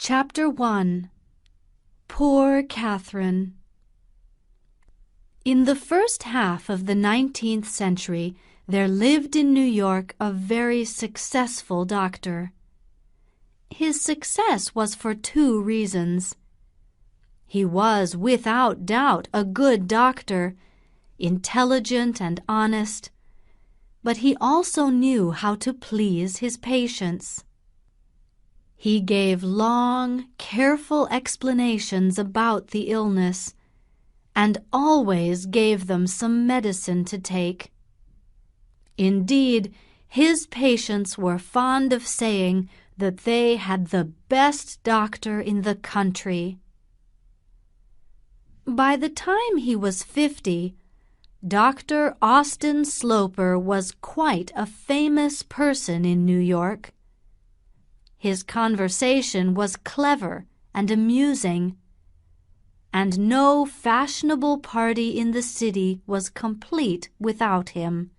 Chapter 1. Poor Catherine. In the first half of the 19th century, there lived in New York a very successful doctor. His success was for two reasons. He was without doubt a good doctor, intelligent and honest, but he also knew how to please his patients. He gave long, careful explanations about the illness, and always gave them some medicine to take. Indeed, his patients were fond of saying that they had the best doctor in the country. By the time he was 50, Dr. Austin Sloper was quite a famous person in New York. His conversation was clever and amusing, and no fashionable party in the city was complete without him.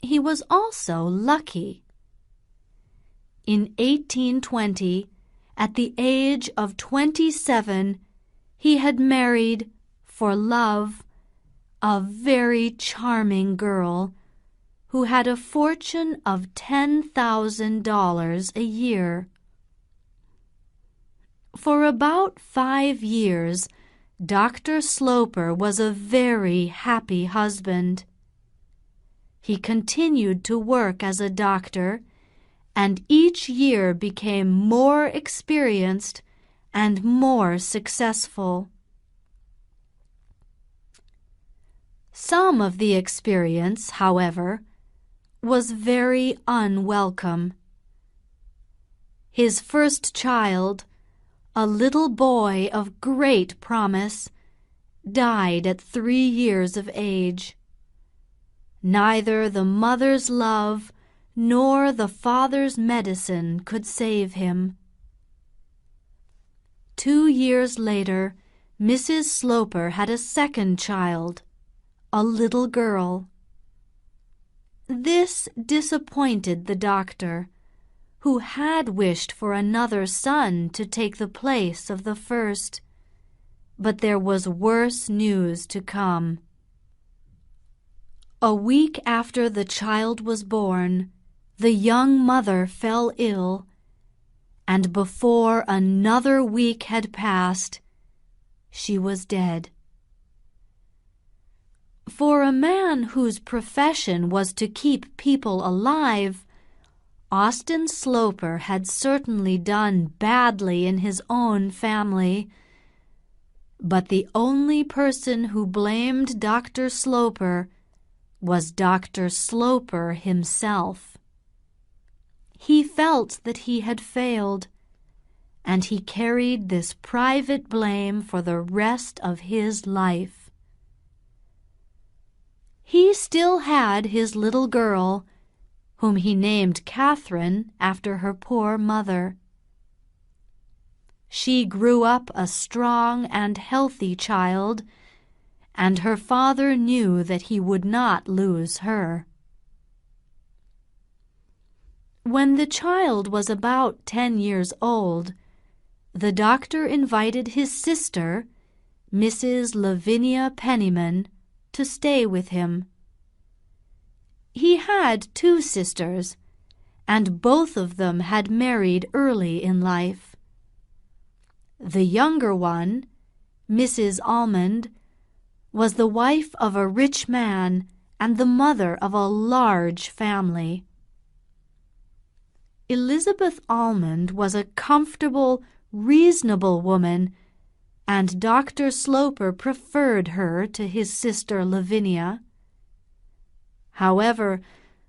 He was also lucky. In 1820, at the age of 27, he had married, for love, a very charming girl who had a fortune of $10,000 a year. For about 5 years, Dr. Sloper was a very happy husband. He continued to work as a doctor, and each year became more experienced and more successful. Some of the experience, however, was very unwelcome. His first child, a little boy of great promise, died at 3 years of age. Neither the mother's love nor the father's medicine could save him. 2 years later, Mrs. Sloper had a second child, a little girl. This disappointed the doctor, who had wished for another son to take the place of the first, but there was worse news to come. A week after the child was born, the young mother fell ill, and before another week had passed, she was dead. For a man whose profession was to keep people alive, Austin Sloper had certainly done badly in his own family. But the only person who blamed Dr. Sloper was Dr. Sloper himself. He felt that he had failed, and he carried this private blame for the rest of his life. He still had his little girl, whom he named Catherine after her poor mother. She grew up a strong and healthy child, and her father knew that he would not lose her. When the child was about 10 years old, the doctor invited his sister, Mrs. Lavinia Penniman, to stay with him. He had 2 sisters, and both of them had married early in life. The younger one, Mrs. Almond, was the wife of a rich man and the mother of a large family. Elizabeth Almond was a comfortable, reasonable woman, and Dr. Sloper preferred her to his sister Lavinia. However,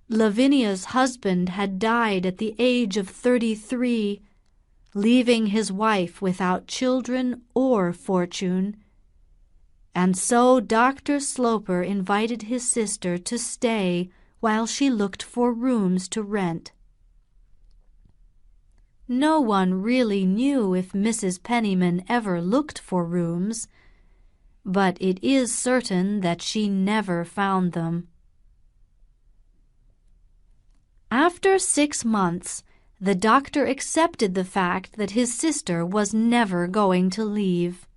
Lavinia's husband had died at the age of 33, leaving his wife without children or fortune, and so Dr. Sloper invited his sister to stay while she looked for rooms to rent. No one really knew if Mrs. Penniman ever looked for rooms, but it is certain that she never found them. After 6 months, the doctor accepted the fact that his sister was never going to leave.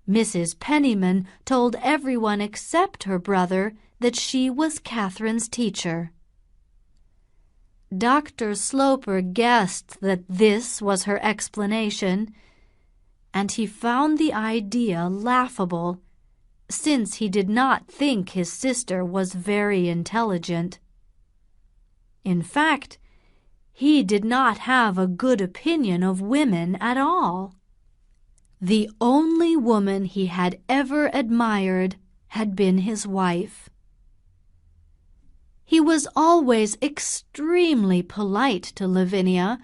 Mrs. Penniman told everyone except her brother that she was Catherine's teacher. Dr. Sloper guessed that this was her explanation, and he found the idea laughable, since he did not think his sister was very intelligent. In fact, he did not have a good opinion of women at all. The only woman he had ever admired had been his wife. He was always extremely polite to Lavinia,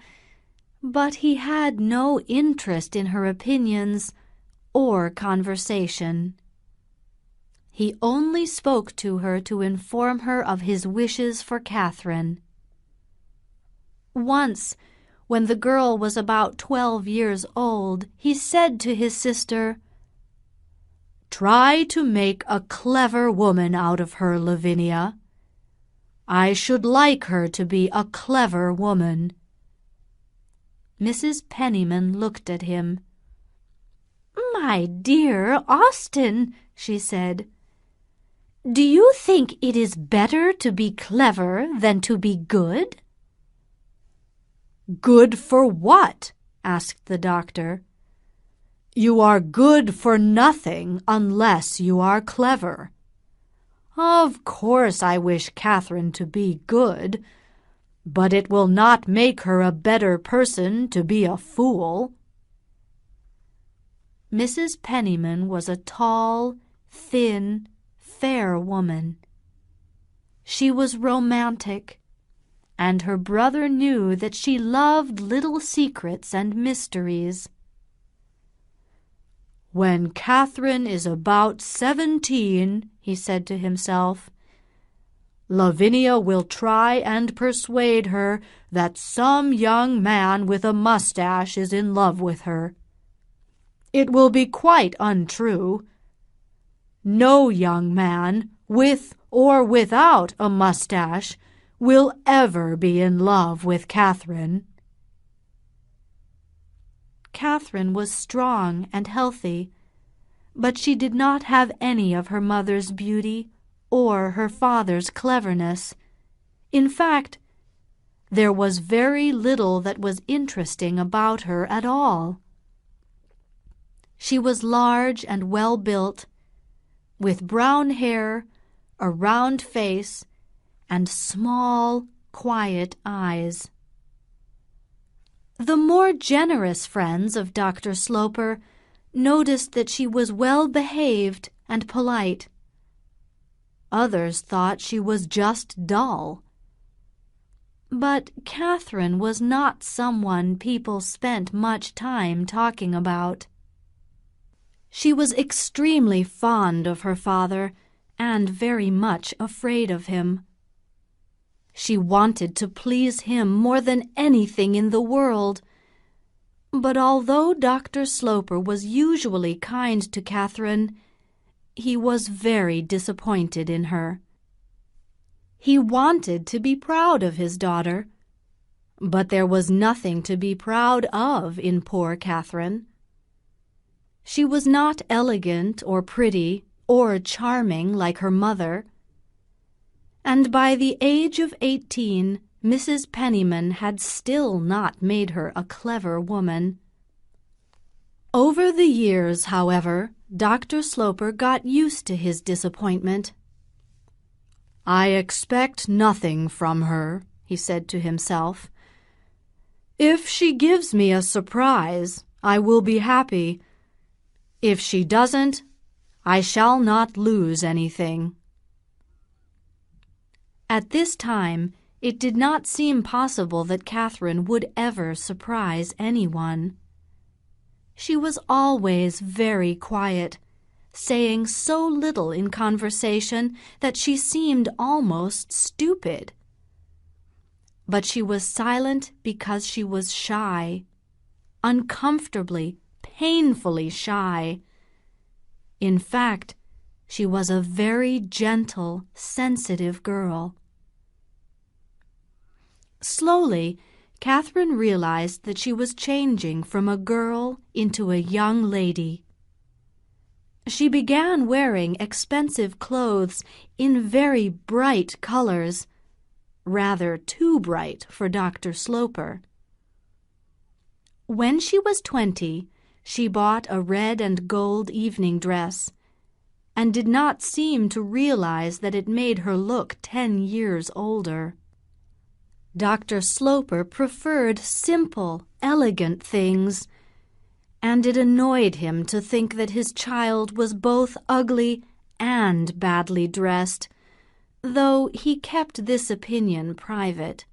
but he had no interest in her opinions or conversation. He only spoke to her to inform her of his wishes for Catherine. Once, when the girl was about 12 years old, he said to his sister, "Try to make a clever woman out of her, Lavinia. I should like her to be a clever woman." Mrs. Penniman looked at him. "My dear Austen," she said, "do you think it is better to be clever than to be good?" "Good for what?" asked the doctor. "You are good for nothing unless you are clever. Of course I wish Catherine to be good, but it will not make her a better person to be a fool." Mrs. Penniman was a tall, thin, fair woman. She was romantic, and her brother knew that she loved little secrets and mysteries. "When Catherine is about 17, he said to himself, "Lavinia will try and persuade her that some young man with a mustache is in love with her. It will be quite untrue. No young man, with or without a mustache, will ever be in love with Catherine." Catherine was strong and healthy, but she did not have any of her mother's beauty or her father's cleverness. In fact, there was very little that was interesting about her at all. She was large and well-built, with brown hair, a round face, and small, quiet eyes. The more generous friends of Dr. Sloper noticed that she was well-behaved and polite. Others thought she was just dull. But Catherine was not someone people spent much time talking about. She was extremely fond of her father and very much afraid of him. She wanted to please him more than anything in the world. But although Dr. Sloper was usually kind to Catherine, he was very disappointed in her. He wanted to be proud of his daughter, but there was nothing to be proud of in poor Catherine. She was not elegant or pretty or charming like her mother, and by the age of 18, Mrs. Penniman had still not made her a clever woman. Over the years, however, Dr. Sloper got used to his disappointment. "I expect nothing from her," he said to himself. "If she gives me a surprise, I will be happy. If she doesn't, I shall not lose anything." At this time, it did not seem possible that Catherine would ever surprise anyone. She was always very quiet, saying so little in conversation that she seemed almost stupid. But she was silent because she was shy, uncomfortably, painfully shy. In fact, she was a very gentle, sensitive girl. Slowly, Catherine realized that she was changing from a girl into a young lady. She began wearing expensive clothes in very bright colors, rather too bright for Dr. Sloper. When she was 20, she bought a red and gold evening dress, and did not seem to realize that it made her look 10 years older. Dr. Sloper preferred simple, elegant things, and it annoyed him to think that his child was both ugly and badly dressed, though he kept this opinion private.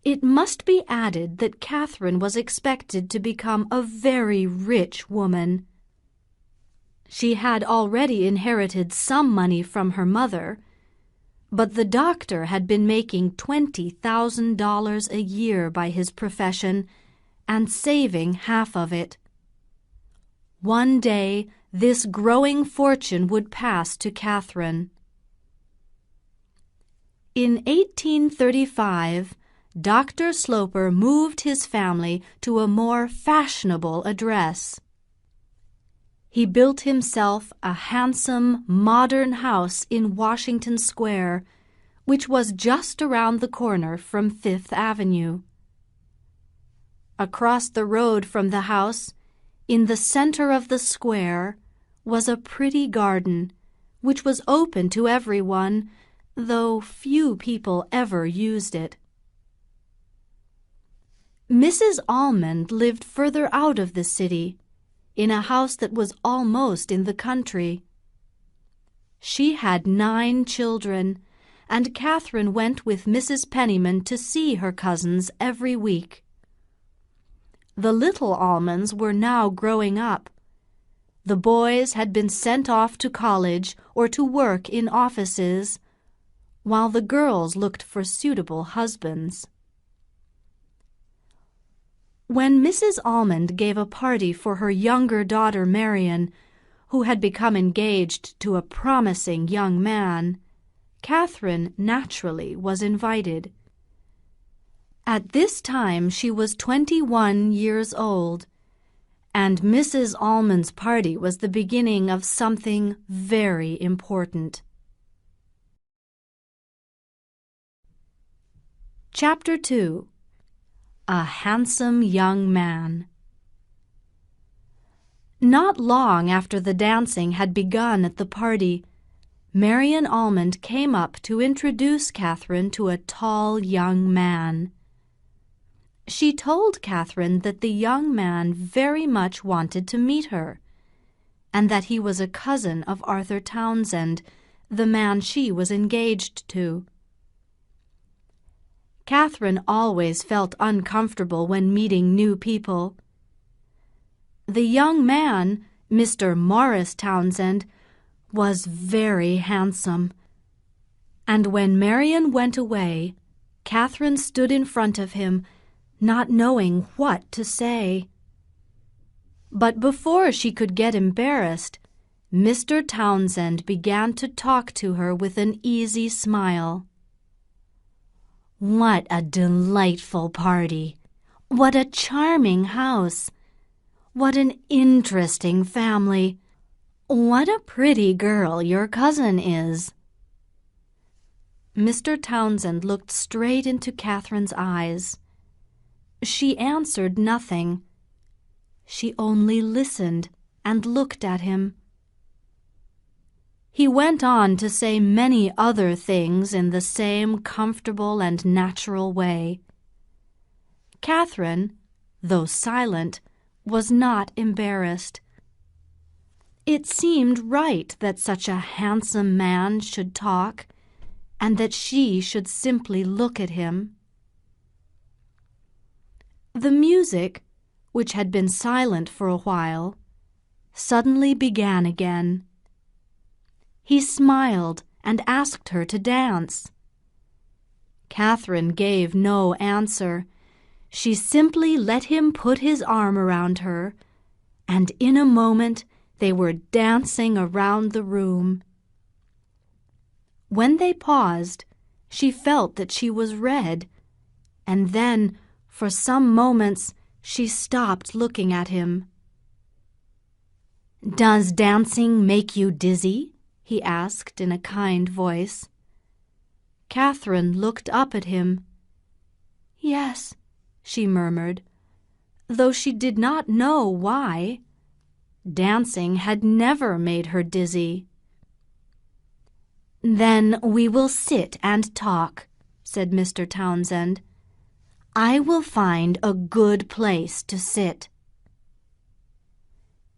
It must be added that Catherine was expected to become a very rich woman. She had already inherited some money from her mother, but the doctor had been making $20,000 a year by his profession and saving half of it. One day, this growing fortune would pass to Catherine. In 1835, Dr. Sloper moved his family to a more fashionable address. He built himself a handsome, modern house in Washington Square, which was just around the corner from Fifth Avenue. Across the road from the house, in the center of the square, was a pretty garden, which was open to everyone, though few people ever used it. Mrs. Almond lived further out of the city, in a house that was almost in the country. She had 9 children, and Catherine went with Mrs. Penniman to see her cousins every week. The little Almonds were now growing up. The boys had been sent off to college or to work in offices, while the girls looked for suitable husbands. When Mrs. Almond gave a party for her younger daughter Marion, who had become engaged to a promising young man, Catherine naturally was invited. At this time she was 21 years old, and Mrs. Almond's party was the beginning of something very important. Chapter 2. A handsome young man. Not long after the dancing had begun at the party, Marion Almond came up to introduce Catherine to a tall young man. She told Catherine that the young man very much wanted to meet her, and that he was a cousin of Arthur Townsend, the man she was engaged to. Catherine always felt uncomfortable when meeting new people. The young man, Mr. Morris Townsend, was very handsome, and when Marion went away, Catherine stood in front of him, not knowing what to say. But before she could get embarrassed, Mr. Townsend began to talk to her with an easy smile. "What a delightful party! What a charming house! What an interesting family! What a pretty girl your cousin is!" Mr. Townsend looked straight into Catherine's eyes. She answered nothing. She only listened and looked at him. He went on to say many other things in the same comfortable and natural way. Catherine, though silent, was not embarrassed. It seemed right that such a handsome man should talk, and that she should simply look at him. The music, which had been silent for a while, suddenly began again. He smiled and asked her to dance. Catherine gave no answer. She simply let him put his arm around her, and in a moment they were dancing around the room. When they paused, She felt that she was red, and then, for some moments, she stopped looking at him. "Does dancing make you dizzy?" he asked in a kind voice. Catherine looked up at him. "Yes," she murmured, though she did not know why. Dancing had never made her dizzy. "Then we will sit and talk," said Mr. Townsend. "I will find a good place to sit."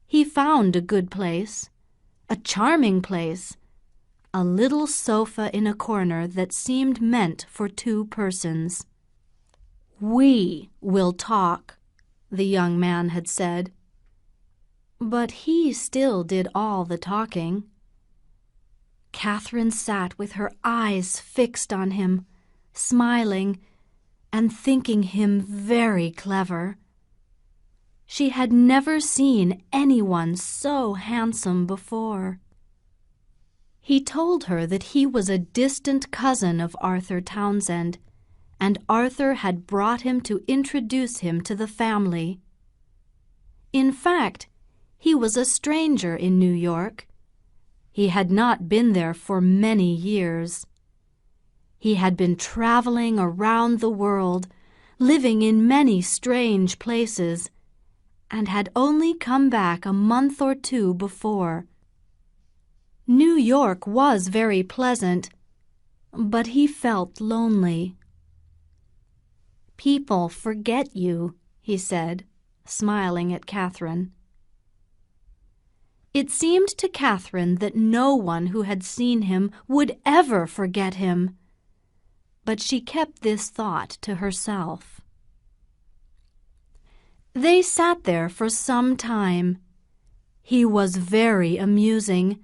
He found a good place, a charming place, a little sofa in a corner that seemed meant for 2 persons. "We will talk," the young man had said. But he still did all the talking. Catherine sat with her eyes fixed on him, smiling, and thinking him very clever. She had never seen anyone so handsome before. He told her that he was a distant cousin of Arthur Townsend, and Arthur had brought him to introduce him to the family. In fact, he was a stranger in New York. He had not been there for many years. He had been traveling around the world, living in many strange places, and had only come back a month or 2 before. New York was very pleasant, but he felt lonely. "People forget you," he said, smiling at Catherine. It seemed to Catherine that no one who had seen him would ever forget him, but she kept this thought to herself. They sat there for some time. He was very amusing,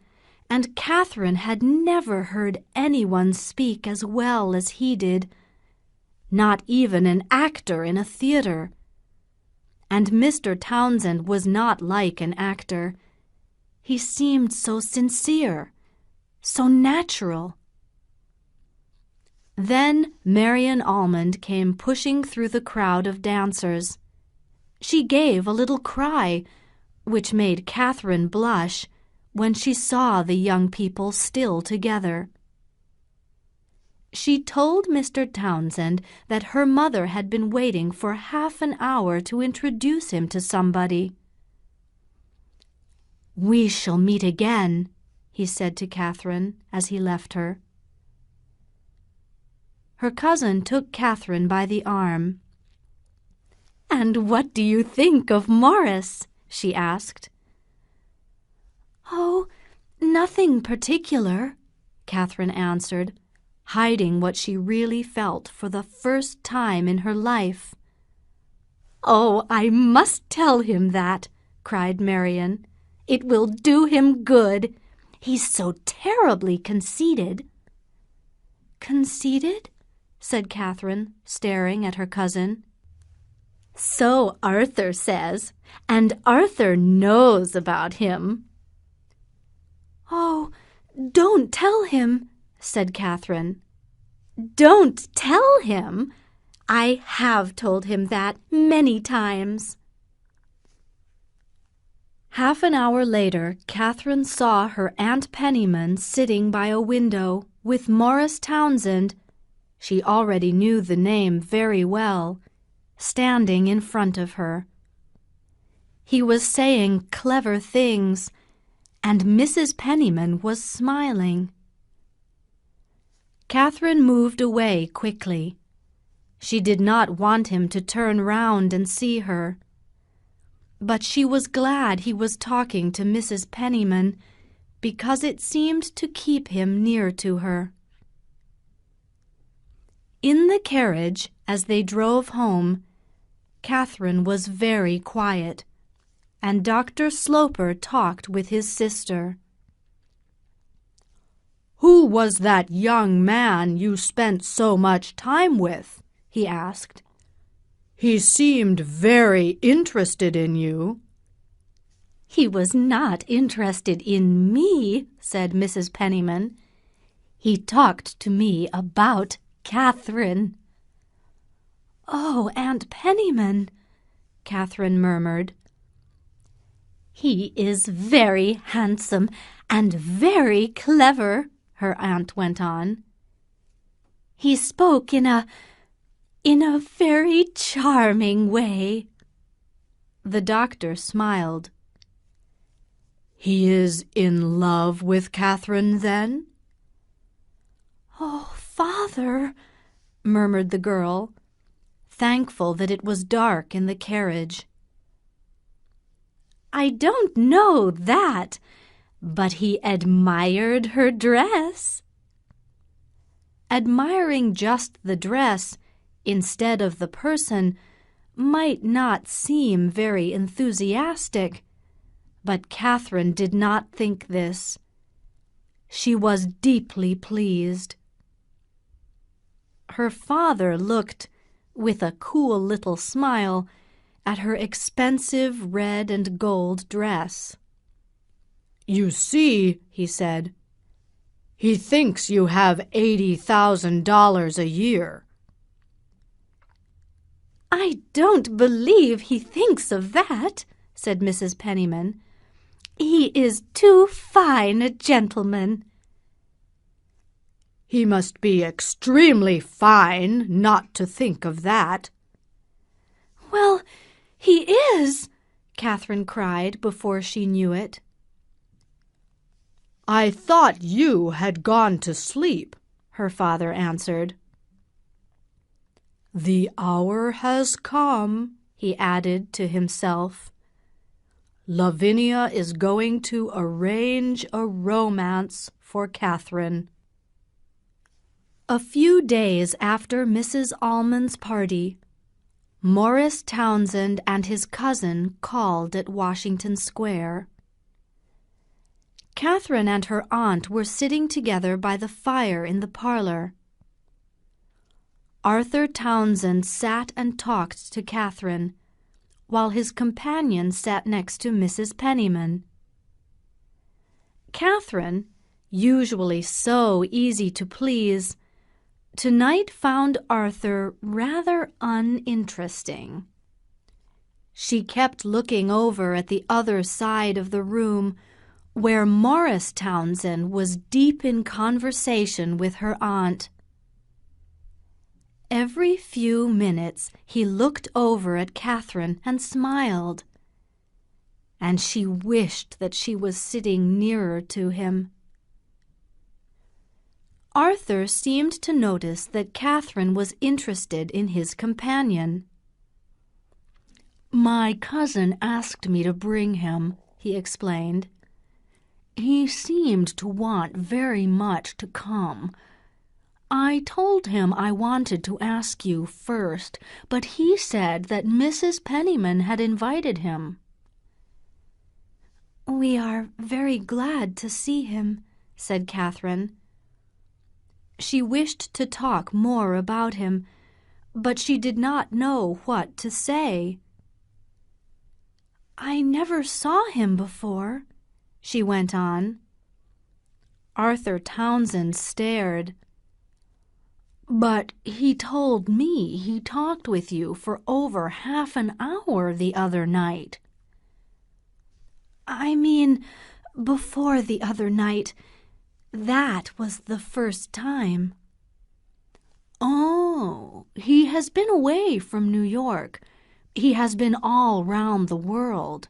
and Catherine had never heard anyone speak as well as he did, not even an actor in a theater. And Mr. Townsend was not like an actor. He seemed so sincere, so natural. Then Marian Almond came pushing through the crowd of dancers. She gave a little cry, which made Catherine blush, when she saw the young people still together. She told Mr. Townsend that her mother had been waiting for half an hour to introduce him to somebody. "We shall meet again," he said to Catherine as he left her. Her cousin took Catherine by the arm. "And what do you think of Morris?" she asked. "Oh, nothing particular," Catherine answered, hiding what she really felt for the first time in her life. "Oh, I must tell him that," cried Marian. "It will do him good. He's so terribly conceited." "Conceited?" said Catherine, staring at her cousin. "So Arthur says, and Arthur knows about him." "Oh, don't tell him," said Catherine. "Don't tell him? I have told him that many times." Half an hour later, Catherine saw her Aunt Penniman sitting by a window with Morris Townsend, she already knew the name very well, standing in front of her. He was saying clever things, and Mrs. Penniman was smiling. Catherine moved away quickly. She did not want him to turn round and see her. But she was glad he was talking to Mrs. Penniman, because it seemed to keep him near to her. In the carriage, as they drove home, Catherine was very quiet, and Dr. Sloper talked with his sister. "Who was that young man you spent so much time with?" he asked. "He seemed very interested in you." "He was not interested in me," said Mrs. Penniman. He talked to me about Catherine." "Oh, Aunt Penniman," Catherine murmured. "He is very handsome and very clever," her aunt went on. "He spoke in a very charming way." The doctor smiled. "He is in love with Catherine, then?" "Oh, Father," murmured the girl, thankful that it was dark in the carriage. "I don't know that, but he admired her dress." Admiring just the dress instead of the person might not seem very enthusiastic, but Catherine did not think this. She was deeply pleased. Her father looked, with a cool little smile, at her expensive red and gold dress. "You see," he said, "he thinks you have $80,000 a year." "I don't believe he thinks of that," said Mrs. Penniman. "He is too fine a gentleman." "He must be extremely fine not to think of that." "Well, he is," Catherine cried before she knew it. "I thought you had gone to sleep," her father answered. "The hour has come," he added to himself. "Lavinia is going to arrange a romance for Catherine." A few days after Mrs. Almond's party, Morris Townsend and his cousin called at Washington Square. Catherine and her aunt were sitting together by the fire in the parlor. Arthur Townsend sat and talked to Catherine, while his companion sat next to Mrs. Penniman. Catherine, usually so easy to please, tonight found Arthur rather uninteresting. She kept looking over at the other side of the room, where Morris Townsend was deep in conversation with her aunt. Every few minutes he looked over at Catherine and smiled, and she wished that she was sitting nearer to him. Arthur seemed to notice that Catherine was interested in his companion. "My cousin asked me to bring him," he explained. "He seemed to want very much to come. I told him I wanted to ask you first, but he said that Mrs. Penniman had invited him." "We are very glad to see him," said Catherine. She wished to talk more about him, but she did not know what to say. "I never saw him before," she went on. Arthur Townsend stared. "But he told me he talked with you for over half an hour the other night." "I mean, before the other night. That was the first time." "Oh, he has been away from New York. He has been all round the world."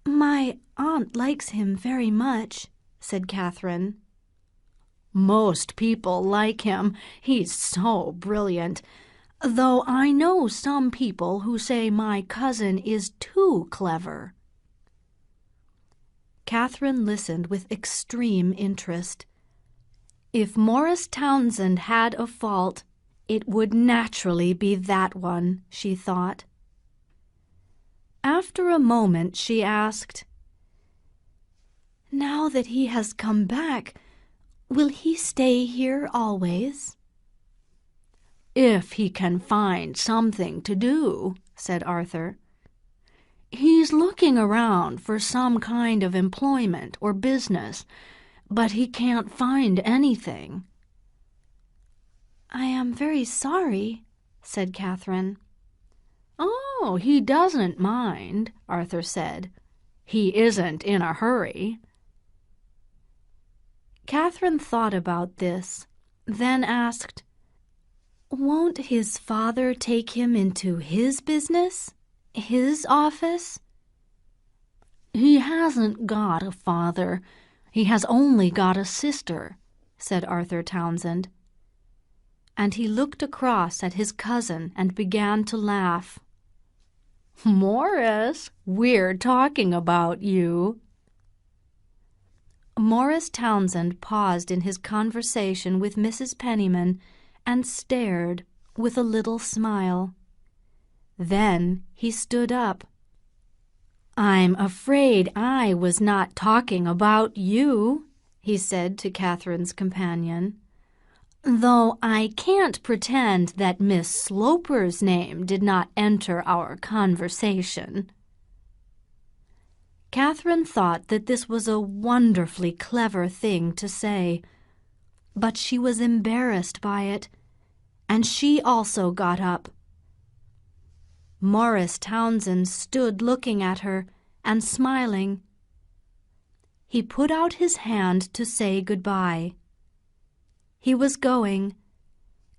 "My aunt likes him very much," said Catherine. "Most people like him. He's so brilliant. Though I know some people who say my cousin is too clever." Catherine listened with extreme interest. If Morris Townsend had a fault, it would naturally be that one, she thought. After a moment she asked, "Now that he has come back, will he stay here always?" "If he can find something to do," said Arthur. "He's looking around for some kind of employment or business, but he can't find anything." "I am very sorry," said Catherine. "Oh, he doesn't mind," Arthur said. "He isn't in a hurry." Catherine thought about this, then asked, "Won't his father take him into his business, his office?" "He hasn't got a father. He has only got a sister," said Arthur Townsend. And he looked across at his cousin and began to laugh. "Morris, we're talking about you." Morris Townsend paused in his conversation with Mrs. Penniman and stared with a little smile. Then he stood up. "I'm afraid I was not talking about you," he said to Catherine's companion, "though I can't pretend that Miss Sloper's name did not enter our conversation." Catherine thought that this was a wonderfully clever thing to say, but she was embarrassed by it, and she also got up. Morris Townsend stood looking at her and smiling. He put out his hand to say goodbye. He was going,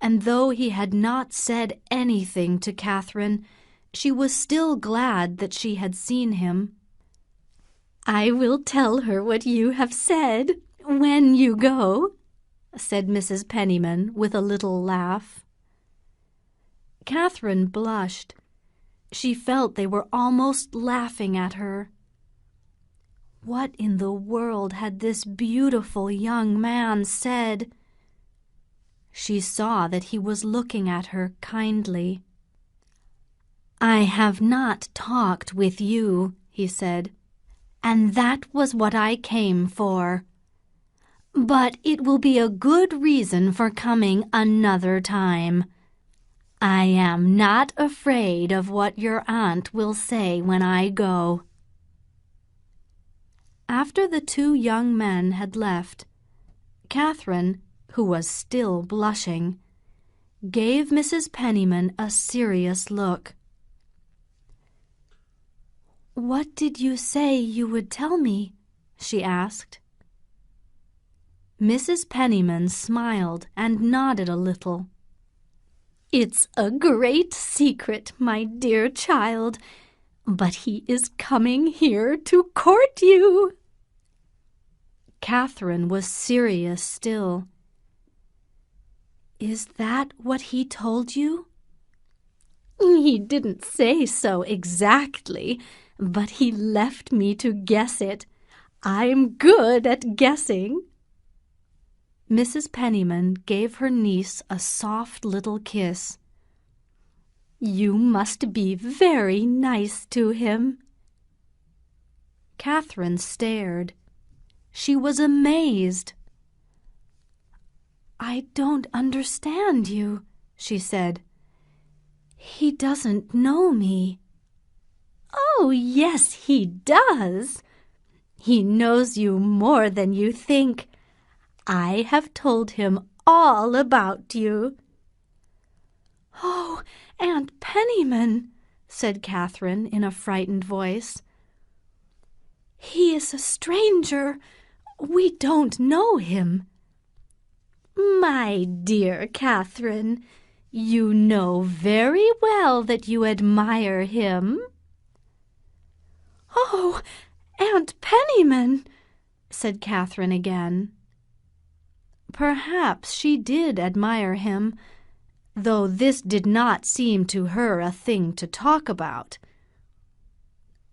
and though he had not said anything to Catherine, she was still glad that she had seen him. "I will tell her what you have said when you go," said Mrs. Penniman with a little laugh. Catherine blushed. She felt they were almost laughing at her. What in the world had this beautiful young man said? She saw that he was looking at her kindly. "I have not talked with you," he said, "and that was what I came for. But it will be a good reason for coming another time. I am not afraid of what your aunt will say when I go." After the two young men had left, Catherine, who was still blushing, gave Mrs. Penniman a serious look. "What did you say you would tell me?" she asked. Mrs. Penniman smiled and nodded a little. "It's a great secret, my dear child, but he is coming here to court you." Catherine was serious still. "Is that what he told you?" "He didn't say so exactly, but he left me to guess it. I'm good at guessing." Mrs. Penniman gave her niece a soft little kiss. "You must be very nice to him." Catherine stared. She was amazed. "I don't understand you," she said. "He doesn't know me." "Oh, yes, he does. He knows you more than you think. I have told him all about you." "Oh, Aunt Penniman," said Catherine in a frightened voice. "He is a stranger. We don't know him." "My dear Catherine, you know very well that you admire him." "Oh, Aunt Penniman," said Catherine again. Perhaps she did admire him, though this did not seem to her a thing to talk about.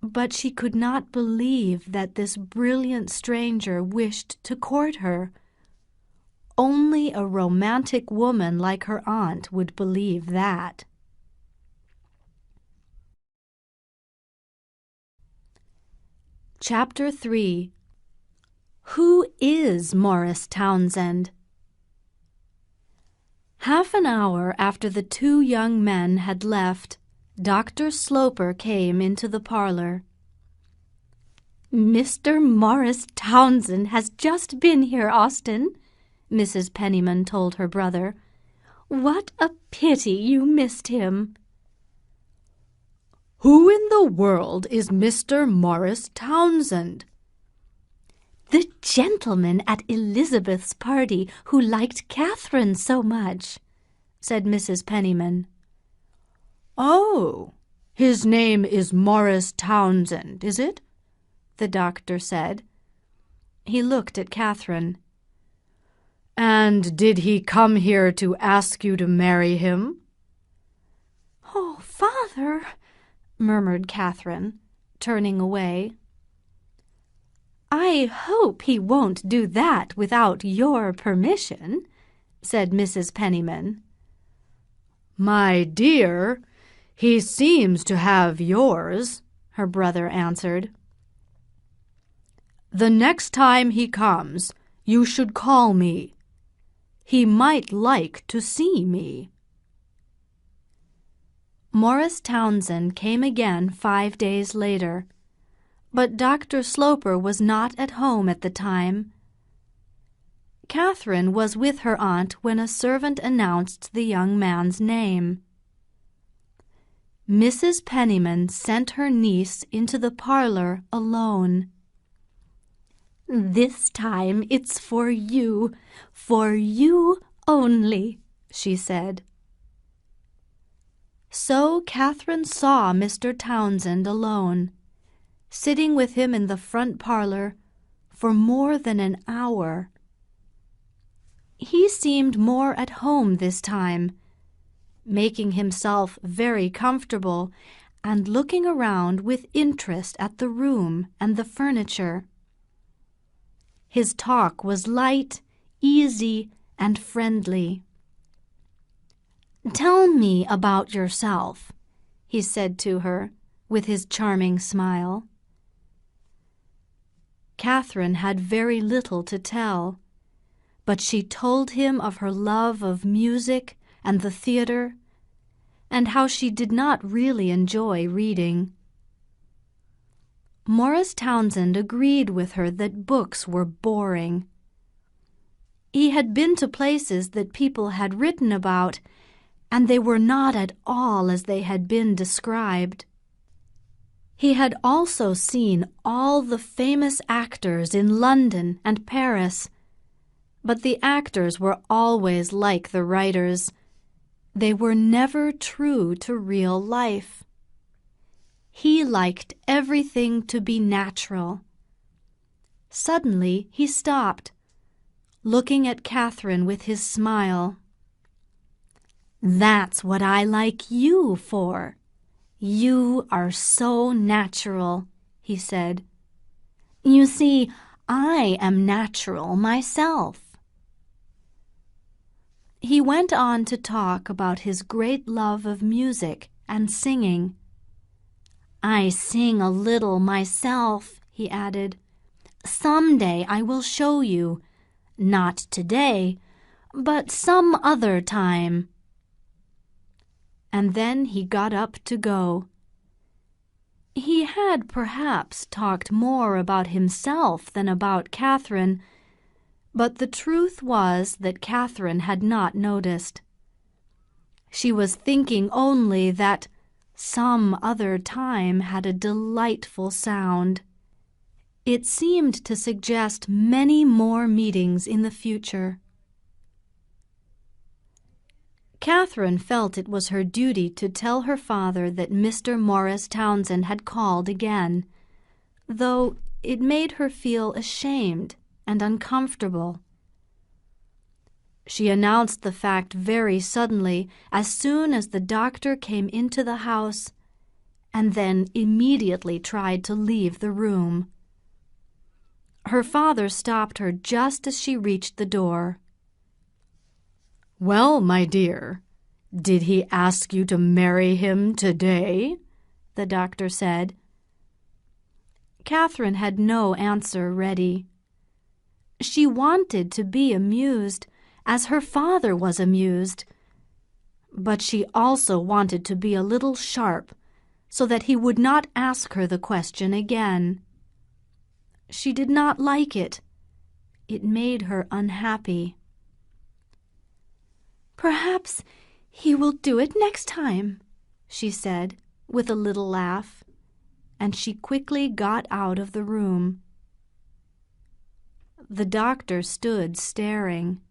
But she could not believe that this brilliant stranger wished to court her. Only a romantic woman like her aunt would believe that. Chapter 3. Who is Morris Townsend? Half an hour after the two young men had left, Dr. Sloper came into the parlor. "Mr. Morris Townsend has just been here, Austen," Mrs. Penniman told her brother. "What a pity you missed him." "Who in the world is Mr. Morris Townsend?" "The gentleman at Elizabeth's party who liked Catherine so much," said Mrs. Penniman. "Oh, his name is Morris Townsend, is it?" the doctor said. He looked at Catherine. "And did he come here to ask you to marry him?" "Oh, father," murmured Catherine, turning away. "I hope he won't do that without your permission," said Mrs. Penniman. "My dear, he seems to have yours," her brother answered. "The next time he comes, you should call me. He might like to see me." Morris Townsend came again 5 days later, but Dr. Sloper was not at home at the time. Catherine was with her aunt when a servant announced the young man's name. Mrs. Penniman sent her niece into the parlor alone. "This time it's for you only," she said. So Catherine saw Mr. Townsend alone, sitting with him in the front parlor for more than an hour. He seemed more at home this time, making himself very comfortable and looking around with interest at the room and the furniture. His talk was light, easy, and friendly. "Tell me about yourself," he said to her, with his charming smile. Catherine had very little to tell, but she told him of her love of music and the theater, and how she did not really enjoy reading. Morris Townsend agreed with her that books were boring. He had been to places that people had written about, and they were not at all as they had been described. He had also seen all the famous actors in London and Paris, but the actors were always like the writers. They were never true to real life. He liked everything to be natural. Suddenly he stopped, looking at Catherine with his smile. "That's what I like you for. You are so natural," he said. "You see, I am natural myself." He went on to talk about his great love of music and singing. "I sing a little myself," he added. "Some day I will show you. Not today, but some other time." And then he got up to go. He had perhaps talked more about himself than about Catherine, but the truth was that Catherine had not noticed. She was thinking only that some other time had a delightful sound. It seemed to suggest many more meetings in the future. Catherine felt it was her duty to tell her father that Mr. Morris Townsend had called again, though it made her feel ashamed and uncomfortable. She announced the fact very suddenly as soon as the doctor came into the house, and then immediately tried to leave the room. Her father stopped her just as she reached the door. "Well, my dear, did he ask you to marry him today?" the doctor said. Catherine had no answer ready. She wanted to be amused, as her father was amused, but she also wanted to be a little sharp, so that he would not ask her the question again. She did not like it. It made her unhappy. "Perhaps he will do it next time," she said, with a little laugh, and she quickly got out of the room. The doctor stood staring.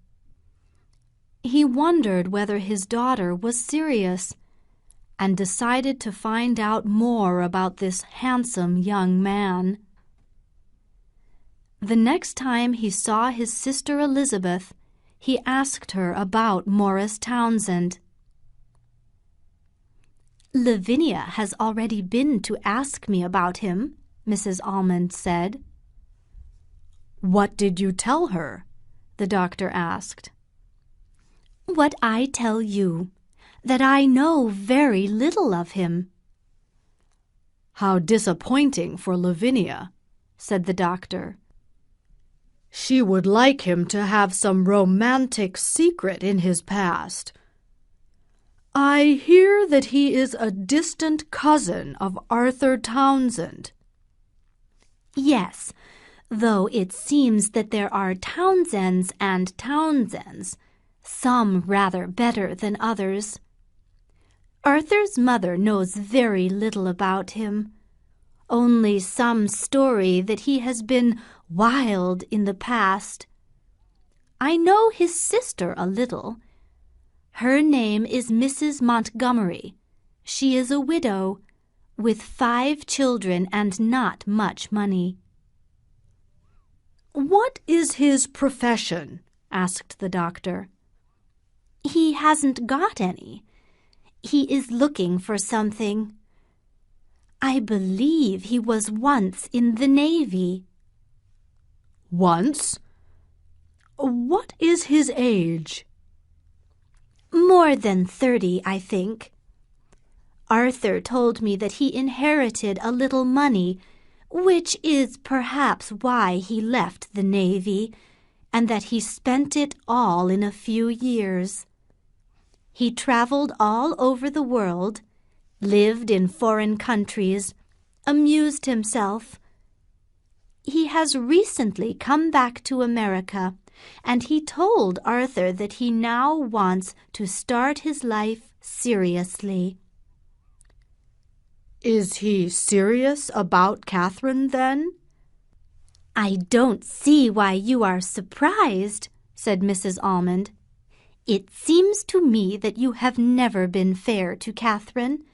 He wondered whether his daughter was serious, and decided to find out more about this handsome young man. The next time he saw his sister Elizabeth, he asked her about Morris Townsend. "Lavinia has already been to ask me about him," Mrs. Almond said. "What did you tell her?" the doctor asked. "What I tell you, that I know very little of him." "How disappointing for Lavinia," said the doctor. "She would like him to have some romantic secret in his past. I hear that he is a distant cousin of Arthur Townsend." "Yes, though it seems that there are Townsends and Townsends, some rather better than others. Arthur's mother knows very little about him, only some story that he has been wild in the past. I know his sister a little. Her name is Mrs. Montgomery. She is a widow, with 5 children and not much money." "What is his profession?" asked the doctor. "He hasn't got any. He is looking for something. I believe he was once in the Navy." "Once? What is his age?" "More than 30, I think. Arthur told me that he inherited a little money, which is perhaps why he left the Navy, and that he spent it all in a few years. He traveled all over the world, lived in foreign countries, amused himself. He has recently come back to America, and he told Arthur that he now wants to start his life seriously." "Is he serious about Catherine, then?" "I don't see why you are surprised," said Mrs. Almond. "It seems to me that you have never been fair to Catherine.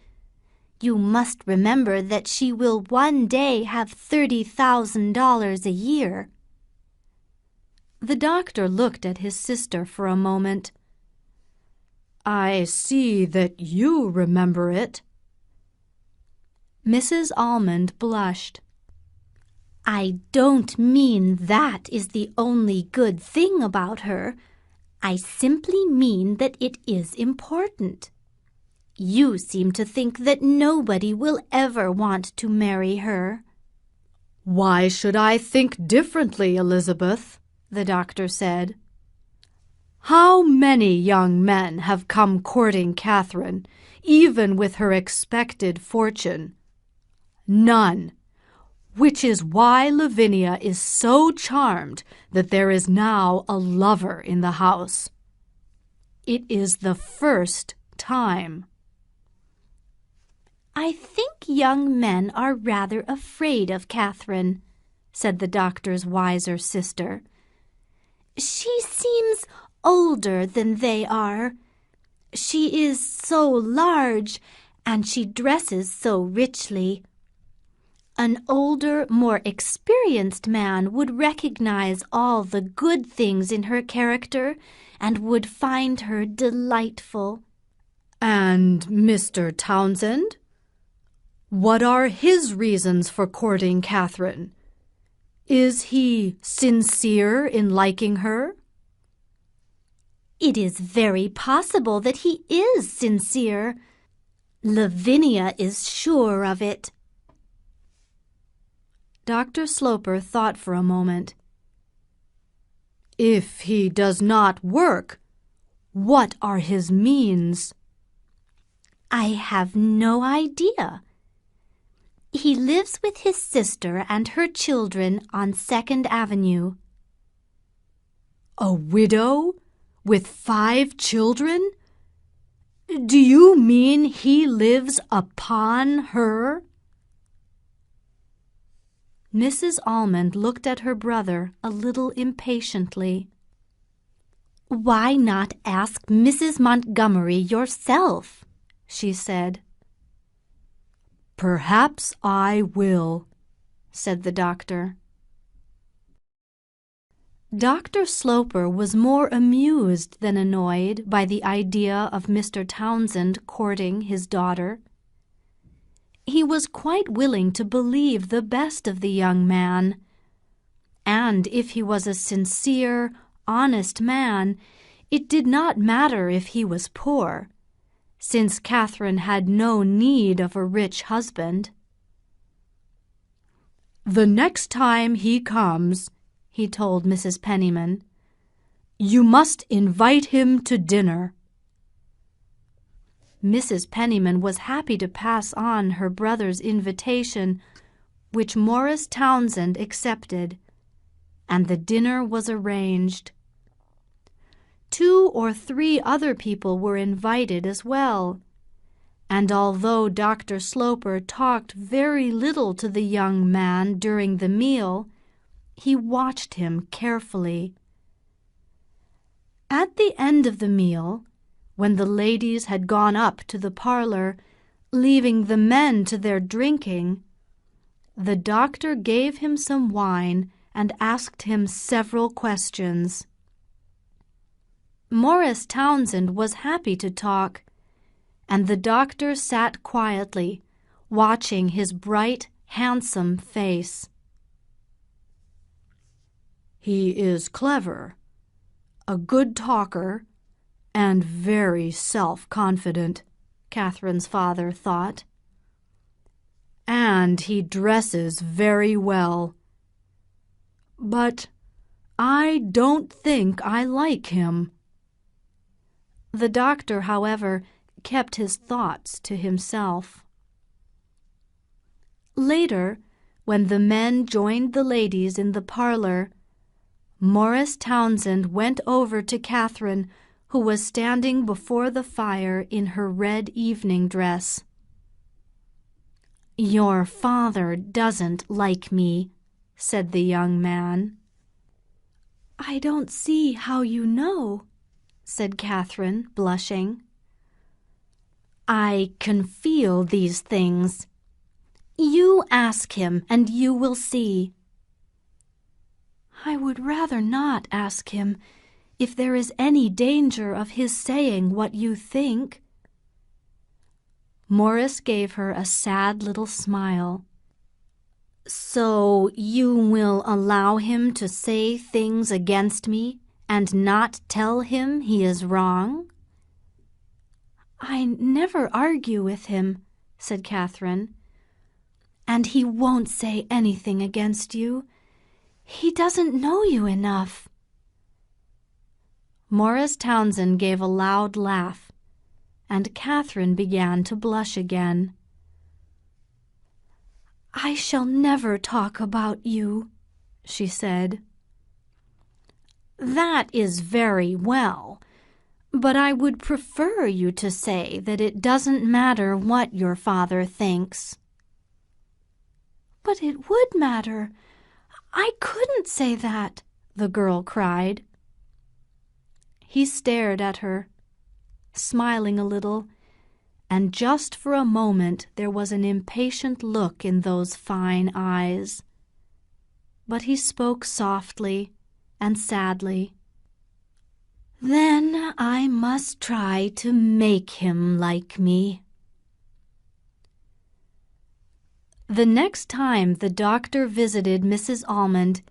You must remember that she will one day have $30,000 a year." The doctor looked at his sister for a moment. "I see that you remember it." Mrs. Almond blushed. "I don't mean that is the only good thing about her. I simply mean that it is important. You seem to think that nobody will ever want to marry her." "Why should I think differently, Elizabeth?" the doctor said. "How many young men have come courting Catherine, even with her expected fortune? None. Which is why Lavinia is so charmed that there is now a lover in the house. It is the first time." "I think young men are rather afraid of Catherine," said the doctor's wiser sister. "She seems older than they are. She is so large, and she dresses so richly. An older, more experienced man would recognize all the good things in her character and would find her delightful." "And Mr. Townsend? What are his reasons for courting Catherine? Is he sincere in liking her?" "It is very possible that he is sincere. Lavinia is sure of it." Dr. Sloper thought for a moment. "If he does not work, what are his means?" "I have no idea. He lives with his sister and her children on 2nd Avenue. A widow? With 5 children? Do you mean he lives upon her? Mrs. Almond looked at her brother a little impatiently. "Why not ask Mrs. Montgomery yourself?" she said. "Perhaps I will," said the doctor. Dr. Sloper was more amused than annoyed by the idea of Mr. Townsend courting his daughter. He was quite willing to believe the best of the young man, and if he was a sincere, honest man, it did not matter if he was poor, since Catherine had no need of a rich husband. "The next time he comes," he told Mrs. Penniman, "you must invite him to dinner." Mrs. Penniman was happy to pass on her brother's invitation, which Morris Townsend accepted, and the dinner was arranged. 2 or 3 other people were invited as well, and although Dr. Sloper talked very little to the young man during the meal, he watched him carefully. At the end of the meal, when the ladies had gone up to the parlor, leaving the men to their drinking, the doctor gave him some wine and asked him several questions. Morris Townsend was happy to talk, and the doctor sat quietly, watching his bright, handsome face. "He is clever, a good talker, and very self-confident," Catherine's father thought. "And he dresses very well. But I don't think I like him." The doctor, however, kept his thoughts to himself. Later, when the men joined the ladies in the parlor, Morris Townsend went over to Catherine, who was standing before the fire in her red evening dress. "Your father doesn't like me," said the young man. "I don't see how you know," said Catherine, blushing. "I can feel these things. You ask him, and you will see." "I would rather not ask him, if there is any danger of his saying what you think." Morris gave her a sad little smile. "So you will allow him to say things against me and not tell him he is wrong?" "I never argue with him," said Catherine. "And he won't say anything against you. He doesn't know you enough." Morris Townsend gave a loud laugh, and Catherine began to blush again. "I shall never talk about you," she said. "That is very well, but I would prefer you to say that it doesn't matter what your father thinks." "But it would matter. I couldn't say that," the girl cried. He stared at her, smiling a little, and just for a moment there was an impatient look in those fine eyes. But he spoke softly and sadly. "Then I must try to make him like me." The next time the doctor visited Mrs. Almond,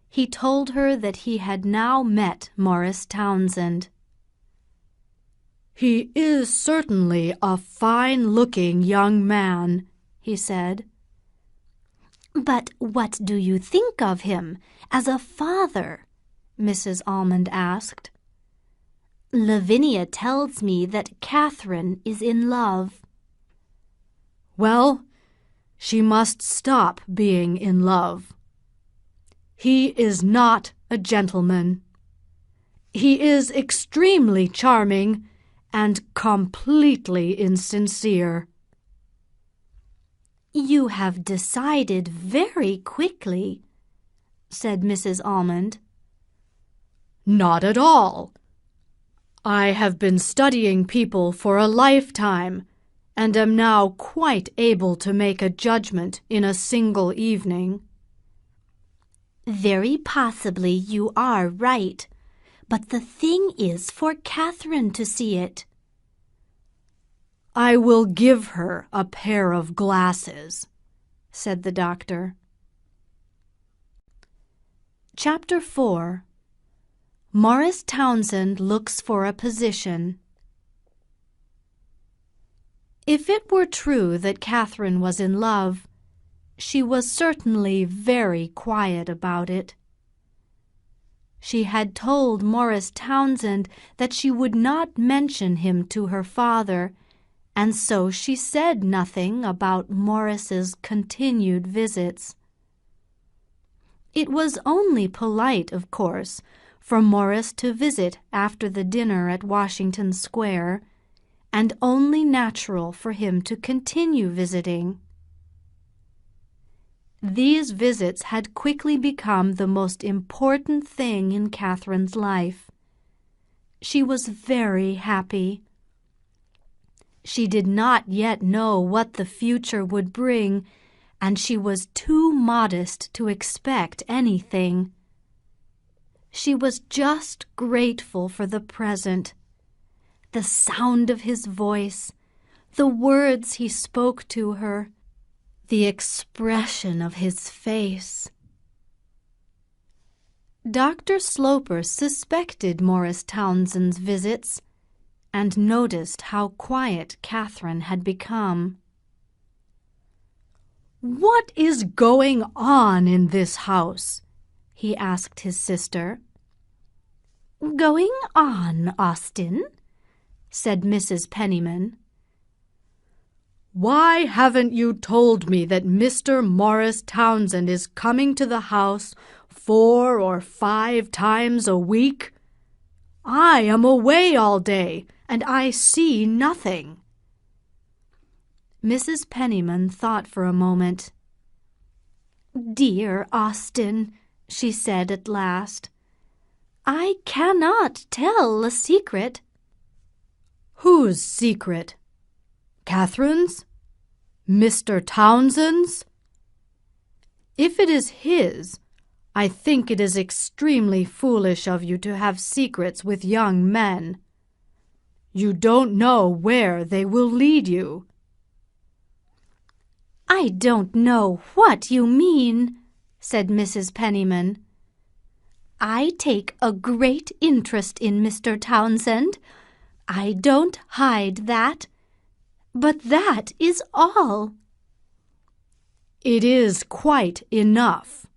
he told her that he had now met Morris Townsend. "He is certainly a fine-looking young man," he said. "But what do you think of him as a father?" Mrs. Almond asked. "Lavinia tells me that Catherine is in love." "Well, she must stop being in love. He is not a gentleman. He is extremely charming and completely insincere." "You have decided very quickly," said Mrs. Almond. "Not at all. I have been studying people for a lifetime and am now quite able to make a judgment in a single evening." "Very possibly you are right, but the thing is for Catherine to see it." "I will give her a pair of glasses," said the doctor. Chapter 4. Morris Townsend Looks for a Position. If it were true that Catherine was in love, she was certainly very quiet about it. She had told Morris Townsend that she would not mention him to her father, and so she said nothing about Morris's continued visits. It was only polite, of course, for Morris to visit after the dinner at Washington Square, and only natural for him to continue visiting. These visits had quickly become the most important thing in Catherine's life. She was very happy. She did not yet know what the future would bring, and she was too modest to expect anything. She was just grateful for the present. The sound of his voice, the words he spoke to her, the expression of his face. Dr. Sloper suspected Morris Townsend's visits and noticed how quiet Catherine had become. "What is going on in this house?" he asked his sister. "Going on, Austin?" said Mrs. Penniman. "Why haven't you told me that Mr. Morris Townsend is coming to the house 4 or 5 times a week? I am away all day, and I see nothing." Mrs. Penniman thought for a moment. "Dear Austin," she said at last, "I cannot tell a secret." "Whose secret? Catherine's? Mr. Townsend's? If it is his, I think it is extremely foolish of you to have secrets with young men. You don't know where they will lead you." "I don't know what you mean," said Mrs. Penniman. "I take a great interest in Mr. Townsend. I don't hide that. But that is all." "It is quite enough.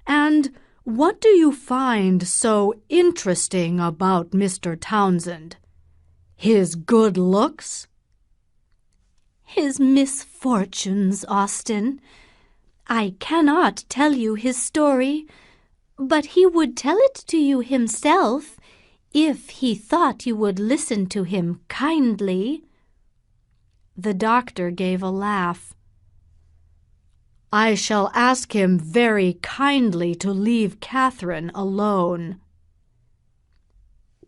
And what do you find so interesting about Mr. Townsend? His good looks?" "His misfortunes, Austin. I cannot tell you his story, but he would tell it to you himself if he thought you would listen to him kindly." The doctor gave a laugh. "I shall ask him very kindly to leave Catherine alone."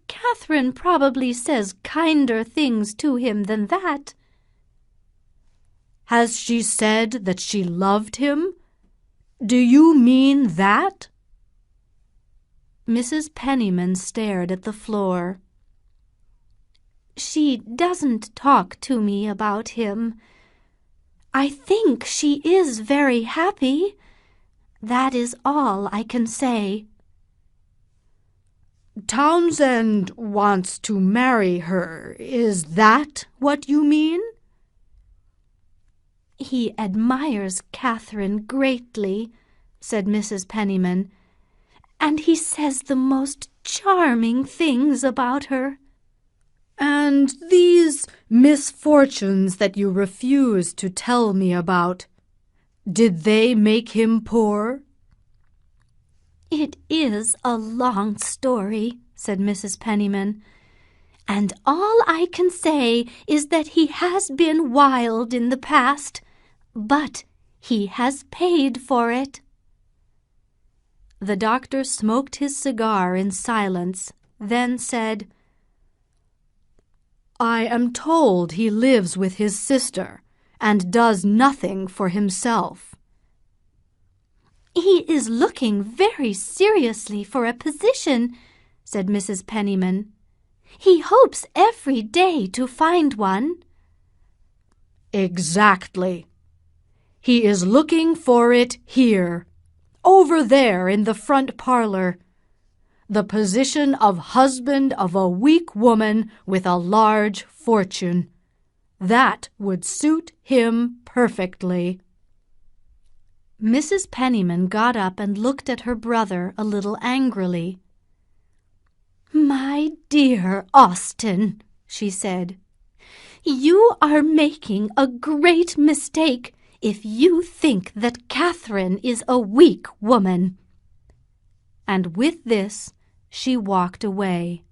"Catherine probably says kinder things to him than that." "Has she said that she loved him? Do you mean that?" Mrs. Penniman stared at the floor. "She doesn't talk to me about him. I think she is very happy. That is all I can say." "Townsend wants to marry her. Is that what you mean?" "He admires Catherine greatly," said Mrs. Penniman, "and he says the most charming things about her." And these misfortunes that you refuse to tell me about, did they make him poor?" "It is a long story," said Mrs. Penniman, "and all I can say is that he has been wild in the past, but he has paid for it." The doctor smoked his cigar in silence, then said, "I am told he lives with his sister and does nothing for himself." "He is looking very seriously for a position," said Mrs. Penniman. "He hopes every day to find one." "Exactly. He is looking for it here, over there in the front parlor. The position of husband of a weak woman with a large fortune. That would suit him perfectly." Mrs. Penniman got up and looked at her brother a little angrily. "My dear Austen," she said, "you are making a great mistake if you think that Catherine is a weak woman." And with this, she walked away.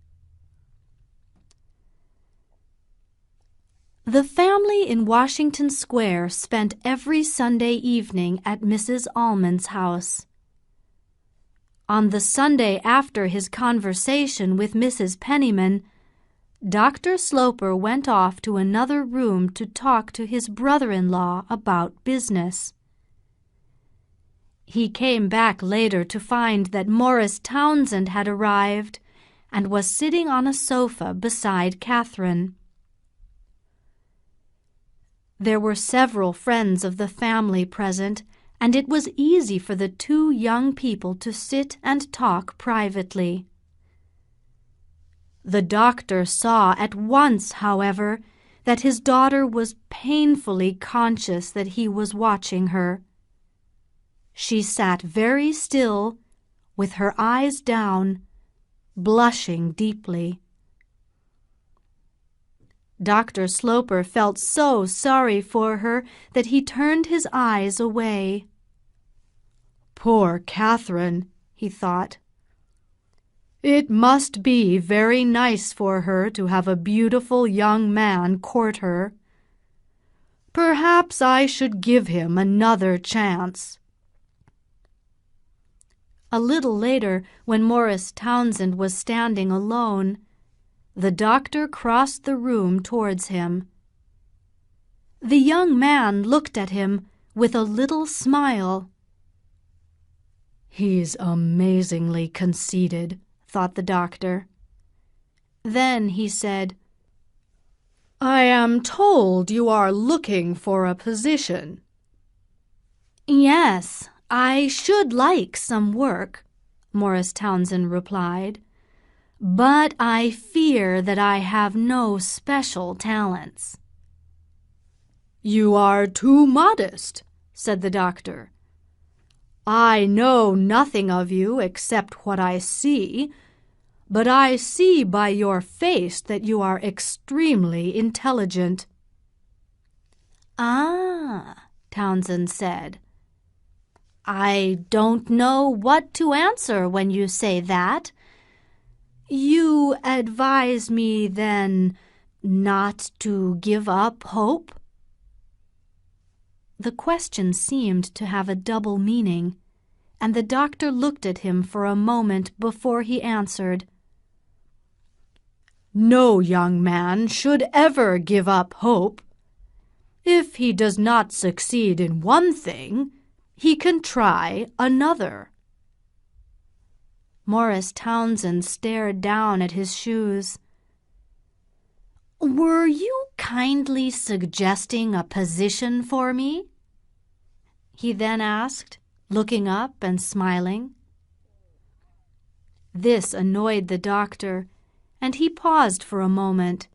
The family in Washington Square spent every Sunday evening at Mrs. Almond's house. On the Sunday after his conversation with Mrs. Penniman, Dr. Sloper went off to another room to talk to his brother-in-law about business. He came back later to find that Morris Townsend had arrived and was sitting on a sofa beside Catherine. There were several friends of the family present, and it was easy for the two young people to sit and talk privately. The doctor saw at once, however, that his daughter was painfully conscious that he was watching her. She sat very still, with her eyes down, blushing deeply. Dr. Sloper felt so sorry for her that he turned his eyes away. "Poor Catherine," he thought. "It must be very nice for her to have a beautiful young man court her. Perhaps I should give him another chance." A little later, when Morris Townsend was standing alone, the doctor crossed the room towards him. The young man looked at him with a little smile. "He's amazingly conceited," thought the doctor. Then he said, "I am told you are looking for a position." "Yes, I should like some work," Morris Townsend replied. "But I fear that I have no special talents." "You are too modest," said the doctor. "I know nothing of you except what I see, but I see by your face that you are extremely intelligent." "Ah," Townsend said. "I don't know what to answer when you say that. You advise me, then, not to give up hope?" The question seemed to have a double meaning, and the doctor looked at him for a moment before he answered. "No young man should ever give up hope. If he does not succeed in one thing, he can try another." Morris Townsend stared down at his shoes. "Were you kindly suggesting a position for me?" he then asked, looking up and smiling. This annoyed the doctor, and he paused for a moment.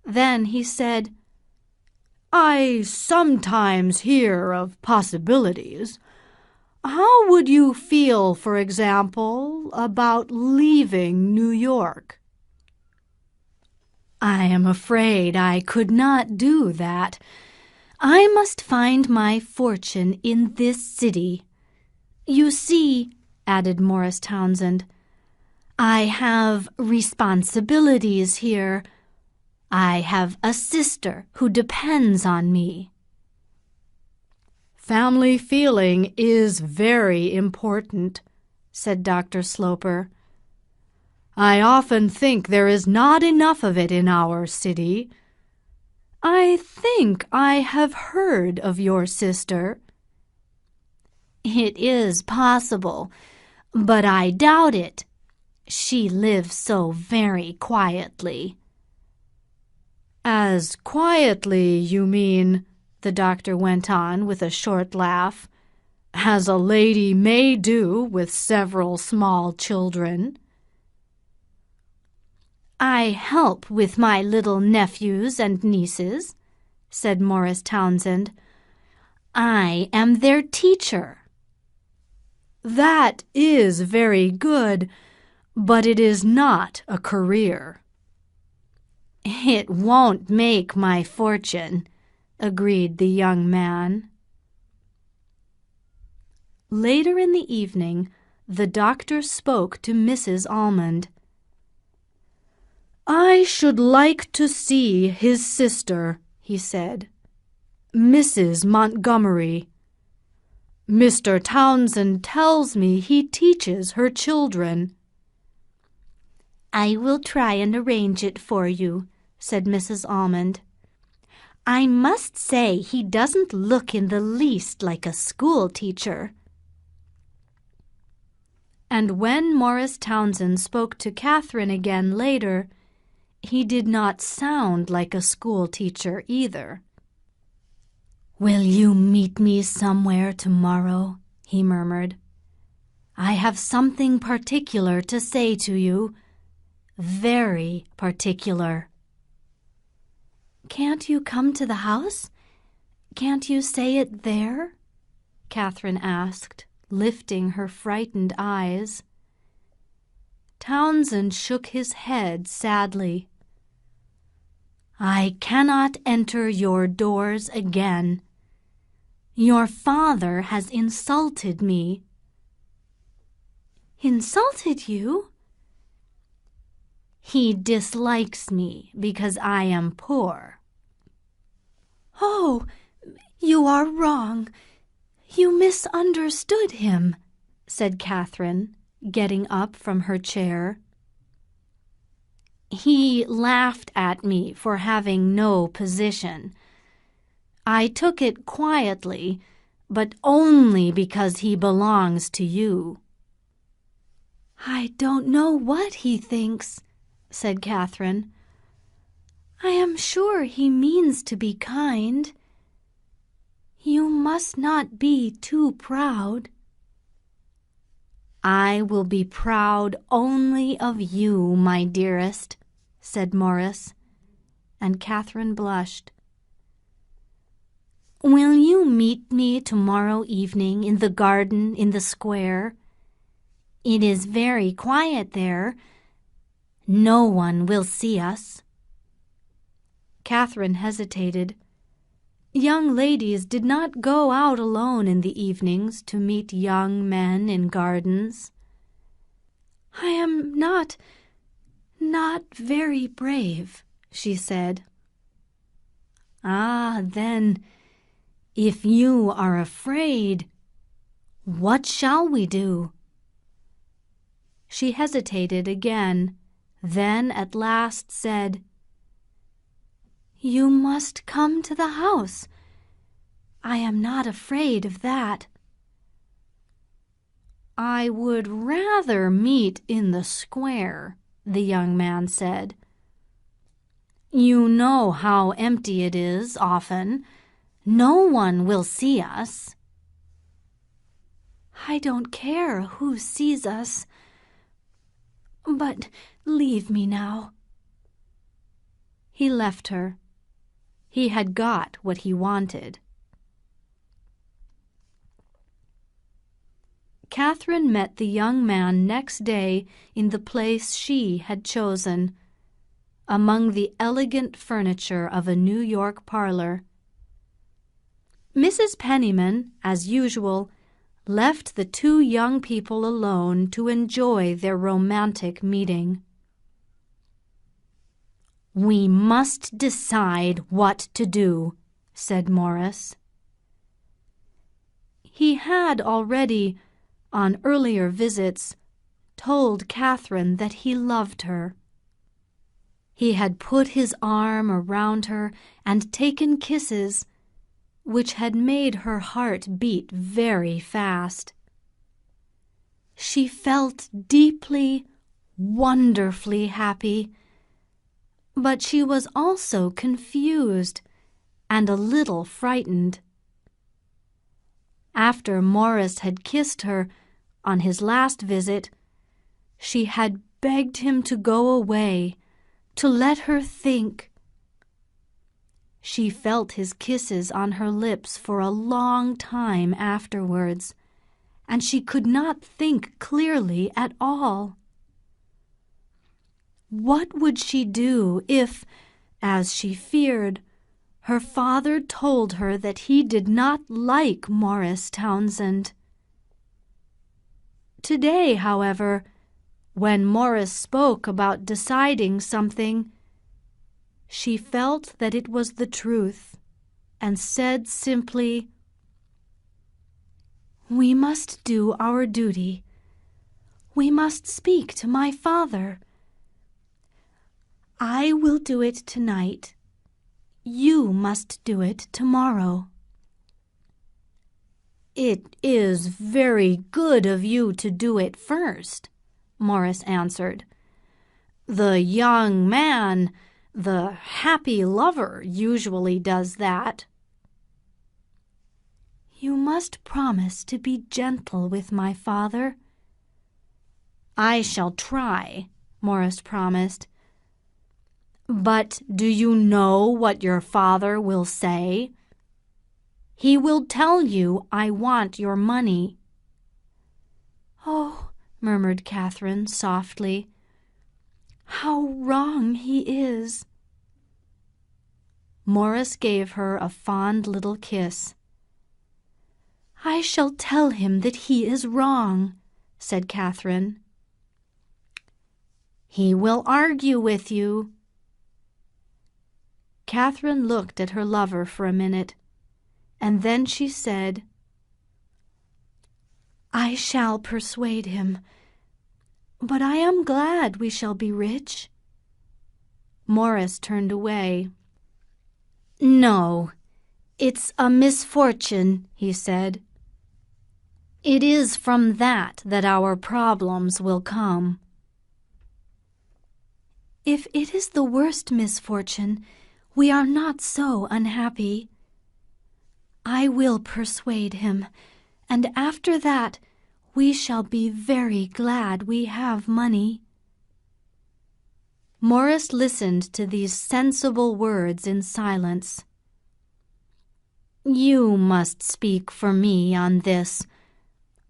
Then he said, "I sometimes hear of possibilities. How would you feel, for example, about leaving New York?" I am afraid I could not do that. I must find my fortune in this city. You see," added Morris Townsend, "I have responsibilities here. I have a sister who depends on me." "Family feeling is very important," said Dr. Sloper. "I often think there is not enough of it in our city. I think I have heard of your sister." "It is possible, but I doubt it. She lives so very quietly." "As quietly, you mean," the doctor went on with a short laugh, "as a lady may do with several small children." "I help with my little nephews and nieces," said Morris Townsend. "I am their teacher." "That is very good, but it is not a career." "It won't make my fortune," agreed the young man. Later in the evening, the doctor spoke to Mrs. Almond. "I should like to see his sister," he said, "Mrs. Montgomery. Mr. Townsend tells me he teaches her children." "I will try and arrange it for you," said Mrs. Almond. "I must say he doesn't look in the least like a school teacher." And when Morris Townsend spoke to Catherine again later, he did not sound like a school teacher either. "Will you meet me somewhere tomorrow?" he murmured. "I have something particular to say to you. Very particular." "Can't you come to the house? Can't you say it there?" Catherine asked, lifting her frightened eyes. Townsend shook his head sadly. "I cannot enter your doors again. Your father has insulted me." "Insulted you?" "He dislikes me because I am poor." "Oh, you are wrong. You misunderstood him," said Catherine, getting up from her chair. "He laughed at me for having no position. I took it quietly, but only because he belongs to you." "I don't know what he thinks," said Catherine. "I am sure he means to be kind. You must not be too proud." "I will be proud only of you, my dearest," said Morris, and Catherine blushed. "Will you meet me tomorrow evening in the garden in the square? It is very quiet there. No one will see us." Catherine hesitated. Young ladies did not go out alone in the evenings to meet young men in gardens. "I am not very brave," she said. "Ah, then, if you are afraid, what shall we do?" She hesitated again, then at last said, "You must come to the house. I am not afraid of that." "I would rather meet in the square," the young man said. "You know how empty it is often. No one will see us." "I don't care who sees us. But leave me now." He left her. He had got what he wanted. Catherine met the young man next day in the place she had chosen. among the elegant furniture of a New York parlor. Mrs. Penniman, as usual, left the two young people alone to enjoy their romantic meeting. "We must decide what to do," said Morris. He had already, on earlier visits, told Catherine that he loved her. He had put his arm around her and taken kisses, which had made her heart beat very fast. She felt deeply, wonderfully happy, but she was also confused and a little frightened. After Morris had kissed her on his last visit, she had begged him to go away, to let her think. She felt his kisses on her lips for a long time afterwards, and she could not think clearly at all. What would she do if, as she feared, her father told her that he did not like Morris Townsend? Today, however, when Morris spoke about deciding something, she felt that it was the truth, and said simply, "We must do our duty. We must speak to my father. I will do it tonight. You must do it tomorrow." "It is very good of you to do it first," Morris answered. "The young man, the happy lover, usually does that." "You must promise to be gentle with my father." "I shall try," Morris promised. "But do you know what your father will say? He will tell you I want your money." "Oh," murmured Catherine softly, "how wrong he is." Morris gave her a fond little kiss. "I shall tell him that he is wrong," said Catherine. "He will argue with you." Catherine looked at her lover for a minute, and then she said, "I shall persuade him, but I am glad we shall be rich." Morris turned away. "No, it's a misfortune," he said. "It is from that our problems will come." "If it is the worst misfortune, we are not so unhappy. I will persuade him, and after that we shall be very glad we have money." Morris listened to these sensible words in silence. "You must speak for me on this.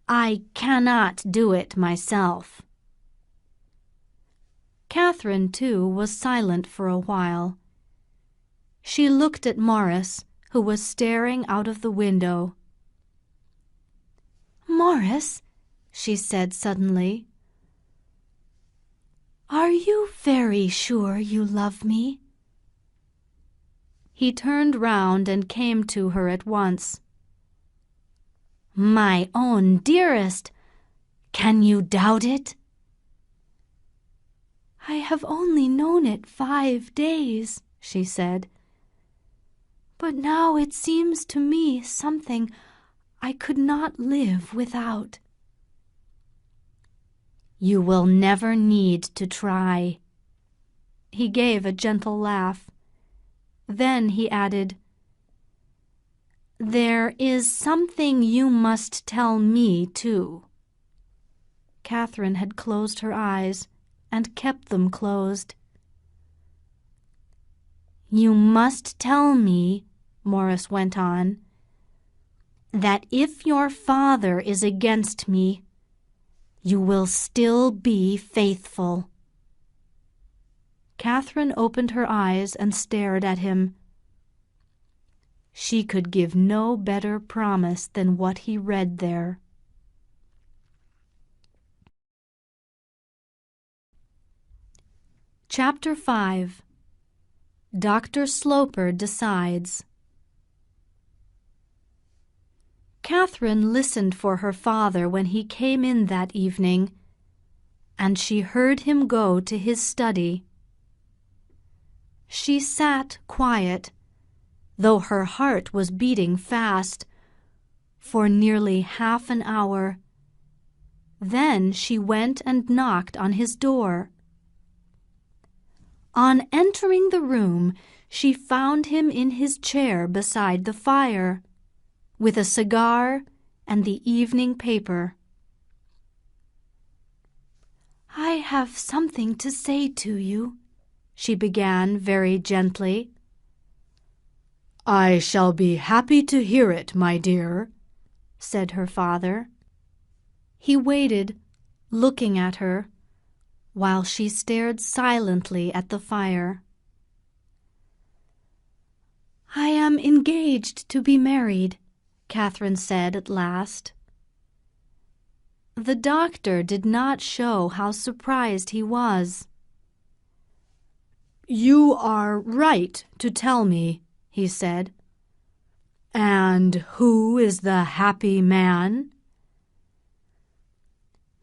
I cannot do it myself." Catherine, too, was silent for a while. She looked at Morris, who was staring out of the window. "Morris," she said suddenly, "are you very sure you love me?" He turned round and came to her at once. "My own dearest, can you doubt it?" "I have only known it 5 days," she said. "But now it seems to me something I could not live without." "You will never need to try." He gave a gentle laugh. Then he added, "There is something you must tell me, too." Catherine had closed her eyes and kept them closed. "You must tell me," Morris went on, "that if your father is against me, you will still be faithful." Catherine opened her eyes and stared at him. She could give no better promise than what he read there. Chapter 5. Dr. Sloper Decides. Catherine listened for her father when he came in that evening, and she heard him go to his study. She sat quiet, though her heart was beating fast, for nearly half an hour. Then she went and knocked on his door. On entering the room, she found him in his chair beside the fire, with a cigar and the evening paper. "I have something to say to you," she began very gently. "I shall be happy to hear it, my dear," said her father. He waited, looking at her, while she stared silently at the fire. "I am engaged to be married," Catherine said at last. The doctor did not show how surprised he was. "You are right to tell me," he said. "And who is the happy man?"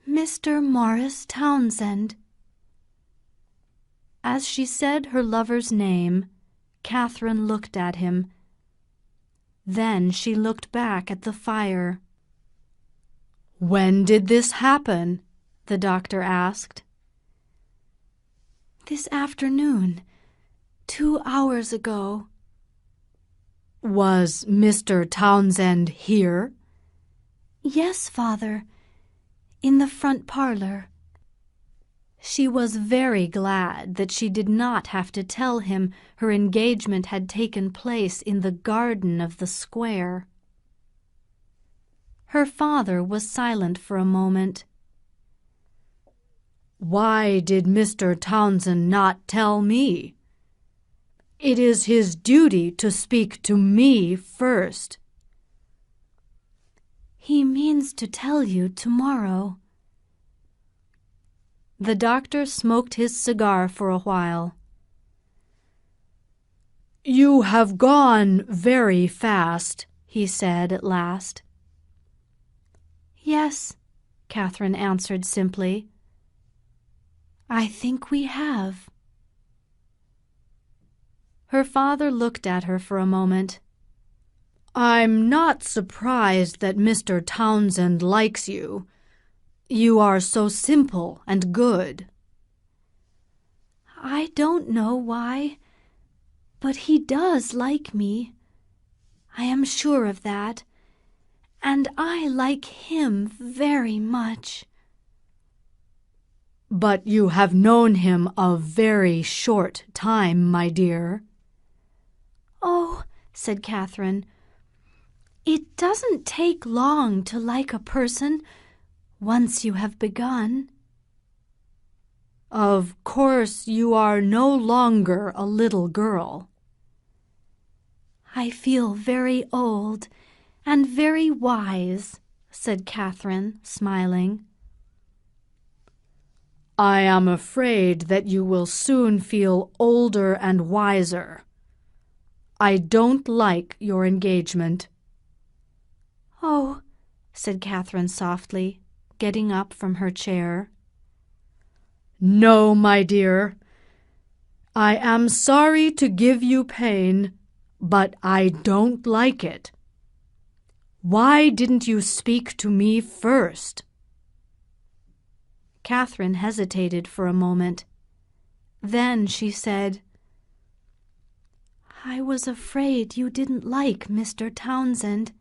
"Mr. Morris Townsend." As she said her lover's name, Catherine looked at him. Then she looked back at the fire. "When did this happen?" the doctor asked. "This afternoon, 2 hours ago." "Was Mr. Townsend here?" "Yes, father, in the front parlor." She was very glad that she did not have to tell him her engagement had taken place in the garden of the square. Her father was silent for a moment. "Why did Mr. Townsend not tell me? It is his duty to speak to me first." "He means to tell you tomorrow." The doctor smoked his cigar for a while. "You have gone very fast," he said at last. "Yes," Catherine answered simply. "I think we have." Her father looked at her for a moment. "I'm not surprised that Mr. Townsend likes you. You are so simple and good." "I don't know why, but he does like me. I am sure of that, and I like him very much." "But you have known him a very short time, my dear." "Oh," said Catherine, "it doesn't take long to like a person once you have begun." "Of course you are no longer a little girl." "I feel very old and very wise," said Catherine, smiling. "I am afraid that you will soon feel older and wiser. I don't like your engagement." "Oh," said Catherine softly, getting up from her chair. "No, my dear. I am sorry to give you pain, but I don't like it. Why didn't you speak to me first?" Catherine hesitated for a moment. Then she said, "I was afraid you didn't like Mr. Townsend."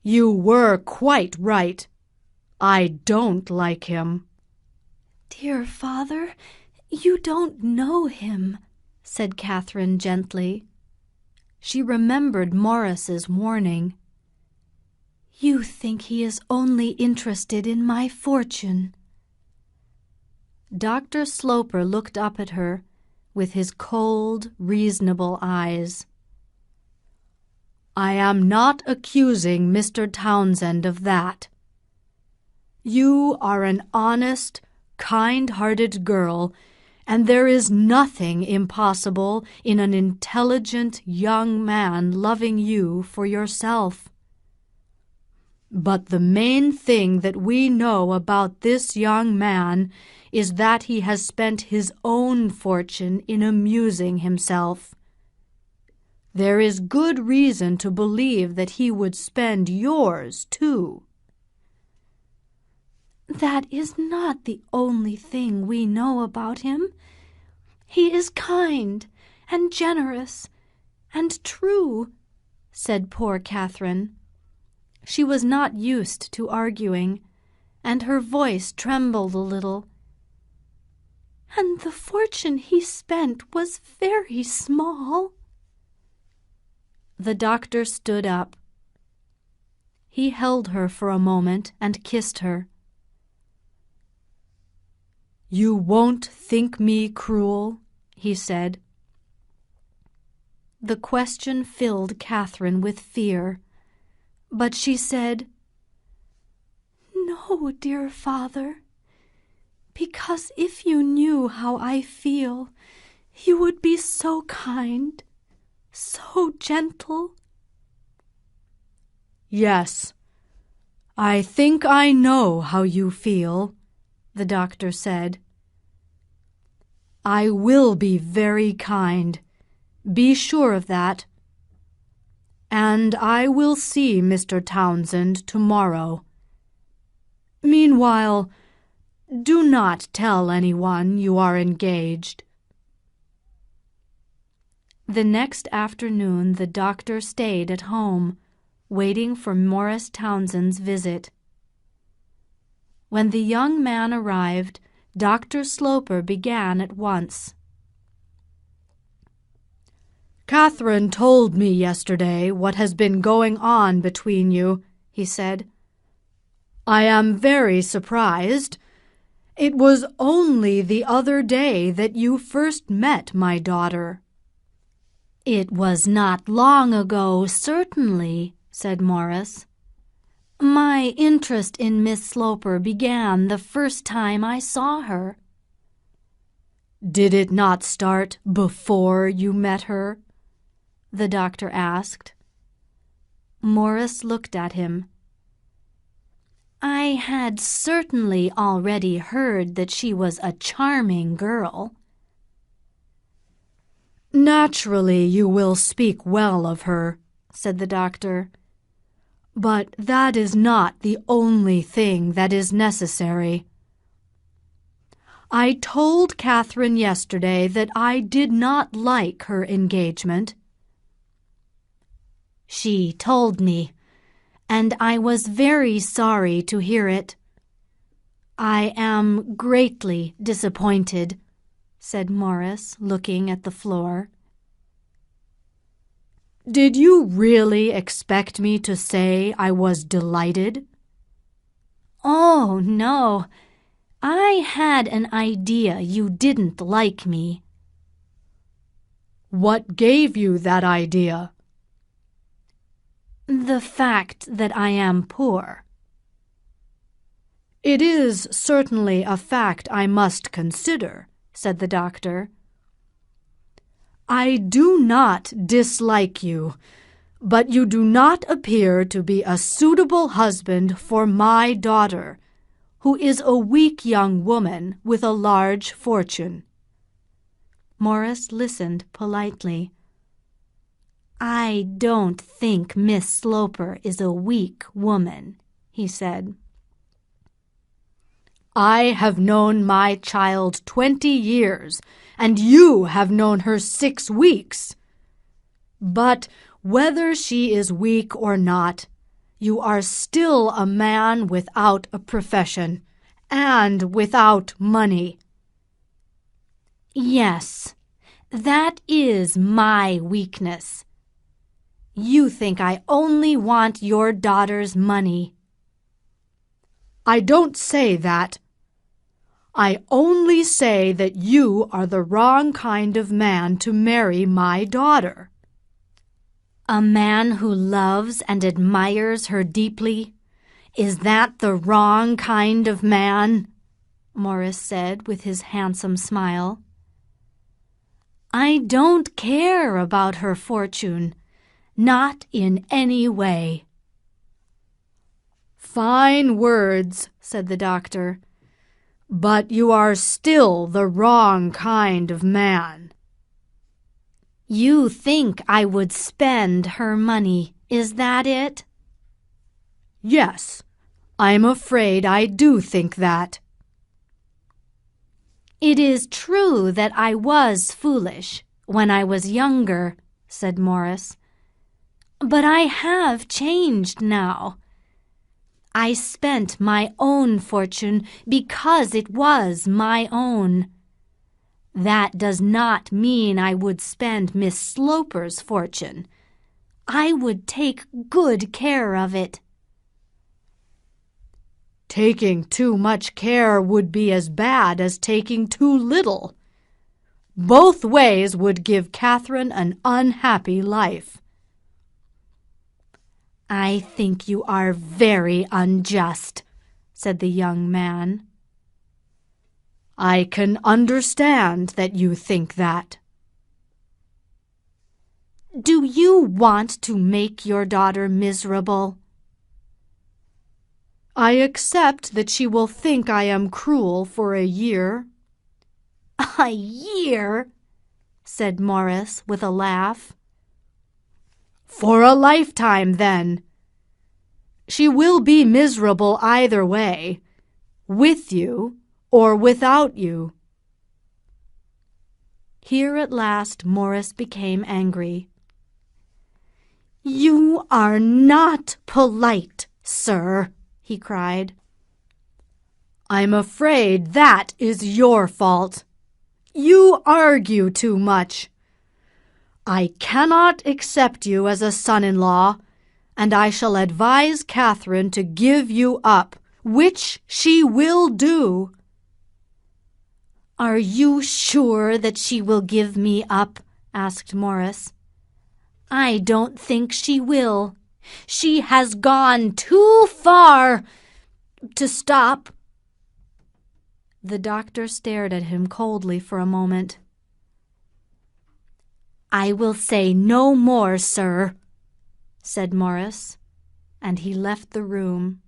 "You were quite right. I don't like him." "Dear father, you don't know him," said Catherine gently. She remembered Morris's warning. "You think he is only interested in my fortune." Dr. Sloper looked up at her with his cold, reasonable eyes. I am not accusing Mr. Townsend of that. You are an honest, kind-hearted girl, and there is nothing impossible in an intelligent young man loving you for yourself. But the main thing that we know about this young man is that he has spent his own fortune in amusing himself. There is good reason to believe that he would spend yours, too. That is not the only thing we know about him. He is kind and generous and true, said poor Catherine. She was not used to arguing, and her voice trembled a little. And the fortune he spent was very small. The doctor stood up. He held her for a moment and kissed her. You won't think me cruel, he said. The question filled Catherine with fear, but she said, No, dear father, because if you knew how I feel, you would be so kind, so gentle. Yes, I think I know how you feel, the doctor said. I will be very kind. Be sure of that. And I will see Mr. Townsend tomorrow. Meanwhile, do not tell anyone you are engaged. The next afternoon the doctor stayed at home, waiting for Morris Townsend's visit. When the young man arrived, Dr. Sloper began at once. Catherine told me yesterday what has been going on between you, he said. I am very surprised. It was only the other day that you first met my daughter. It was not long ago, certainly, said Morris. My interest in Miss Sloper began the first time I saw her. Did it not start before you met her? The doctor asked. Morris looked at him. I had certainly already heard that she was a charming girl. Naturally you will speak well of her, said the doctor. But that is not the only thing that is necessary. I told Catherine yesterday that I did not like her engagement. She told me, and I was very sorry to hear it. I am greatly disappointed, said Morris, looking at the floor. Did you really expect me to say I was delighted? Oh, no. I had an idea you didn't like me. What gave you that idea? The fact that I am poor. It is certainly a fact I must consider, said the doctor. I do not dislike you, but you do not appear to be a suitable husband for my daughter, who is a weak young woman with a large fortune. Morris listened politely. I don't think Miss Sloper is a weak woman, he said. I have known my child 20 years, and you have known her 6 weeks. But whether she is weak or not, you are still a man without a profession, and without money. Yes, that is my weakness. You think I only want your daughter's money. I don't say that. I only say that you are the wrong kind of man to marry my daughter." "A man who loves and admires her deeply? Is that the wrong kind of man?" Morris said with his handsome smile. "I don't care about her fortune, not in any way." "Fine words," said the doctor, "but you are still the wrong kind of man." "You think I would spend her money, is that it?" "Yes, I'm afraid I do think that." "It is true that I was foolish when I was younger," said Morris. "But I have changed now. I spent my own fortune because it was my own. That does not mean I would spend Miss Sloper's fortune. I would take good care of it." "Taking too much care would be as bad as taking too little. Both ways would give Catherine an unhappy life." "I think you are very unjust," said the young man. "I can understand that you think that." "Do you want to make your daughter miserable?" "I accept that she will think I am cruel for a year." "A year?" said Morris with a laugh. "For a lifetime, then. She will be miserable either way, with you or without you." Here at last Morris became angry. "You are not polite, sir," he cried. "I'm afraid that is your fault. You argue too much. I cannot accept you as a son-in-law, and I shall advise Catherine to give you up, which she will do." "Are you sure that she will give me up?" asked Morris. "I don't think she will. She has gone too far to stop." The doctor stared at him coldly for a moment. "I will say no more, sir," said Morris, and he left the room.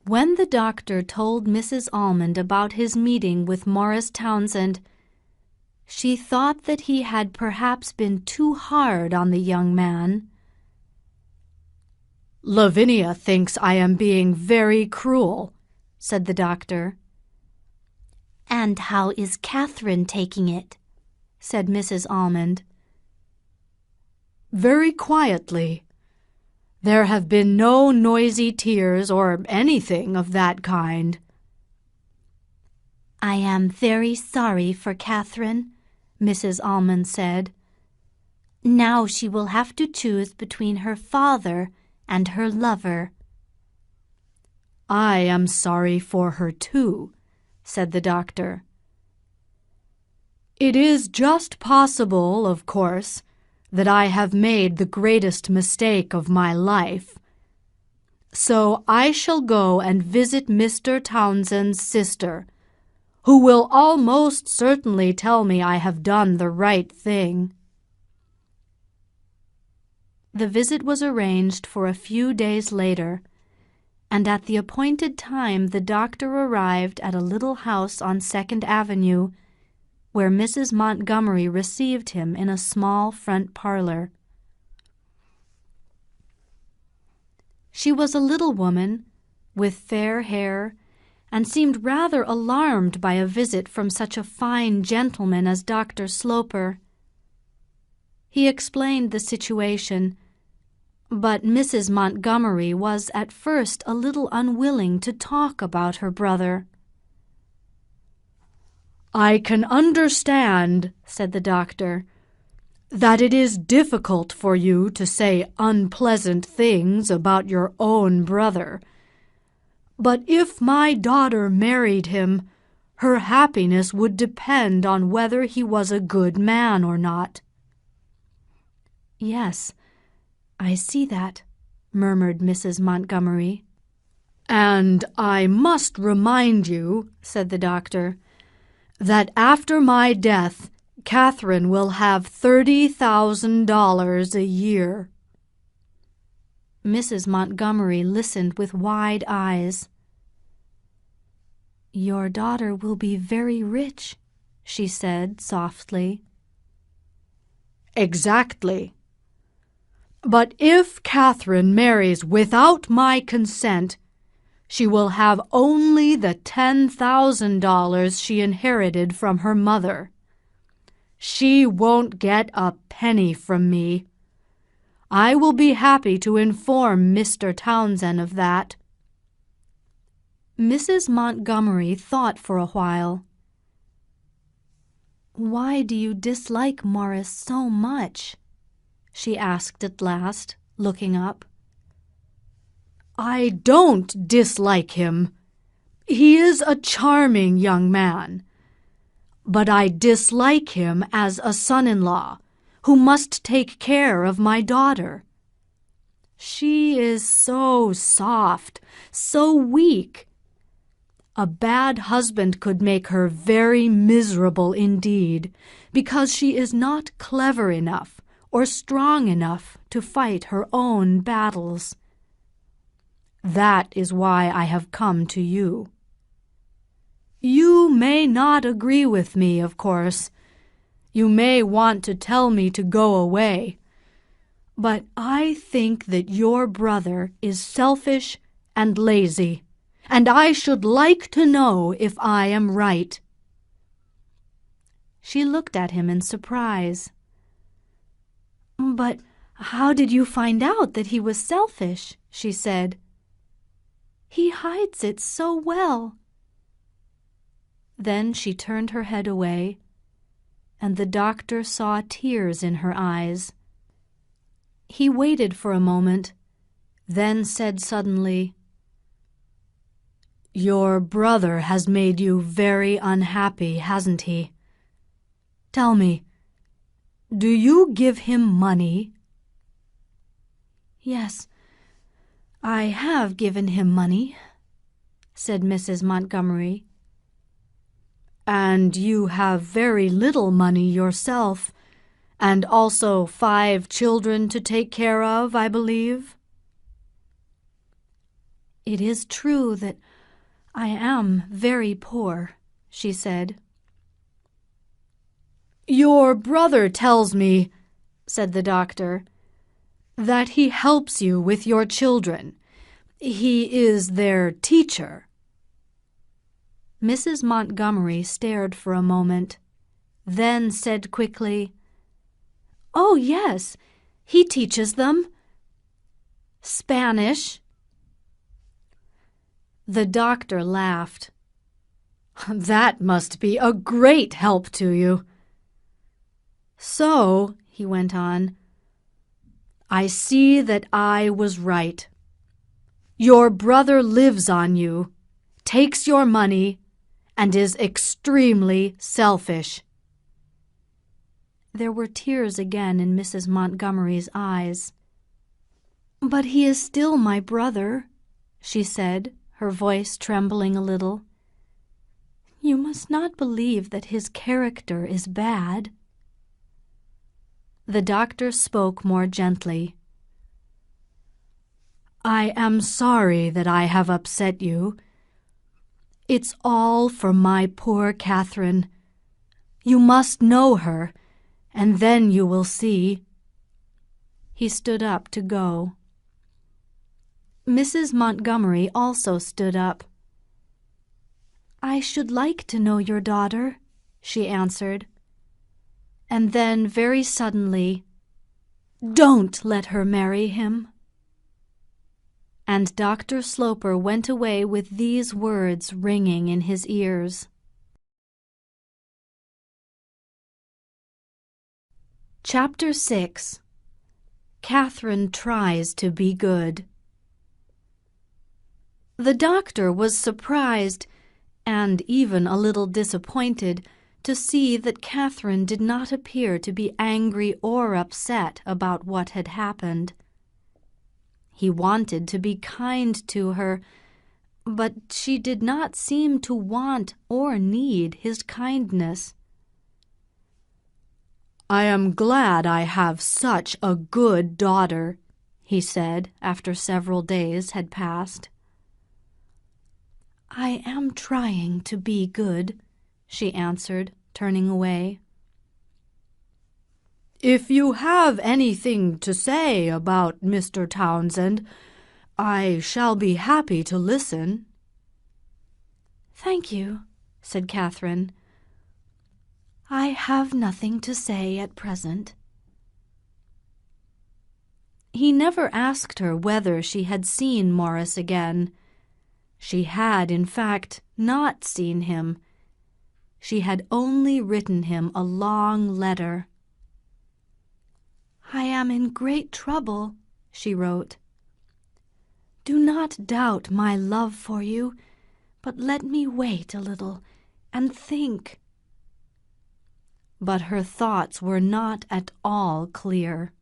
When the doctor told Mrs. Almond about his meeting with Morris Townsend, she thought that he had perhaps been too hard on the young man. "Lavinia thinks I am being very cruel," said the doctor. "And how is Catherine taking it?" said Mrs. Almond. "Very quietly. There have been no noisy tears or anything of that kind." "I am very sorry for Catherine," Mrs. Almond said. "Now she will have to choose between her father and her lover." "I am sorry for her too," said the doctor. "It is just possible, of course, that I have made the greatest mistake of my life. So I shall go and visit Mr. Townsend's sister, who will almost certainly tell me I have done the right thing." The visit was arranged for a few days later, and at the appointed time the doctor arrived at a little house on 2nd Avenue, where Mrs. Montgomery received him in a small front parlor. She was a little woman, with fair hair, and seemed rather alarmed by a visit from such a fine gentleman as Dr. Sloper. He explained the situation, but Mrs. Montgomery was at first a little unwilling to talk about her brother. "I can understand," said the doctor, "that it is difficult for you to say unpleasant things about your own brother. But if my daughter married him, her happiness would depend on whether he was a good man or not." "Yes, I see that," murmured Mrs. Montgomery. "And I must remind you," said the doctor, "that after my death, Catherine will have $30,000 a year." Mrs. Montgomery listened with wide eyes. "Your daughter will be very rich," she said softly. "Exactly. But if Catherine marries without my consent, she will have only the $10,000 she inherited from her mother. She won't get a penny from me. I will be happy to inform Mr. Townsend of that." Mrs. Montgomery thought for a while. "Why do you dislike Morris so much?" she asked at last, looking up. "I don't dislike him. He is a charming young man. But I dislike him as a son-in-law who must take care of my daughter. She is so soft, so weak. A bad husband could make her very miserable indeed, because she is not clever enough or strong enough to fight her own battles. That is why I have come to you. You may not agree with me, of course. You may want to tell me to go away. But I think that your brother is selfish and lazy, and I should like to know if I am right." She looked at him in surprise. "But how did you find out that he was selfish?" she said. "He hides it so well." Then she turned her head away, and the doctor saw tears in her eyes. He waited for a moment, then said suddenly, "Your brother has made you very unhappy, hasn't he? Tell me, do you give him money?" "Yes, I have given him money," said Mrs. Montgomery. "And you have very little money yourself, and also 5 children to take care of, I believe?" "It is true that I am very poor," she said. "Your brother tells me," said the doctor, "that he helps you with your children. He is their teacher." Mrs. Montgomery stared for a moment, then said quickly, "Oh, yes, he teaches them Spanish." The doctor laughed. "That must be a great help to you. So," he went on, "I see that I was right. Your brother lives on you, takes your money, and is extremely selfish." There were tears again in Mrs. Montgomery's eyes. "But he is still my brother," she said, her voice trembling a little. "You must not believe that his character is bad." The doctor spoke more gently. "I am sorry that I have upset you. It's all for my poor Catherine. You must know her, and then you will see." He stood up to go. Mrs. Montgomery also stood up. "I should like to know your daughter," she answered. And then very suddenly, "Don't let her marry him." And Dr. Sloper went away with these words ringing in his ears. Chapter 6. Catherine Tries to Be Good. The doctor was surprised and even a little disappointed to see that Catherine did not appear to be angry or upset about what had happened. He wanted to be kind to her, but she did not seem to want or need his kindness. "I am glad I have such a good daughter," he said after several days had passed. "I am trying to be good," she answered, turning away. "If you have anything to say about Mr. Townsend, I shall be happy to listen." "Thank you," said Catherine. "I have nothing to say at present." He never asked her whether she had seen Morris again. She had, in fact, not seen him. She had only written him a long letter. "I am in great trouble," she wrote. "Do not doubt my love for you, but let me wait a little and think." But her thoughts were not at all clear.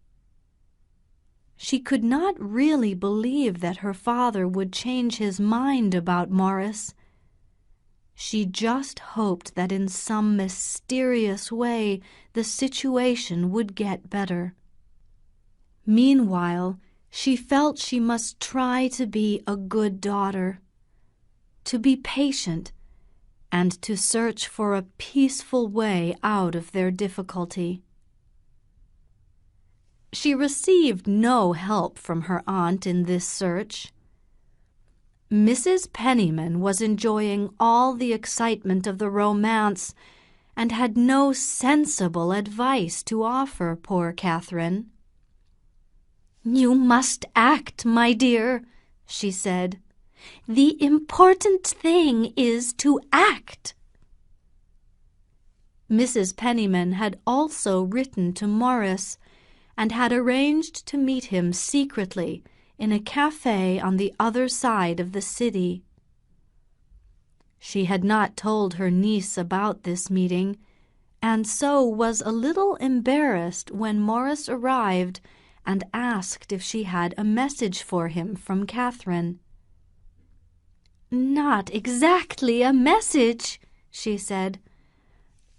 She could not really believe that her father would change his mind about Morris. She just hoped that in some mysterious way the situation would get better. Meanwhile, she felt she must try to be a good daughter, to be patient, and to search for a peaceful way out of their difficulty. She received no help from her aunt in this search. Mrs. Penniman was enjoying all the excitement of the romance and had no sensible advice to offer poor Catherine. "You must act, my dear," she said. "The important thing is to act." Mrs. Penniman had also written to Morris and had arranged to meet him secretly in a cafe on the other side of the city. She had not told her niece about this meeting, and so was a little embarrassed when Morris arrived and asked if she had a message for him from Catherine. "Not exactly a message," she said.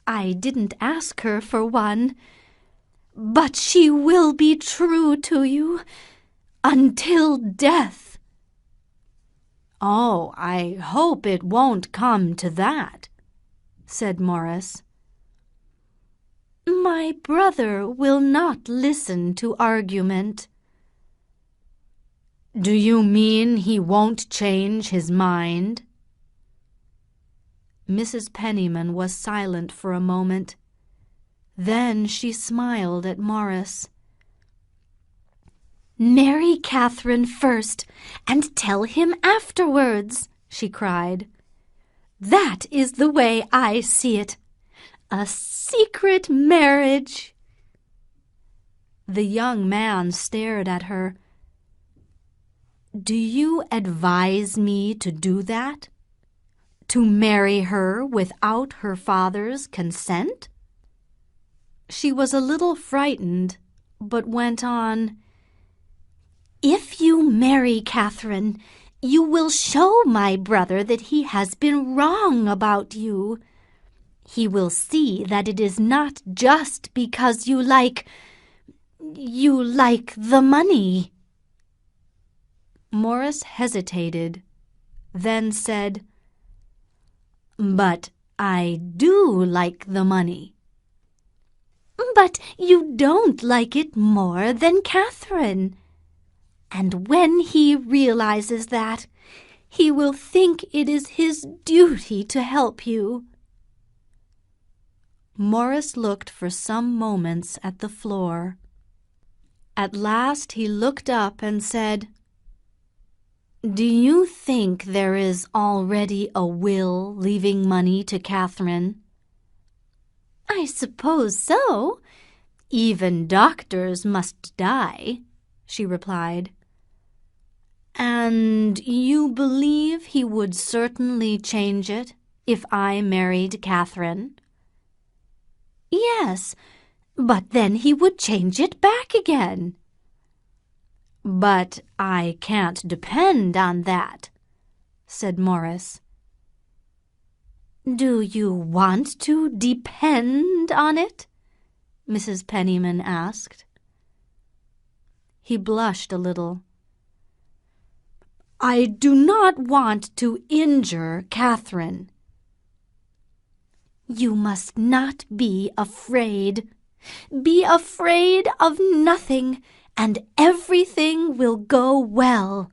"I didn't ask her for one. But she will be true to you until death." "Oh, I hope it won't come to that," said Morris. "My brother will not listen to argument." "Do you mean he won't change his mind?" Mrs. Penniman was silent for a moment. Then she smiled at Morris. "Marry Catherine first and tell him afterwards," she cried. "That is the way I see it. A secret marriage." The young man stared at her. "Do you advise me to do that? To marry her without her father's consent?" She was a little frightened, but went on. "If you marry Catherine, you will show my brother that he has been wrong about you. He will see that it is not just because you like the money." Morris hesitated, then said, "But I do like the money." "But you don't like it more than Catherine. And when he realizes that, he will think it is his duty to help you." Morris looked for some moments at the floor. At last he looked up and said, "Do you think there is already a will leaving money to Catherine?" "I suppose so. Even doctors must die," she replied. And you believe he would certainly change it if I married Catherine? Yes, but then he would change it back again. But I can't depend on that, said Morris. Do you want to depend on it? Mrs. Penniman asked. He blushed a little. I do not want to injure Catherine. You must not be afraid. Be afraid of nothing, and everything will go well.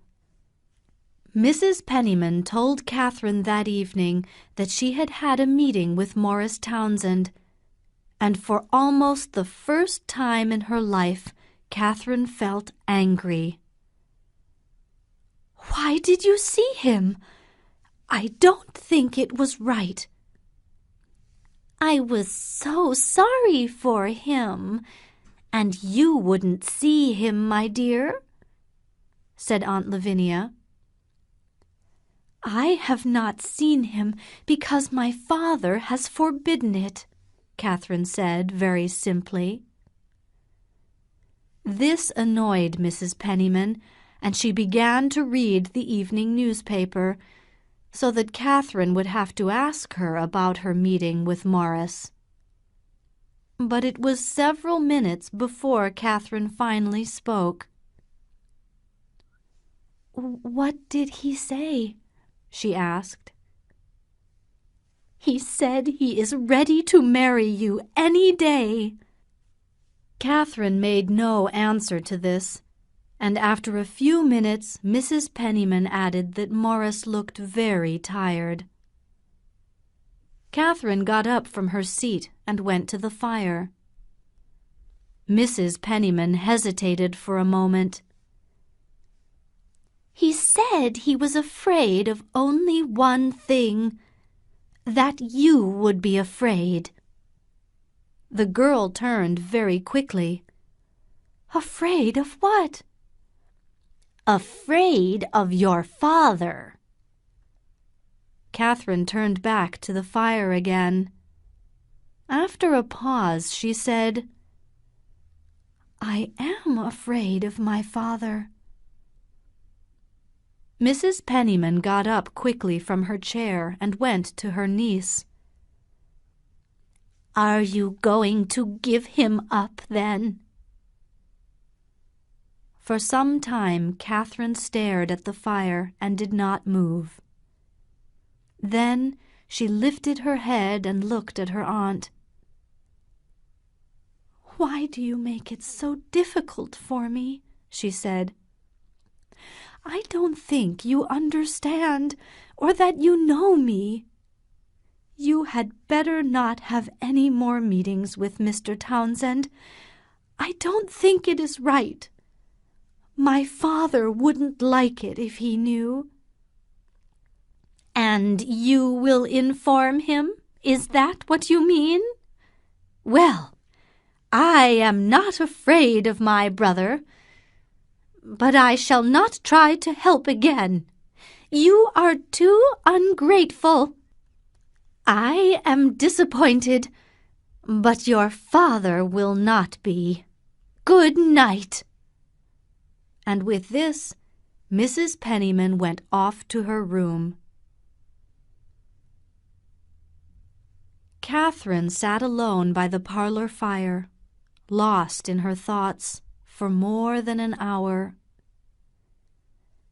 Mrs. Penniman told Catherine that evening that she had had a meeting with Morris Townsend, and for almost the first time in her life, Catherine felt angry. Why did you see him? I don't think it was right. I was so sorry for him. And you wouldn't see him, my dear, said Aunt Lavinia. I have not seen him because my father has forbidden it, Catherine said very simply. This annoyed Mrs. Penniman, and she began to read the evening newspaper, so that Catherine would have to ask her about her meeting with Morris. But it was several minutes before Catherine finally spoke. What did he say? She asked. He said he is ready to marry you any day. Catherine made no answer to this, and after a few minutes Mrs. Penniman added that Morris looked very tired. Catherine got up from her seat and went to the fire. Mrs. Penniman hesitated for a moment. He said he was afraid of only one thing, that you would be afraid. The girl turned very quickly. Afraid of what? Afraid of your father. Catherine turned back to the fire again. After a pause, she said, I am afraid of my father. Mrs. Penniman got up quickly from her chair and went to her niece. Are you going to give him up, then? For some time Catherine stared at the fire and did not move. Then she lifted her head and looked at her aunt. Why do you make it so difficult for me? She said. I don't think you understand, or that you know me. You had better not have any more meetings with Mr. Townsend. I don't think it is right. My father wouldn't like it if he knew. And you will inform him? Is that what you mean? Well, I am not afraid of my brother, but I shall not try to help again. You are too ungrateful. I am disappointed, but your father will not be. Good night. And with this, Mrs. Penniman went off to her room. Catherine sat alone by the parlor fire, lost in her thoughts, for more than an hour.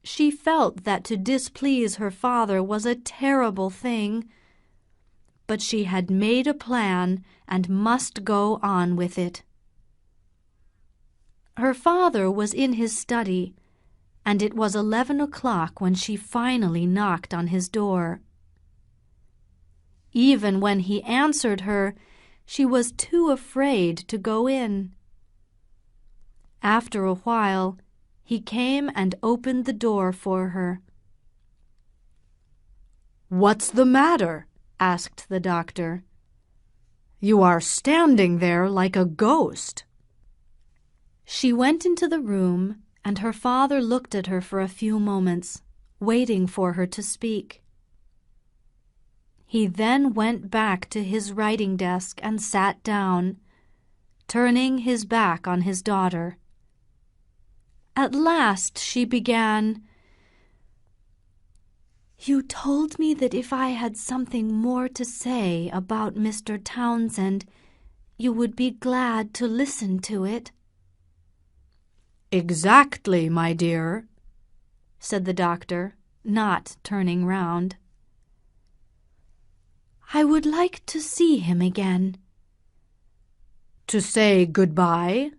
She felt that to displease her father was a terrible thing, but she had made a plan and must go on with it. Her father was in his study, and it was 11 o'clock when she finally knocked on his door. Even when he answered her, she was too afraid to go in. After a while, he came and opened the door for her. "What's the matter?" asked the doctor. "You are standing there like a ghost." She went into the room and her father looked at her for a few moments, waiting for her to speak. He then went back to his writing desk and sat down, turning his back on his daughter. At last she began, "You told me that if I had something more to say about Mr. Townsend, you would be glad to listen to it." "Exactly, my dear," said the doctor, not turning round. "I would like to see him again." "To say goodbye?"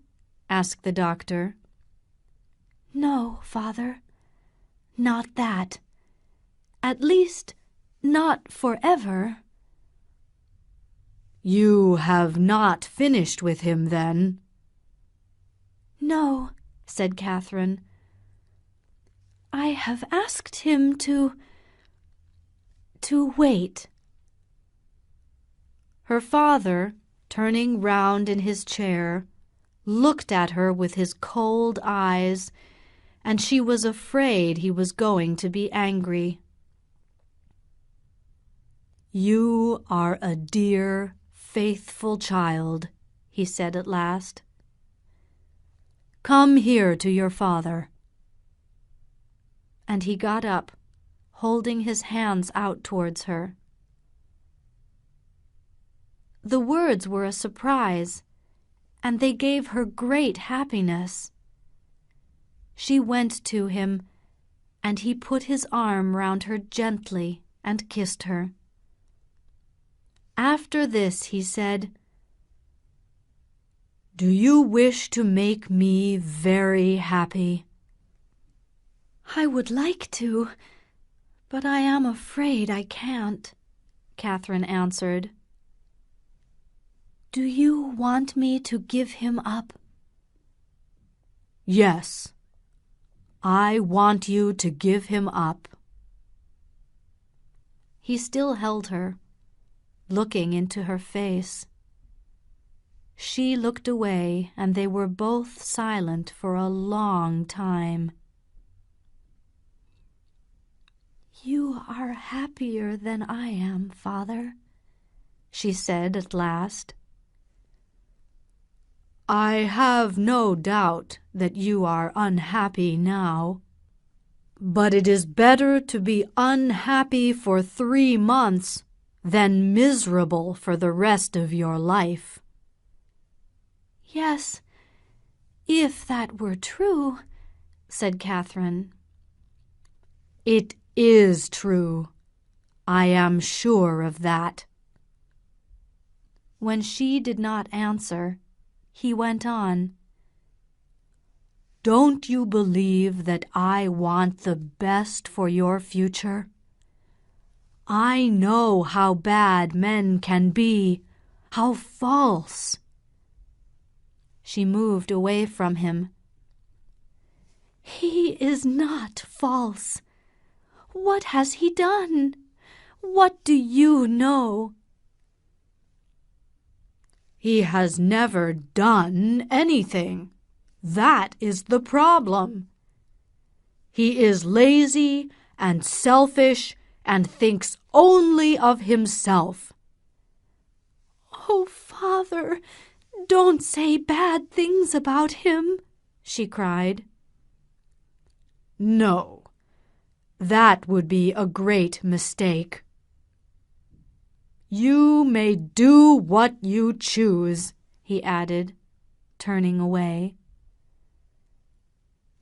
asked the doctor. "No, father, not that. At least, not forever." "You have not finished with him, then?" "No," said Catherine. "I have asked him to wait." Her father, turning round in his chair, looked at her with his cold eyes, and she was afraid he was going to be angry. "You are a dear, faithful child," he said at last. "Come here to your father." And he got up, holding his hands out towards her. The words were a surprise, and they gave her great happiness. She went to him, and he put his arm round her gently and kissed her. After this he said, "Do you wish to make me very happy?" "I would like to, but I am afraid I can't," Catherine answered. "Do you want me to give him up?" "Yes, I want you to give him up." He still held her, looking into her face. She looked away, and they were both silent for a long time. "You are happier than I am, father," she said at last. "I have no doubt that you are unhappy now, but it is better to be unhappy for 3 months than miserable for the rest of your life." "Yes, if that were true," said Catherine. "It is true. I am sure of that." When she did not answer, he went on. "Don't you believe that I want the best for your future? I know how bad men can be, how false." She moved away from him. "He is not false. What has he done? What do you know?" "He has never done anything. That is the problem. He is lazy and selfish and thinks only of himself." "Oh, father, don't say bad things about him," she cried. "No, that would be a great mistake. You may do what you choose," he added, turning away.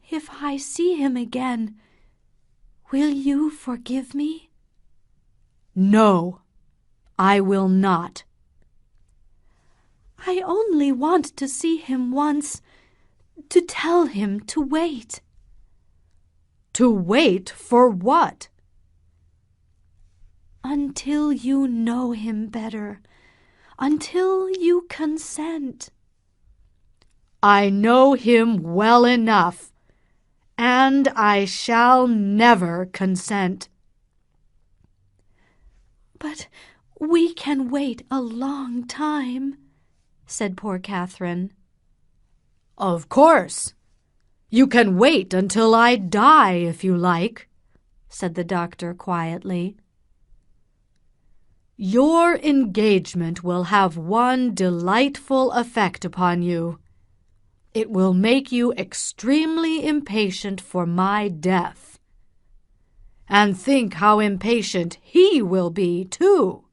"If I see him again, will you forgive me?" "No, I will not." "I only want to see him once, to tell him to wait." "To wait for what?" "Until you know him better, until you consent." "I know him well enough, and I shall never consent." "But we can wait a long time," said poor Catherine. "Of course. You can wait until I die if you like," said the doctor quietly. "Your engagement will have one delightful effect upon you. It will make you extremely impatient for my death. And think how impatient he will be, too."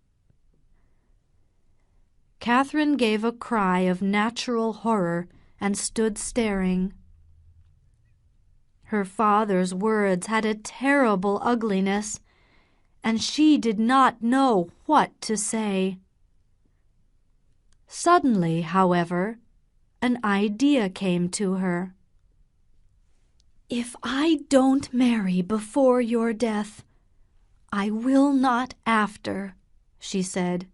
Catherine gave a cry of natural horror and stood staring. Her father's words had a terrible ugliness, and she did not know what to say. Suddenly, however, an idea came to her. "If I don't marry before your death, I will not after," she said.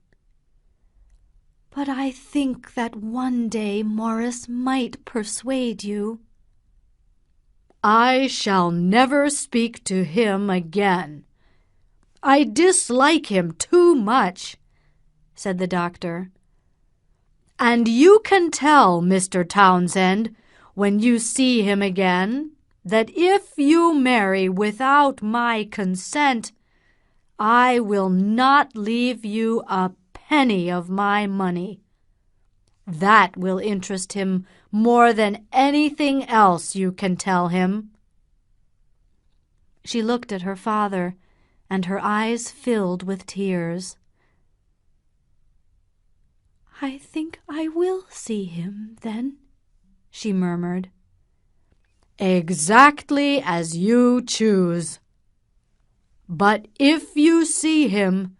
"But I think that one day Morris might persuade you." "I shall never speak to him again. I dislike him too much," said the doctor. "And you can tell Mr. Townsend, when you see him again, that if you marry without my consent, I will not leave you a penny of my money. That will interest him more than anything else you can tell him." She looked at her father, and her eyes filled with tears. "I think I will see him, then," she murmured. "Exactly as you choose. But if you see him,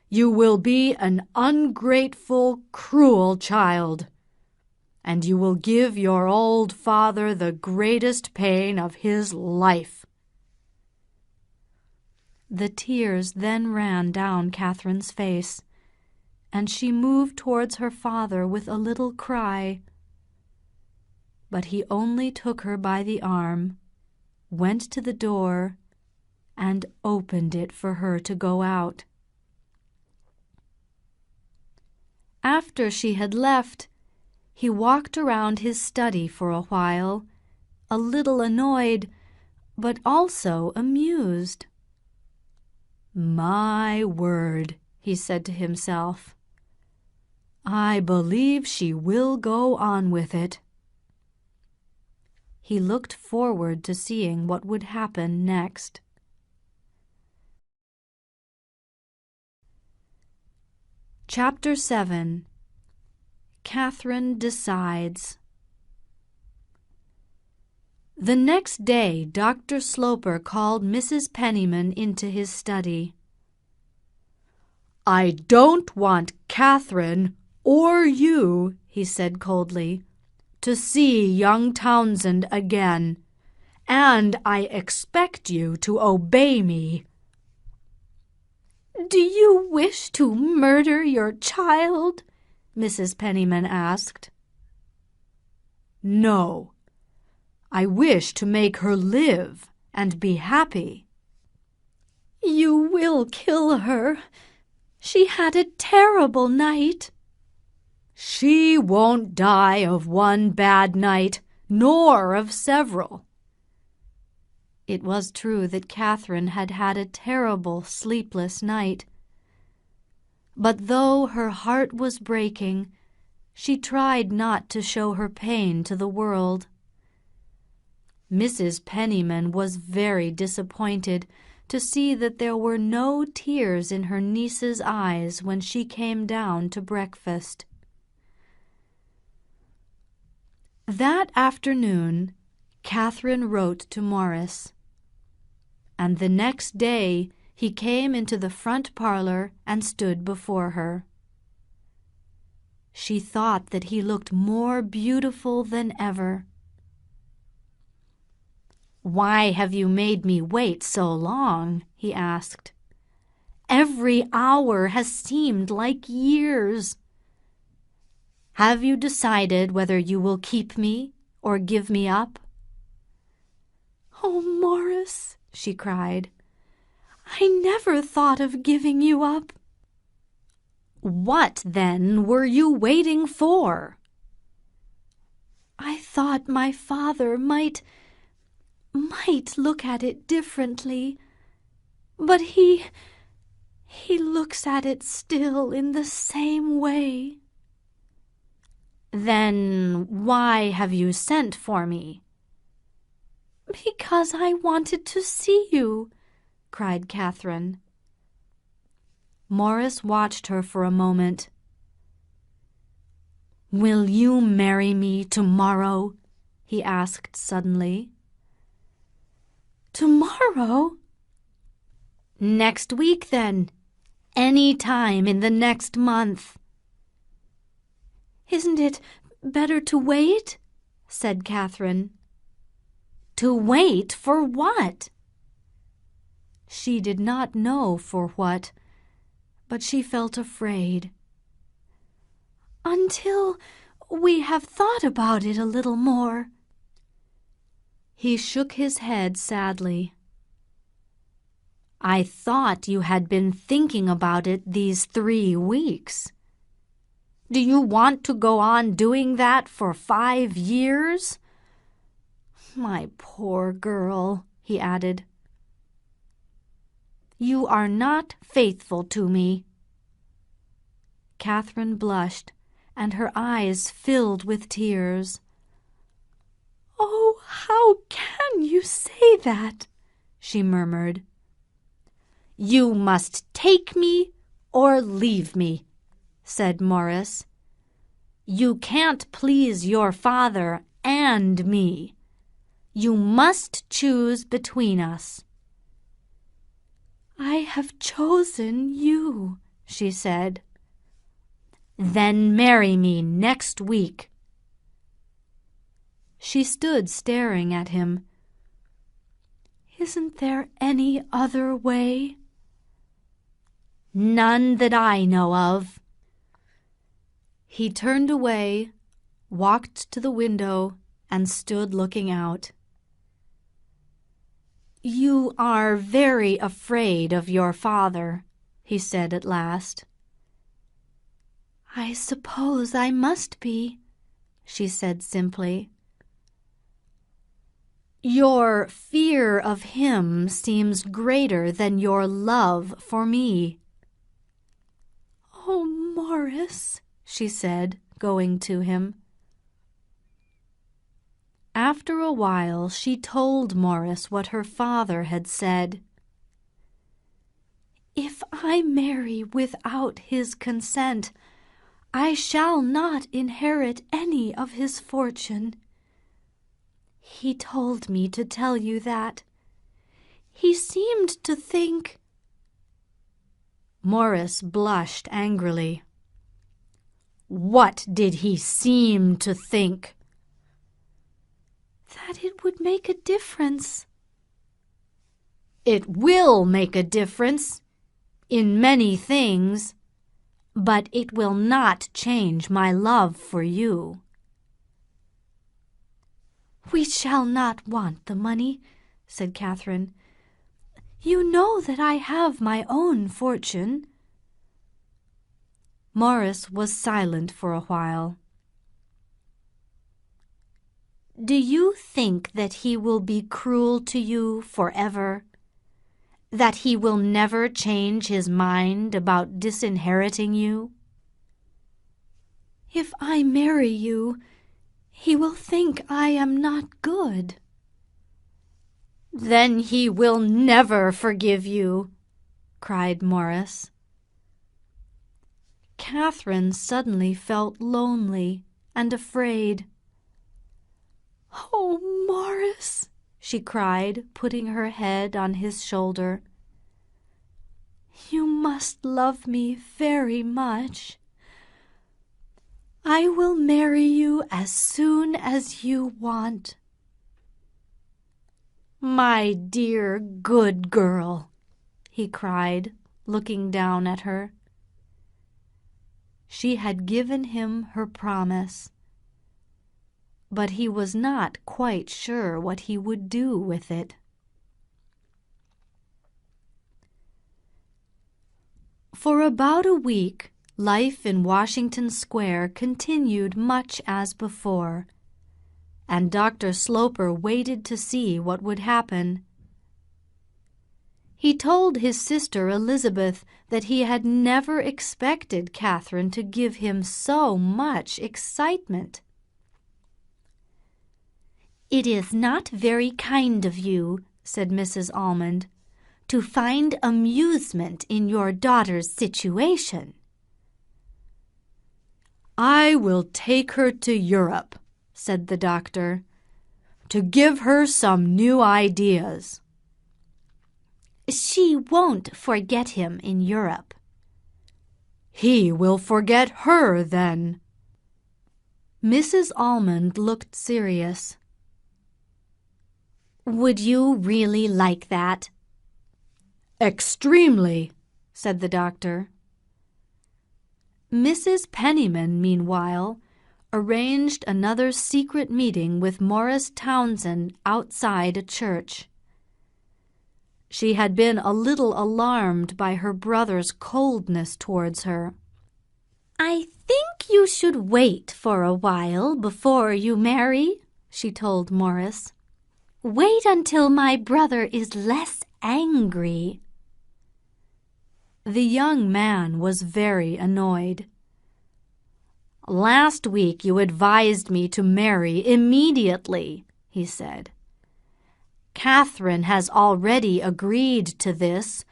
you will be an ungrateful, cruel child, and you will give your old father the greatest pain of his life." The tears then ran down Catherine's face, and she moved towards her father with a little cry. But he only took her by the arm, went to the door, and opened it for her to go out. After she had left, he walked around his study for a while, a little annoyed, but also amused. "My word," he said to himself, "I believe she will go on with it." He looked forward to seeing what would happen next. Chapter 7. Catherine Decides. The next day, Dr. Sloper called Mrs. Penniman into his study. "I don't want Catherine or you," he said coldly, "to see young Townsend again, and I expect you to obey me." "Do you wish to murder your child?" Mrs. Penniman asked. "No. I wish to make her live and be happy." "You will kill her. She had a terrible night." "She won't die of one bad night, nor of several." It was true that Catherine had had a terrible sleepless night. But though her heart was breaking, she tried not to show her pain to the world. Mrs. Penniman was very disappointed to see that there were no tears in her niece's eyes when she came down to breakfast. That afternoon, Catherine wrote to Morris, and the next day he came into the front parlor and stood before her. She thought that he looked more beautiful than ever. "Why have you made me wait so long?" he asked. "Every hour has seemed like years. Have you decided whether you will keep me or give me up?" "Oh, Morris," she cried, "I never thought of giving you up." "What, then, were you waiting for?" "I thought my father might might look at it differently, but he looks at it still in the same way." "Then why have you sent for me?" "Because I wanted to see you," cried Catherine. Morris watched her for a moment. "Will you marry me tomorrow?" he asked suddenly. "Tomorrow?" "Next week, then. Any time in the next month." "Isn't it better to wait?" said Catherine. "To wait for what?" She did not know for what, but she felt afraid. "Until we have thought about it a little more." He shook his head sadly. "I thought you had been thinking about it these 3 weeks. Do you want to go on doing that for 5 years? My poor girl," he added. "You are not faithful to me." Catherine blushed, and her eyes filled with tears. "Oh, how can you say that?" she murmured. "You must take me or leave me," said Morris. "You can't please your father and me. You must choose between us." "I have chosen you," she said. "Then marry me next week." She stood staring at him. "Isn't there any other way?" "None that I know of." He turned away, walked to the window, and stood looking out. "You are very afraid of your father," he said at last. "I suppose I must be," she said simply. "Your fear of him seems greater than your love for me." "Oh, Morris," she said, going to him. After a while she told Morris what her father had said. "If I marry without his consent, I shall not inherit any of his fortune. He told me to tell you that. He seemed to think—" Morris blushed angrily. "What did he seem to think?" "That it would make a difference." "It will make a difference in many things, but it will not change my love for you." "We shall not want the money," said Catherine. "You know that I have my own fortune." Morris was silent for a while. "Do you think that he will be cruel to you forever? That he will never change his mind about disinheriting you?" "If I marry you, he will think I am not good." "Then he will never forgive you," cried Morris. Catherine suddenly felt lonely and afraid. "Oh, Morris," she cried, putting her head on his shoulder. "You must love me very much. I will marry you as soon as you want." "My dear, good girl," he cried, looking down at her. She had given him her promise, but he was not quite sure what he would do with it. For about a week, life in Washington Square continued much as before. and Dr. Sloper waited to see what would happen. He told his sister Elizabeth that he had never expected Catherine to give him so much excitement. "It is not very kind of you," said Mrs. Almond, "to find amusement in your daughter's situation." "I will take her to Europe," said the doctor, "to give her some new ideas." "She won't forget him in Europe." "He will forget her then." Mrs. Almond looked serious. "Would you really like that?" "Extremely," said the doctor. Mrs. Penniman, meanwhile, arranged another secret meeting with Morris Townsend outside a church. She had been a little alarmed by her brother's coldness towards her. "I think you should wait for a while before you marry," she told Morris. "Wait until my brother is less angry." The young man was very annoyed. "Last week you advised me to marry immediately," he said. "Catherine has already agreed to this,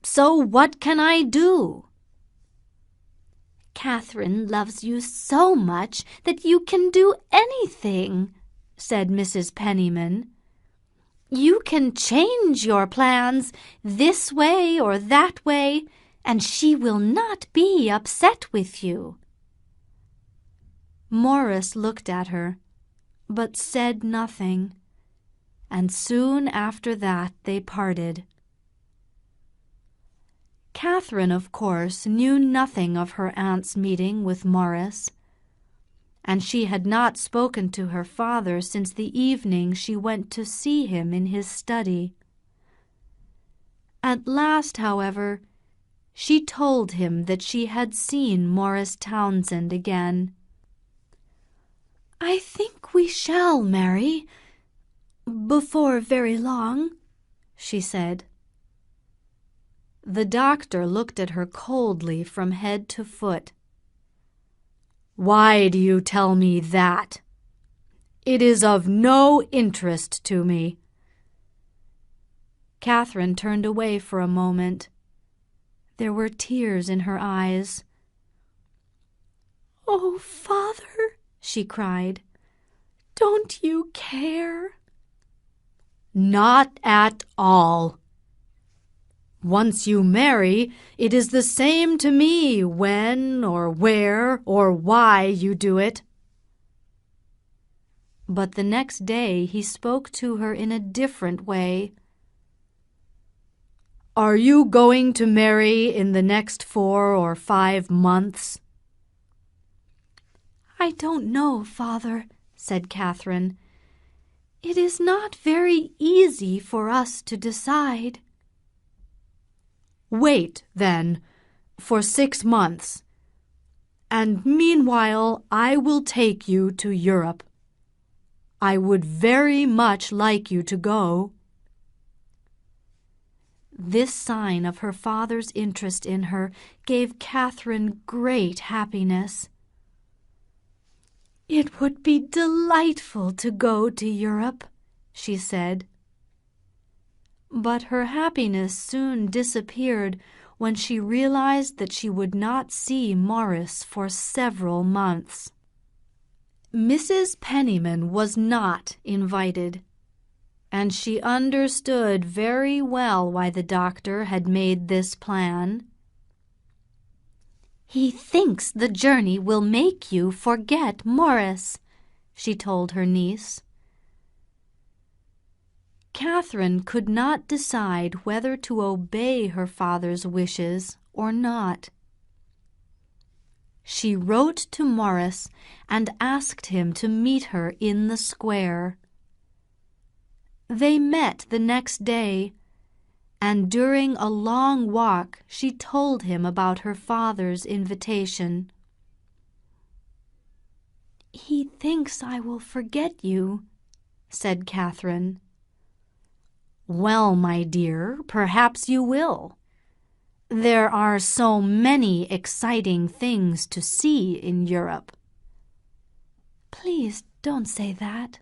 so what can I do?" "Catherine loves you so much that you can do anything," said Mrs. Penniman. "You can change your plans this way or that way, and she will not be upset with you." Morris looked at her, but said nothing, and soon after that they parted. Catherine, of course, knew nothing of her aunt's meeting with Morris, and she had not spoken to her father since the evening she went to see him in his study. At last, however, she told him that she had seen Morris Townsend again. "I think we shall marry before very long," she said. The doctor looked at her coldly from head to foot. "Why do you tell me that? It is of no interest to me." Catherine turned away for a moment. There were tears in her eyes. "Oh, Father," she cried, "don't you care?" "Not at all. Once you marry, it is the same to me when or where or why you do it." But the next day he spoke to her in a different way. "Are you going to marry in the next 4 or 5 months?" "I don't know, Father," said Catherine. "It is not very easy for us to decide." "Wait, then, for 6 months, and meanwhile I will take you to Europe. I would very much like you to go." This sign of her father's interest in her gave Catherine great happiness. "It would be delightful to go to Europe," she said. But her happiness soon disappeared when she realized that she would not see Morris for several months. Mrs. Penniman was not invited, and she understood very well why the doctor had made this plan. "He thinks the journey will make you forget Morris," she told her niece. Catherine could not decide whether to obey her father's wishes or not. She wrote to Morris and asked him to meet her in the square. They met the next day, and during a long walk she told him about her father's invitation. "He thinks I will forget you," said Catherine. "Well, my dear, perhaps you will. There are so many exciting things to see in Europe." "Please don't say that,"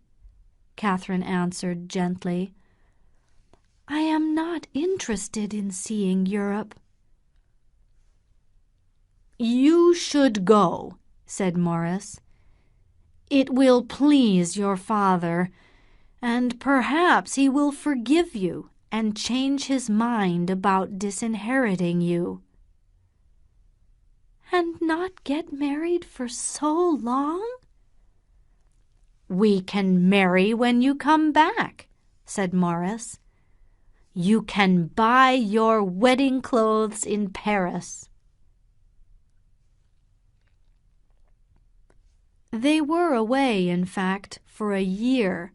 Catherine answered gently. "I am not interested in seeing Europe." "You should go," said Morris. "It will please your father, and perhaps he will forgive you and change his mind about disinheriting you." "And not get married for so long?" "We can marry when you come back," said Morris. "You can buy your wedding clothes in Paris." They were away, in fact, for a year,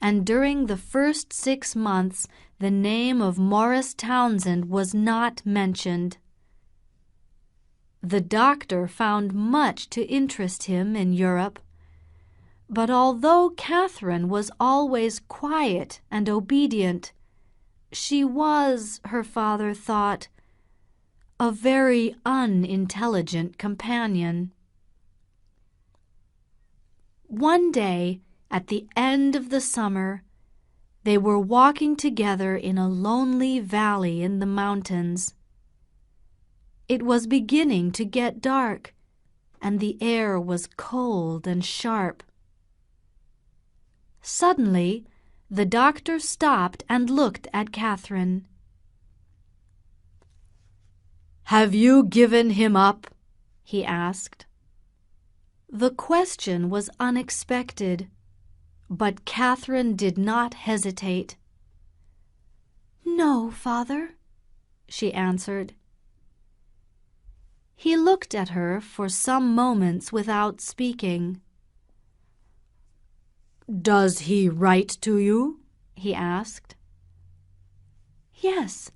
and during the first 6 months the name of Morris Townsend was not mentioned. The doctor found much to interest him in Europe, but although Catherine was always quiet and obedient, she was, her father thought, a very unintelligent companion. One day, at the end of the summer, they were walking together in a lonely valley in the mountains. It was beginning to get dark, and the air was cold and sharp. Suddenly, the doctor stopped and looked at Catherine. "Have you given him up?" he asked. The question was unexpected, but Catherine did not hesitate. "No, father," she answered. He looked at her for some moments without speaking. "Does he write to you?" he asked. "Yes,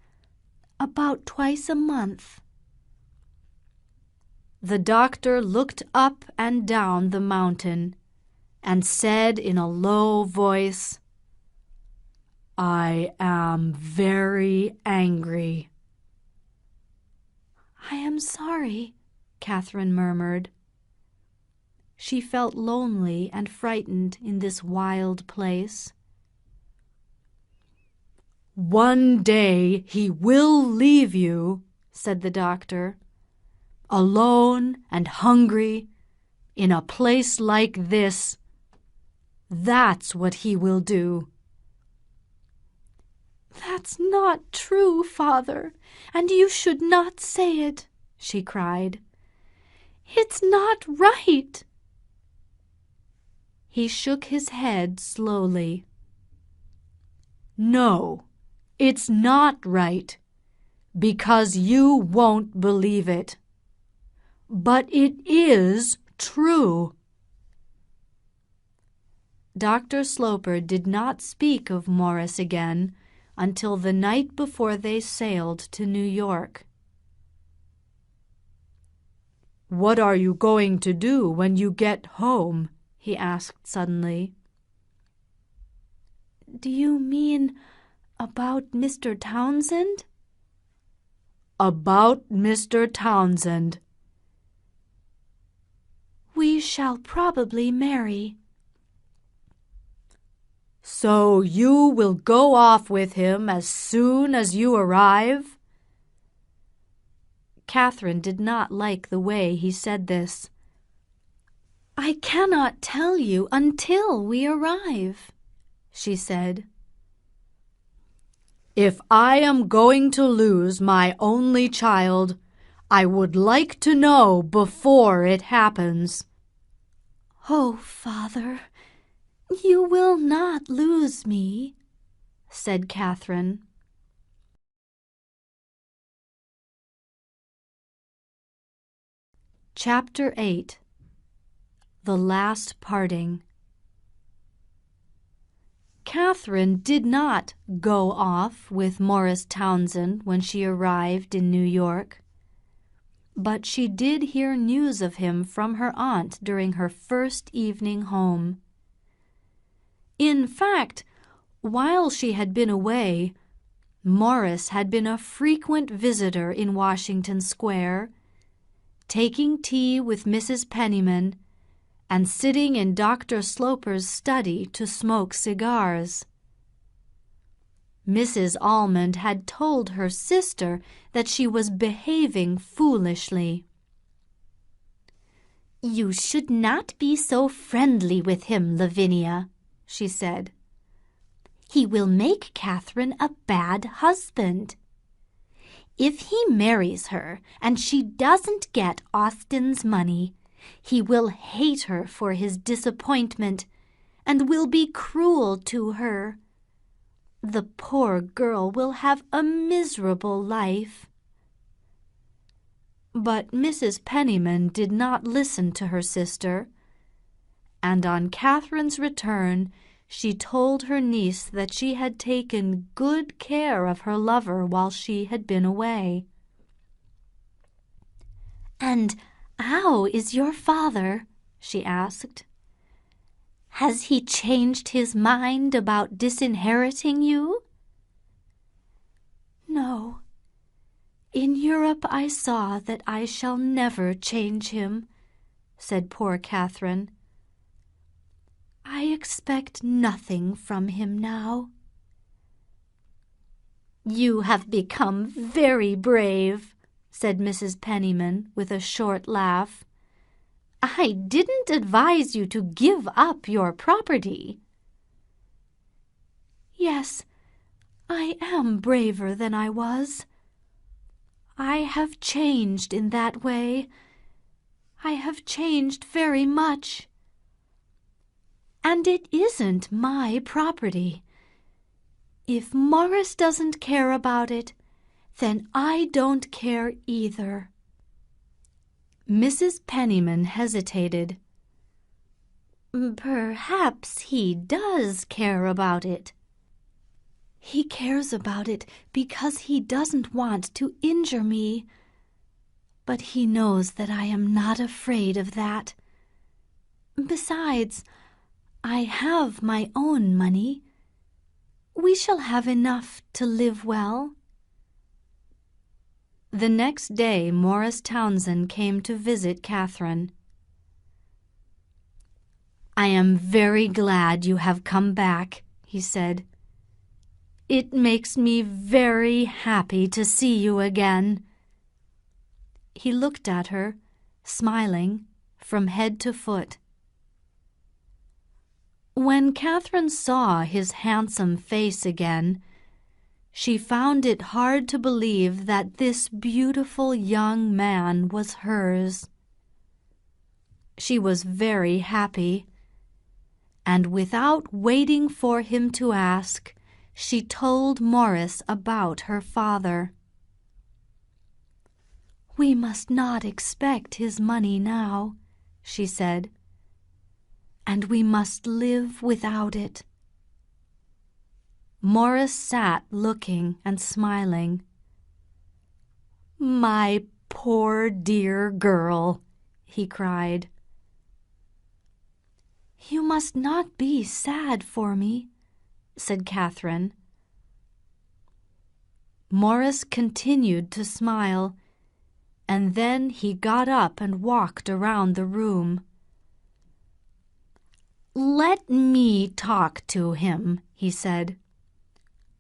about twice a month." The doctor looked up and down the mountain and said in a low voice, "I am very angry." "I am sorry," Catherine murmured. She felt lonely and frightened in this wild place. "One day he will leave you," said the doctor, "alone and hungry, in a place like this. That's what he will do." "That's not true, father, and you should not say it," she cried. "It's not right." He shook his head slowly. "No, it's not right, because you won't believe it. But it is true." Dr. Sloper did not speak of Morris again until the night before they sailed to New York. "What are you going to do when you get home?" he asked suddenly. "Do you mean about Mr. Townsend?" "About Mr. Townsend." "We shall probably marry." "So you will go off with him as soon as you arrive?" Catherine did not like the way he said this. "I cannot tell you until we arrive," she said. "If I am going to lose my only child, I would like to know before it happens." "Oh, father, you will not lose me," said Catherine. Chapter 8. The Last Parting. Catherine did not go off with Morris Townsend when she arrived in New York. but she did hear news of him from her aunt during her first evening home. In fact, while she had been away, Morris had been a frequent visitor in Washington Square, taking tea with Mrs. Penniman and sitting in Dr. Sloper's study to smoke cigars. Mrs. Almond had told her sister that she was behaving foolishly. "You should not be so friendly with him, Lavinia," she said. "He will make Catherine a bad husband. If he marries her and she doesn't get Austin's money, he will hate her for his disappointment and will be cruel to her. The poor girl will have a miserable life." But Mrs. Penniman did not listen to her sister, and on Catherine's return she told her niece that she had taken good care of her lover while she had been away. "And how is your father?" she asked. "Has he changed his mind about disinheriting you?" "No. In Europe I saw that I shall never change him," said poor Catherine. "I expect nothing from him now." "You have become very brave," said Mrs. Penniman with a short laugh. "I didn't advise you to give up your property." "Yes, I am braver than I was. I have changed in that way. I have changed very much. And it isn't my property. If Morris doesn't care about it, then I don't care either." Mrs. Penniman hesitated. "Perhaps he does care about it." "He cares about it because he doesn't want to injure me. But he knows that I am not afraid of that. Besides, I have my own money. We shall have enough to live well." The next day Morris Townsend came to visit Catherine. "I am very glad you have come back," he said. "It makes me very happy to see you again." He looked at her, smiling, from head to foot. When Catherine saw his handsome face again, she found it hard to believe that this beautiful young man was hers. She was very happy, and without waiting for him to ask, she told Morris about her father. "We must not expect his money now," she said, "and we must live without it." Morris sat looking and smiling. "My poor dear girl," he cried. "You must not be sad for me," said Catherine. Morris continued to smile, and then he got up and walked around the room. "Let me talk to him," he said.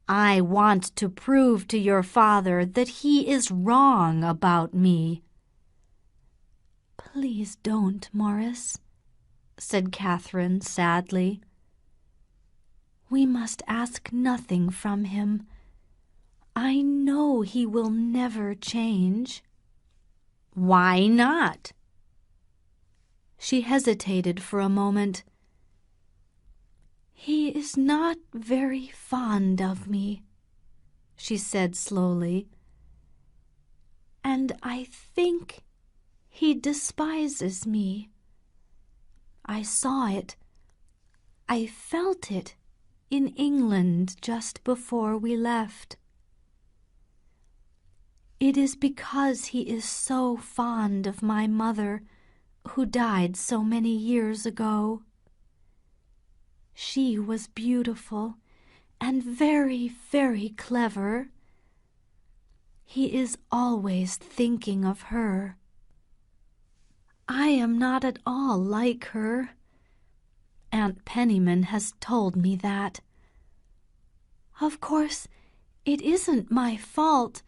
"I want to prove to your father that he is wrong about me." "Please don't, Morris," said Catherine sadly. "We must ask nothing from him. I know he will never change." "Why not?" She hesitated for a moment. "He is not very fond of me," she said slowly, "and I think he despises me. I saw it, I felt it in England just before we left. It is because he is so fond of my mother, who died so many years ago. She was beautiful and very, very clever. He is always thinking of her. I am not at all like her. Aunt Penniman has told me that. Of course, it isn't my fault,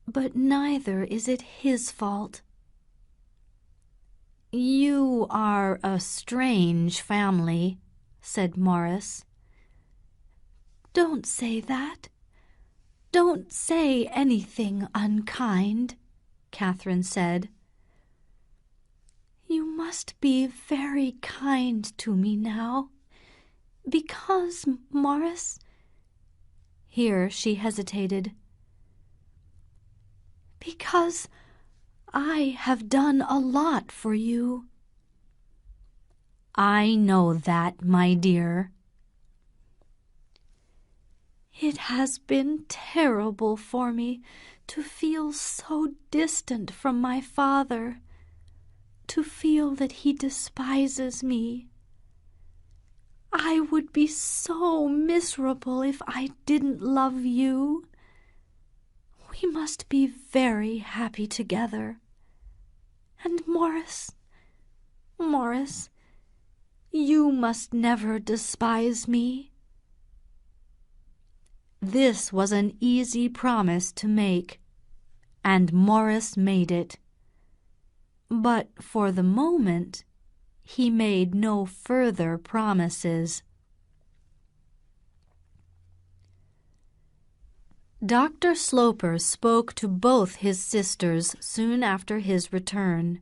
but neither is it his fault. You are a strange family, said Morris. Don't say that. Don't say anything unkind, Catherine said. You must be very kind to me now, because, Morris— Here she hesitated. Because I have done a lot for you. I know that, my dear. It has been terrible for me to feel so distant from my father, to feel that he despises me. I would be so miserable if I didn't love you. We must be very happy together. And Morris, you must never despise me. This was an easy promise to make, and Morris made it. But for the moment, he made no further promises. Dr. Sloper spoke to both his sisters soon after his return.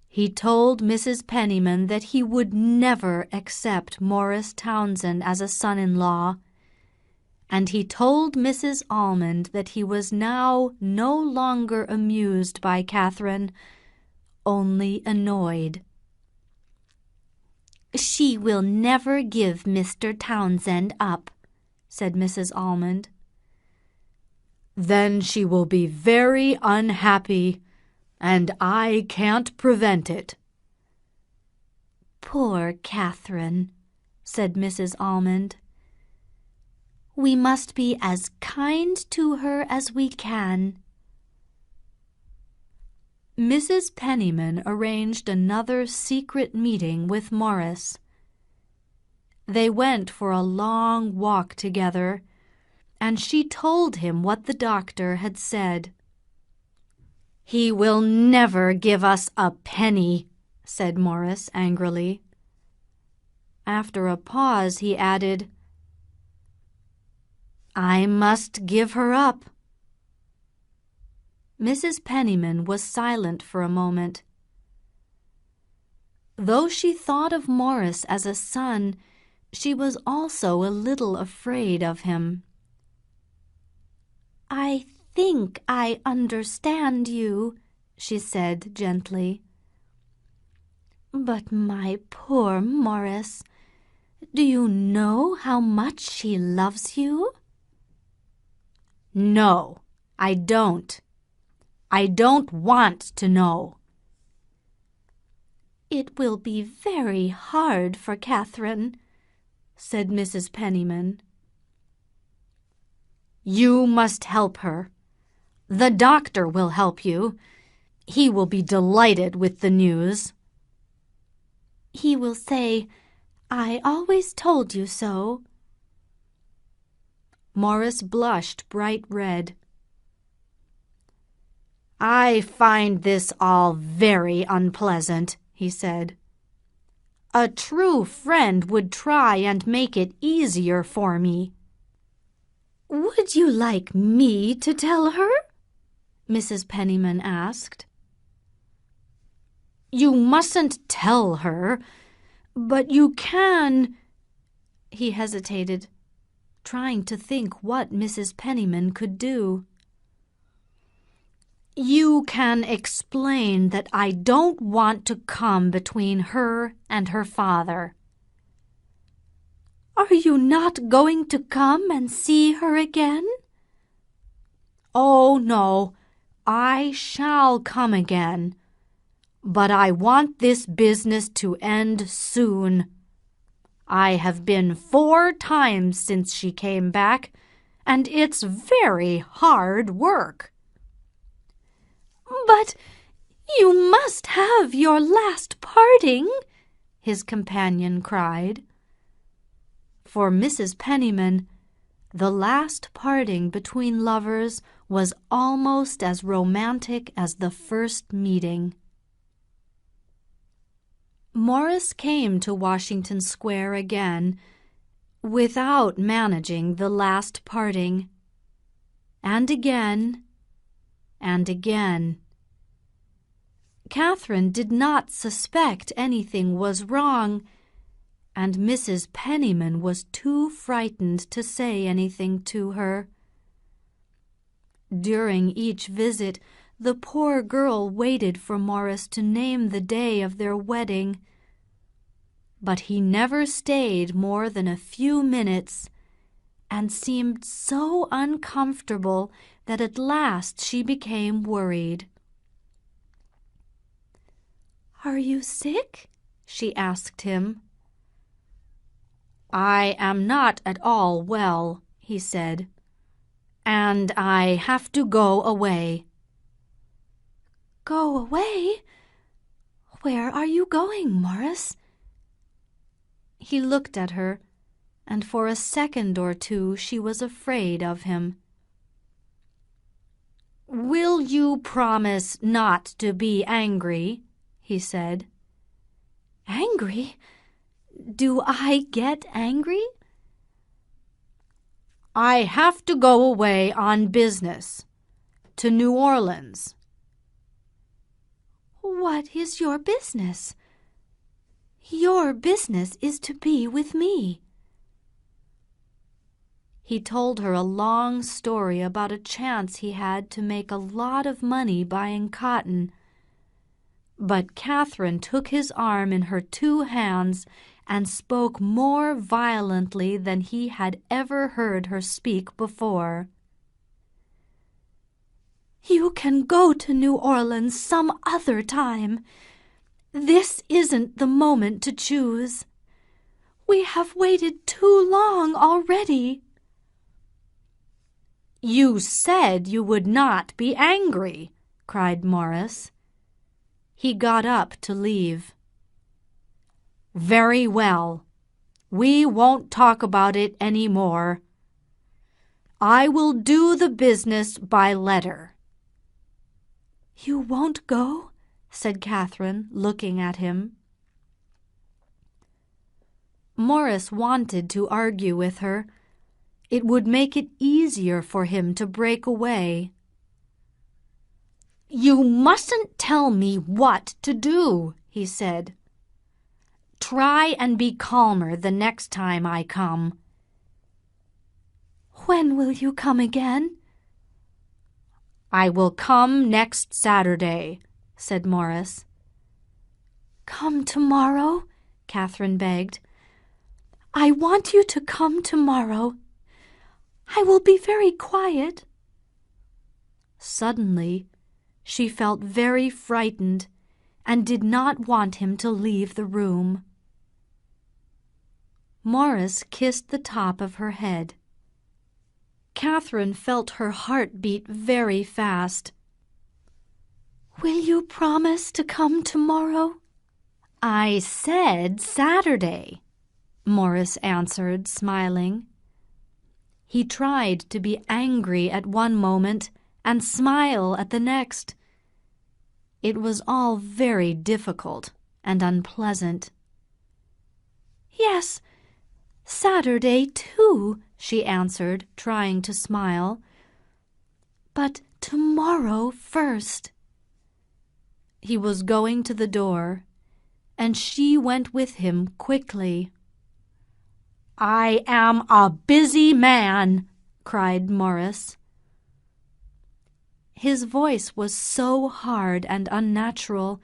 He told Mrs. Penniman that he would never accept Morris Townsend as a son-in-law, and he told Mrs. Almond that he was now no longer amused by Catherine, only annoyed. She will never give Mr. Townsend up, said Mrs. Almond. Then she will be very unhappy, and I can't prevent it. Poor Catherine, said Mrs. Almond. We must be as kind to her as we can. Mrs. Penniman arranged another secret meeting with Morris. They went for a long walk together, and she told him what the doctor had said. He will never give us a penny, said Morris angrily. After a pause, he added, I must give her up. Mrs. Penniman was silent for a moment. Though she thought of Morris as a son, she was also a little afraid of him. I think I understand you, she said gently. But my poor Morris, do you know how much she loves you? No, I don't. I don't want to know. It will be very hard for Catherine, said Mrs. Penniman. You must help her. The doctor will help you. He will be delighted with the news. He will say, I always told you so. Morris blushed bright red. I find this all very unpleasant, he said. A true friend would try and make it easier for me. Would you like me to tell her? Mrs. Penniman asked. You mustn't tell her, but you can— He hesitated, trying to think what Mrs. Penniman could do. You can explain that I don't want to come between her and her father. Are you not going to come and see her again? Oh, no, I shall come again. But I want this business to end soon. I have been 4 times since she came back, and it's very hard work." "But you must have your last parting," his companion cried. For Mrs. Penniman, the last parting between lovers was almost as romantic as the first meeting. Morris came to Washington Square again without managing the last parting. And again, and again. Catherine did not suspect anything was wrong, and Mrs. Penniman was too frightened to say anything to her. During each visit, the poor girl waited for Morris to name the day of their wedding. But he never stayed more than a few minutes, and seemed so uncomfortable that at last she became worried. "Are you sick?" she asked him. "I am not at all well," he said, "and I have to go away." "Go away? Where are you going, Morris?" He looked at her, and for a second or two she was afraid of him. "Will you promise not to be angry?" he said. "Angry? Do I get angry?" "I have to go away on business to New Orleans." "What is your business?" "Your business is to be with me." He told her a long story about a chance he had to make a lot of money buying cotton. But Catherine took his arm in her 2 hands and spoke more violently than he had ever heard her speak before. "You can go to New Orleans some other time. This isn't the moment to choose. We have waited too long already." "You said you would not be angry," cried Morris. He got up to leave. "Very well. We won't talk about it any more. I will do the business by letter." "You won't go?" said Catherine, looking at him. Morris wanted to argue with her. It would make it easier for him to break away. "You mustn't tell me what to do," he said. "Try and be calmer the next time I come." "When will you come again?" "I will come next Saturday," said Morris. "Come tomorrow," Catherine begged. "I want you to come tomorrow. I will be very quiet." Suddenly, she felt very frightened and did not want him to leave the room. Morris kissed the top of her head. Catherine felt her heart beat very fast. "Will you promise to come tomorrow?" "I said Saturday," Morris answered, smiling. He tried to be angry at one moment and smile at the next. It was all very difficult and unpleasant. "Yes, Saturday too," she answered, trying to smile. "But tomorrow first." He was going to the door, and she went with him quickly. "I am a busy man," cried Morris. His voice was so hard and unnatural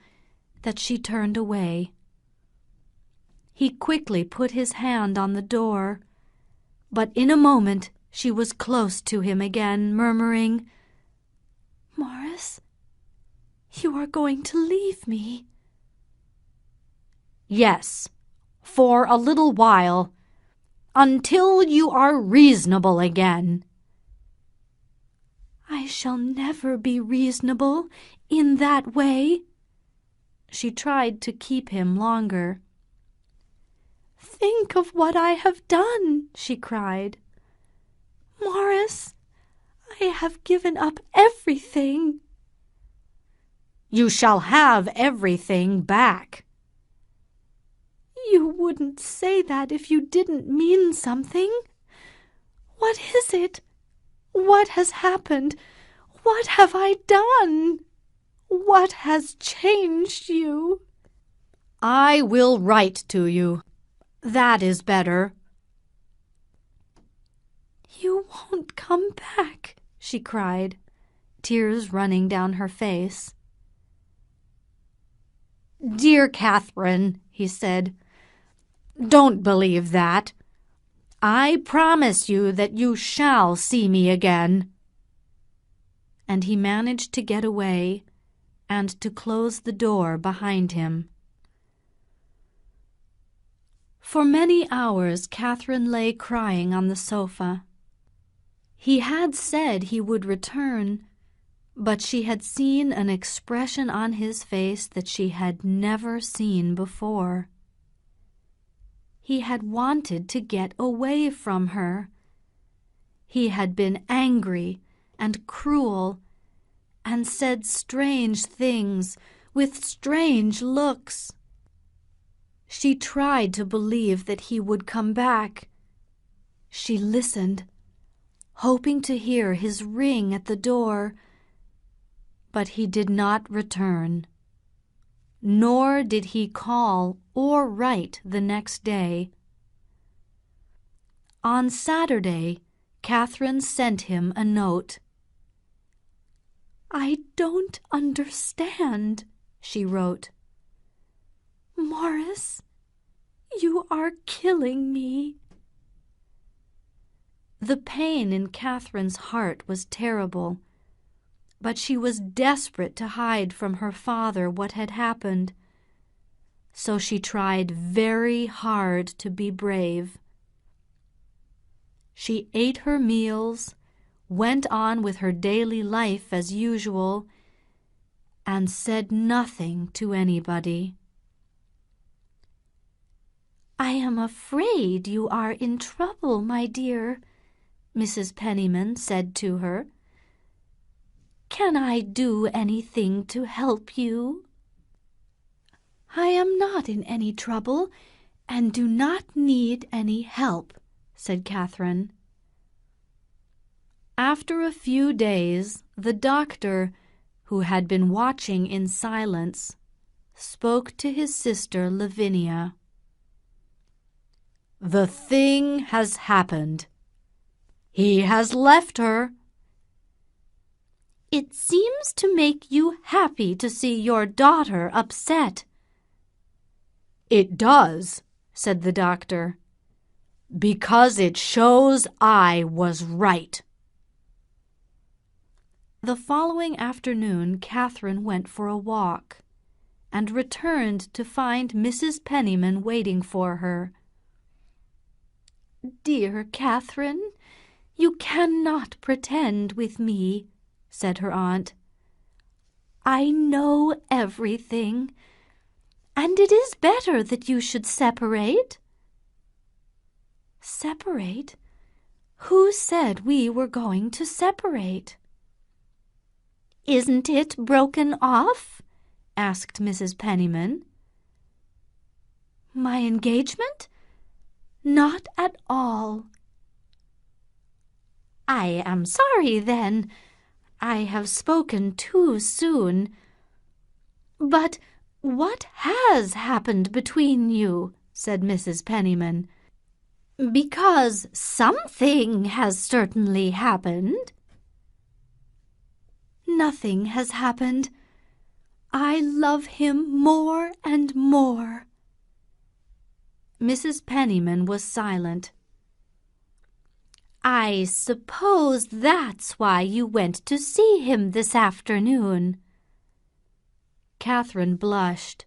that she turned away. He quickly put his hand on the door, but in a moment she was close to him again, murmuring, Morris, you are going to leave me. Yes, for a little while, until you are reasonable again. I shall never be reasonable in that way. She tried to keep him longer. Think of what I have done, she cried. Morris, I have given up everything. You shall have everything back. You wouldn't say that if you didn't mean something. What is it? What has happened? What have I done? What has changed you? I will write to you. That is better. You won't come back, she cried, tears running down her face. Dear Catherine, he said, don't believe that. I promise you that you shall see me again. And he managed to get away and to close the door behind him. For many hours Catherine lay crying on the sofa. He had said he would return, but she had seen an expression on his face that she had never seen before. He had wanted to get away from her. He had been angry and cruel and said strange things with strange looks. She tried to believe that he would come back. She listened, hoping to hear his ring at the door, but he did not return. Nor did he call or write the next day. On Saturday, Catherine sent him a note. I don't understand, she wrote. Morris, you are killing me. The pain in Catherine's heart was terrible, but she was desperate to hide from her father what had happened. So she tried very hard to be brave. She ate her meals, went on with her daily life as usual, and said nothing to anybody. I am afraid you are in trouble, my dear, Mrs. Penniman said to her. Can I do anything to help you? I am not in any trouble and do not need any help, said Catherine. After a few days, the doctor, who had been watching in silence, spoke to his sister Lavinia. The thing has happened. He has left her. It seems to make you happy to see your daughter upset. It does, said the doctor, because it shows I was right. The following afternoon, Catherine went for a walk and returned to find Mrs. Penniman waiting for her. Dear Catherine, you cannot pretend with me, said her aunt. I know everything, and it is better that you should separate. Separate? Who said we were going to separate? Isn't it broken off? Asked Mrs. Penniman. My engagement? Not at all. I am sorry, then. I have spoken too soon. But what has happened between you? Said Mrs. Penniman. Because something has certainly happened. Nothing has happened. I love him more and more. Mrs. Penniman was silent. I suppose that's why you went to see him this afternoon. Catherine blushed.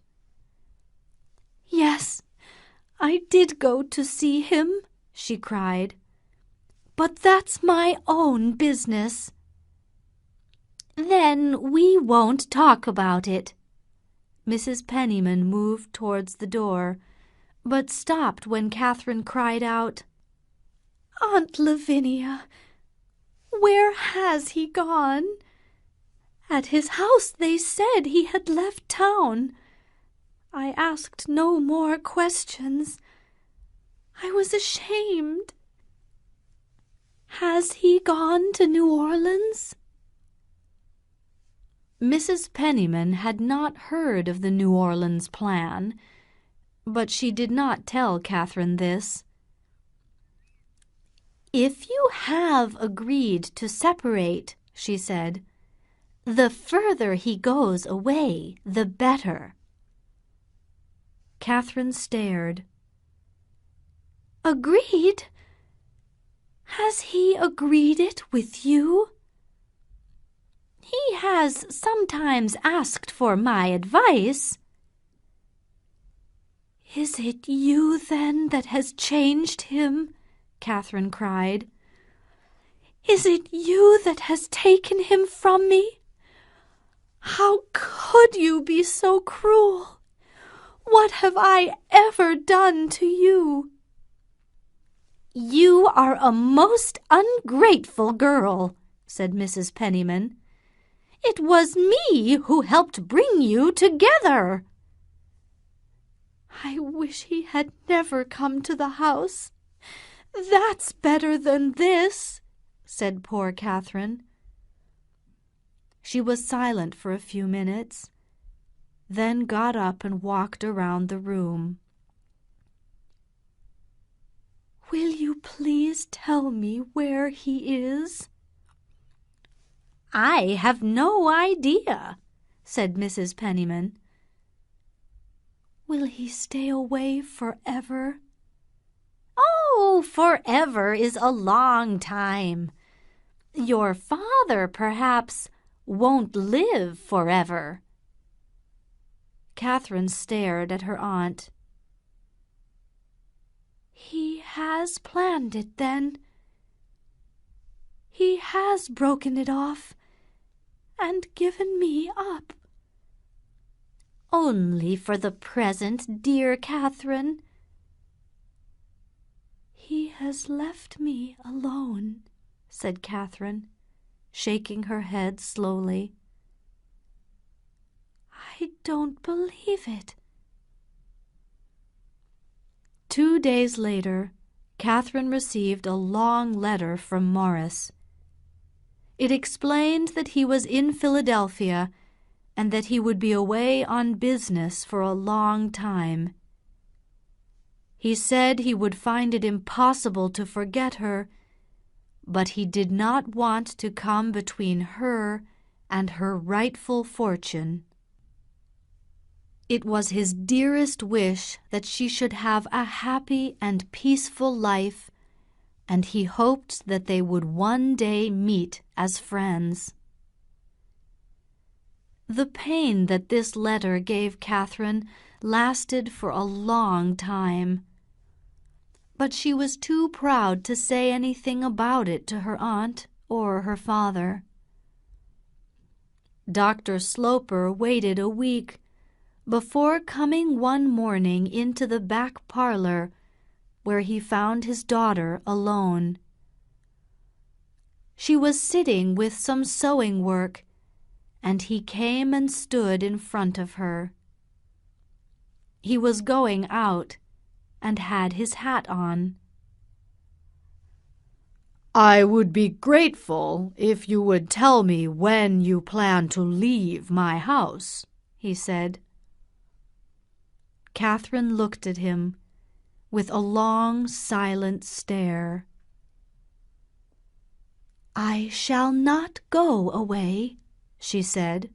"Yes, I did go to see him," she cried. "But that's my own business." "Then we won't talk about it." Mrs. Penniman moved towards the door, but stopped when Catherine cried out, "Aunt Lavinia, where has he gone? At his house they said he had left town. I asked no more questions. I was ashamed. Has he gone to New Orleans?" Mrs. Penniman had not heard of the New Orleans plan, but she did not tell Catherine this. "If you have agreed to separate," she said, "the further he goes away, the better." Catherine stared. "Agreed? Has he agreed it with you?" "He has sometimes asked for my advice." "Is it you, then, that has changed him?" Catherine cried. "Is it you that has taken him from me? How could you be so cruel? What have I ever done to you?" "You are a most ungrateful girl," said Mrs. Penniman. "It was me who helped bring you together." "I wish he had never come to the house. That's better than this," said poor Catherine. She was silent for a few minutes, then got up and walked around the room. "Will you please tell me where he is?" "I have no idea," said Mrs. Penniman. "Will he stay away forever?" "Oh, forever is a long time. Your father, perhaps, won't live forever." Catherine stared at her aunt. "He has planned it, then? He has broken it off and given me up?" "Only for the present, dear Catherine." "He has left me alone," said Catherine, shaking her head slowly. "I don't believe it." 2 days later, Catherine received a long letter from Morris. It explained that he was in Philadelphia and that he would be away on business for a long time. He said he would find it impossible to forget her, but he did not want to come between her and her rightful fortune. It was his dearest wish that she should have a happy and peaceful life, and he hoped that they would one day meet as friends. The pain that this letter gave Catherine lasted for a long time, but she was too proud to say anything about it to her aunt or her father. Dr. Sloper waited a week before coming one morning into the back parlor, where he found his daughter alone. She was sitting with some sewing work, and he came and stood in front of her. He was going out and had his hat on. "I would be grateful if you would tell me when you plan to leave my house," he said. Catherine looked at him with a long, silent stare. "I shall not go away," she said.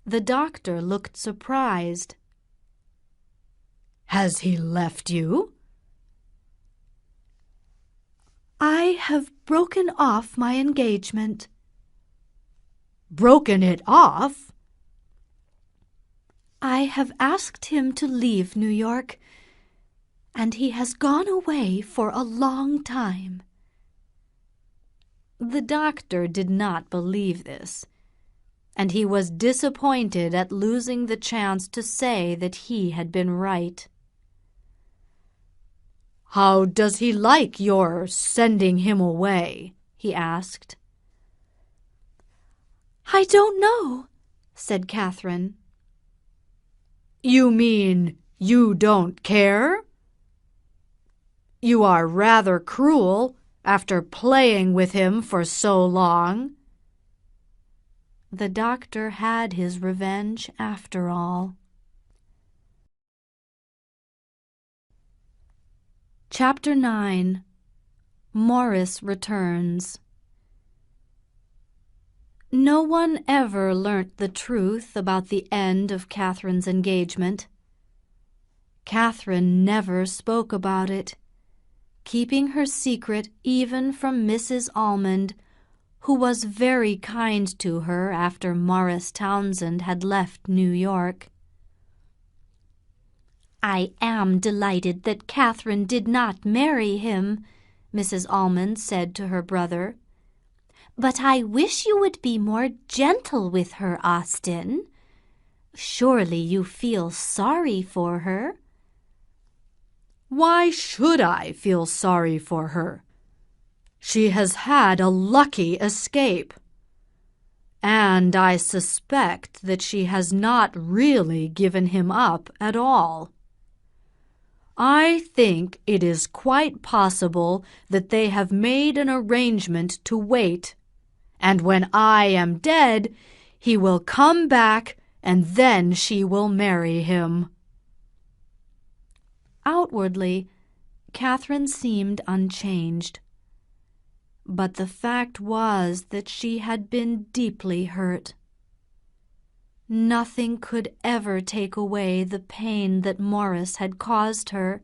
The doctor looked surprised. "Has he left you?" I have broken off my engagement. Broken it off? I have asked him to leave New York, and he has gone away for a long time. The doctor did not believe this, and he was disappointed at losing the chance to say that he had been right. How does he like your sending him away? He asked. I don't know, said Catherine. You mean you don't care? You are rather cruel after playing with him for so long. The doctor had his revenge after all. Chapter 9. Morris Returns. No one ever learnt the truth about the end of Catherine's engagement. Catherine never spoke about it, keeping her secret even from Mrs. Almond, who was very kind to her after Morris Townsend had left New York. "I am delighted that Catherine did not marry him," Mrs. Almond said to her brother. "But I wish you would be more gentle with her, Austin. Surely you feel sorry for her." Why should I feel sorry for her? She has had a lucky escape. And I suspect that she has not really given him up at all. I think it is quite possible that they have made an arrangement to wait, and when I am dead, he will come back and then she will marry him. Outwardly, Catherine seemed unchanged. But the fact was that she had been deeply hurt. Nothing could ever take away the pain that Morris had caused her,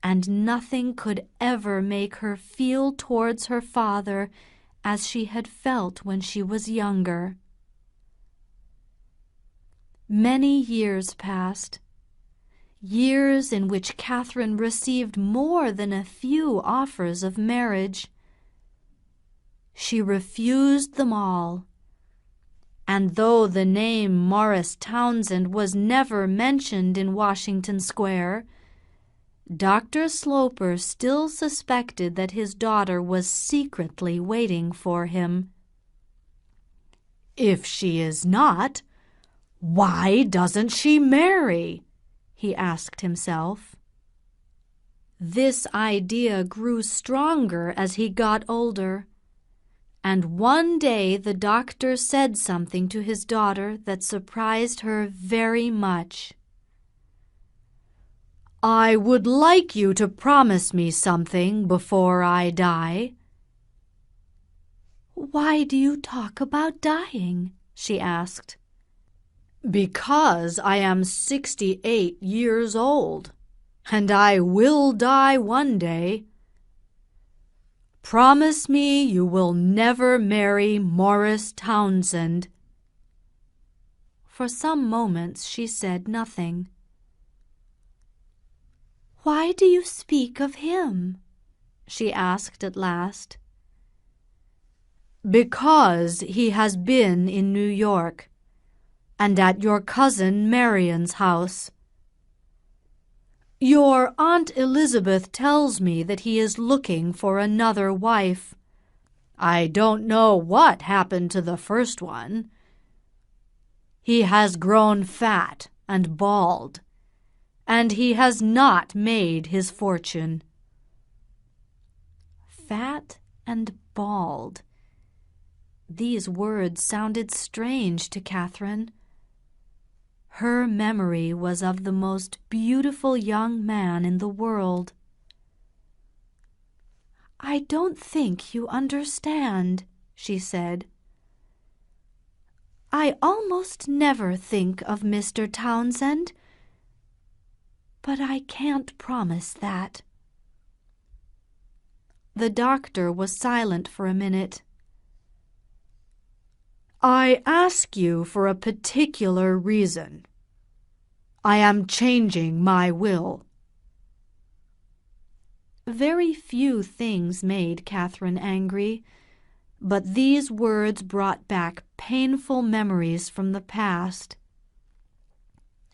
and nothing could ever make her feel towards her father as she had felt when she was younger. Many years passed, years in which Catherine received more than a few offers of marriage. She refused them all, and though the name Morris Townsend was never mentioned in Washington Square, Dr. Sloper still suspected that his daughter was secretly waiting for him. If she is not, why doesn't she marry? He asked himself. This idea grew stronger as he got older, and one day the doctor said something to his daughter that surprised her very much. "I would like you to promise me something before I die." "Why do you talk about dying?" she asked. "Because I am 68 years old, and I will die one day. Promise me you will never marry Morris Townsend." For some moments she said nothing. "Why do you speak of him?" she asked at last. "Because he has been in New York, and at your cousin Marion's house. Your Aunt Elizabeth tells me that he is looking for another wife. I don't know what happened to the first one. He has grown fat and bald, and he has not made his fortune." Fat and bald. These words sounded strange to Catherine. Her memory was of the most beautiful young man in the world. "I don't think you understand," she said. "I almost never think of Mr. Townsend, but I can't promise that." The doctor was silent for a minute. "I ask you for a particular reason. I am changing my will." Very few things made Catherine angry, but these words brought back painful memories from the past.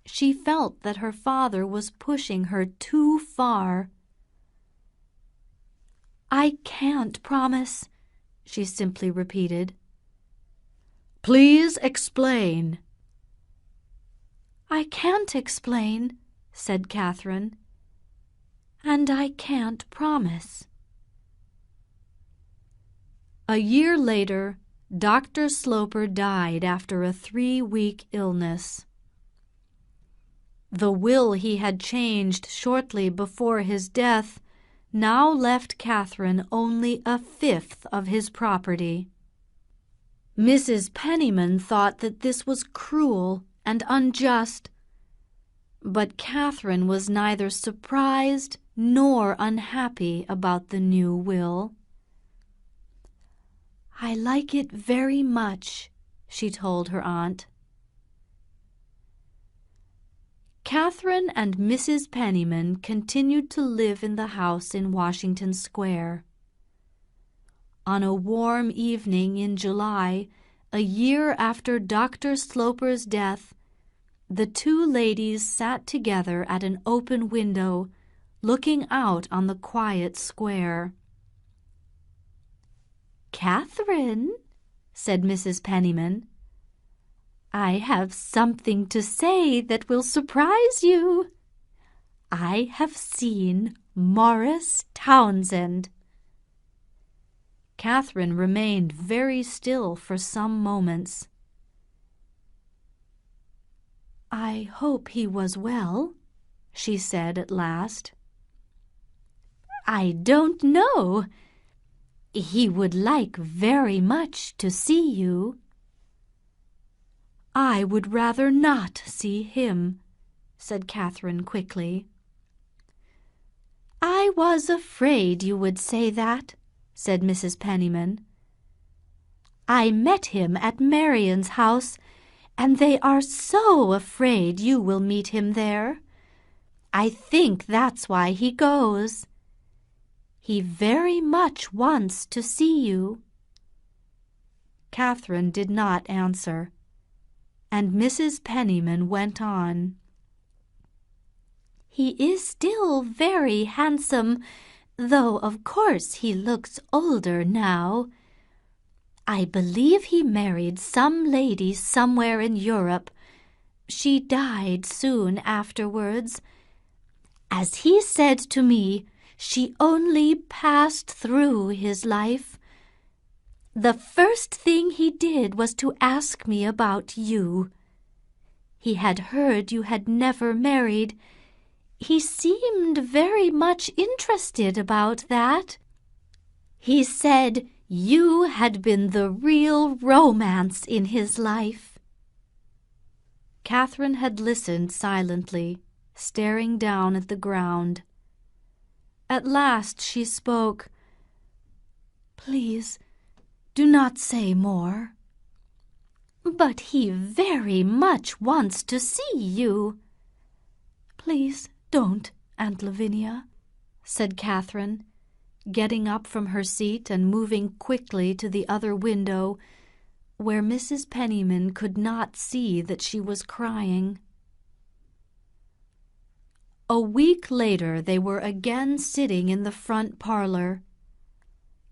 She felt that her father was pushing her too far. "I can't promise," she simply repeated. "Please explain." "I can't explain," said Catherine, "and I can't promise." A year later, Dr. Sloper died after a 3-week illness. The will he had changed shortly before his death now left Catherine only 1/5 of his property. Mrs. Penniman thought that this was cruel and unjust, but Catherine was neither surprised nor unhappy about the new will. "I like it very much," she told her aunt. Catherine and Mrs. Penniman continued to live in the house in Washington Square. On a warm evening in July, a year after Dr. Sloper's death, the two ladies sat together at an open window, looking out on the quiet square. "Catherine," said Mrs. Penniman, "I have something to say that will surprise you. I have seen Morris Townsend." Catherine remained very still for some moments. "I hope he was well," she said at last. "I don't know. He would like very much to see you." "I would rather not see him," said Catherine quickly. "I was afraid you would say that," said Mrs. Penniman. "I met him at Marion's house, and they are so afraid you will meet him there. I think that's why he goes. He very much wants to see you." Catherine did not answer, and Mrs. Penniman went on. "He is still very handsome, though of course he looks older now. I believe he married some lady somewhere in Europe. She died soon afterwards. As he said to me, she only passed through his life. The first thing he did was to ask me about you. He had heard you had never married. He seemed very much interested about that. He said you had been the real romance in his life." Catherine had listened silently, staring down at the ground. At last she spoke. "Please, do not say more." "But he very much wants to see you." "Please don't, Aunt Lavinia," said Catherine, getting up from her seat and moving quickly to the other window, where Mrs. Penniman could not see that she was crying. A week later they were again sitting in the front parlor.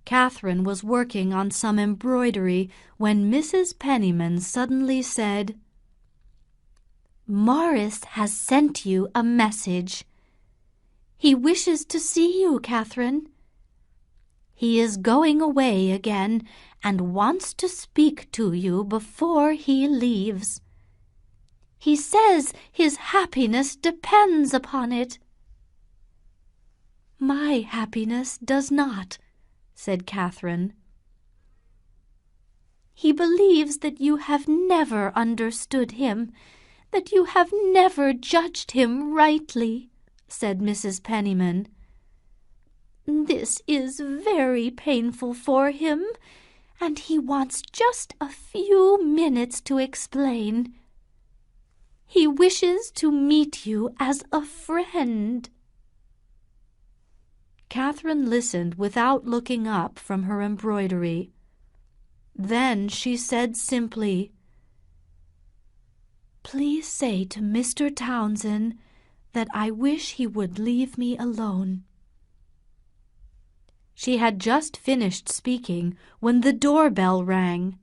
Catherine was working on some embroidery when Mrs. Penniman suddenly said, "Morris has sent you a message. He wishes to see you, Catherine. He is going away again and wants to speak to you before he leaves. He says his happiness depends upon it." "My happiness does not," said Catherine. "He believes that you have never understood him, that you have never judged him rightly," said Mrs. Penniman. This is very painful for him, and he wants just a few minutes to explain. He wishes to meet you as a friend." Catherine listened without looking up from her embroidery. Then she said simply, "Please say to Mr. Townsend that I wish he would leave me alone." She had just finished speaking when the doorbell rang.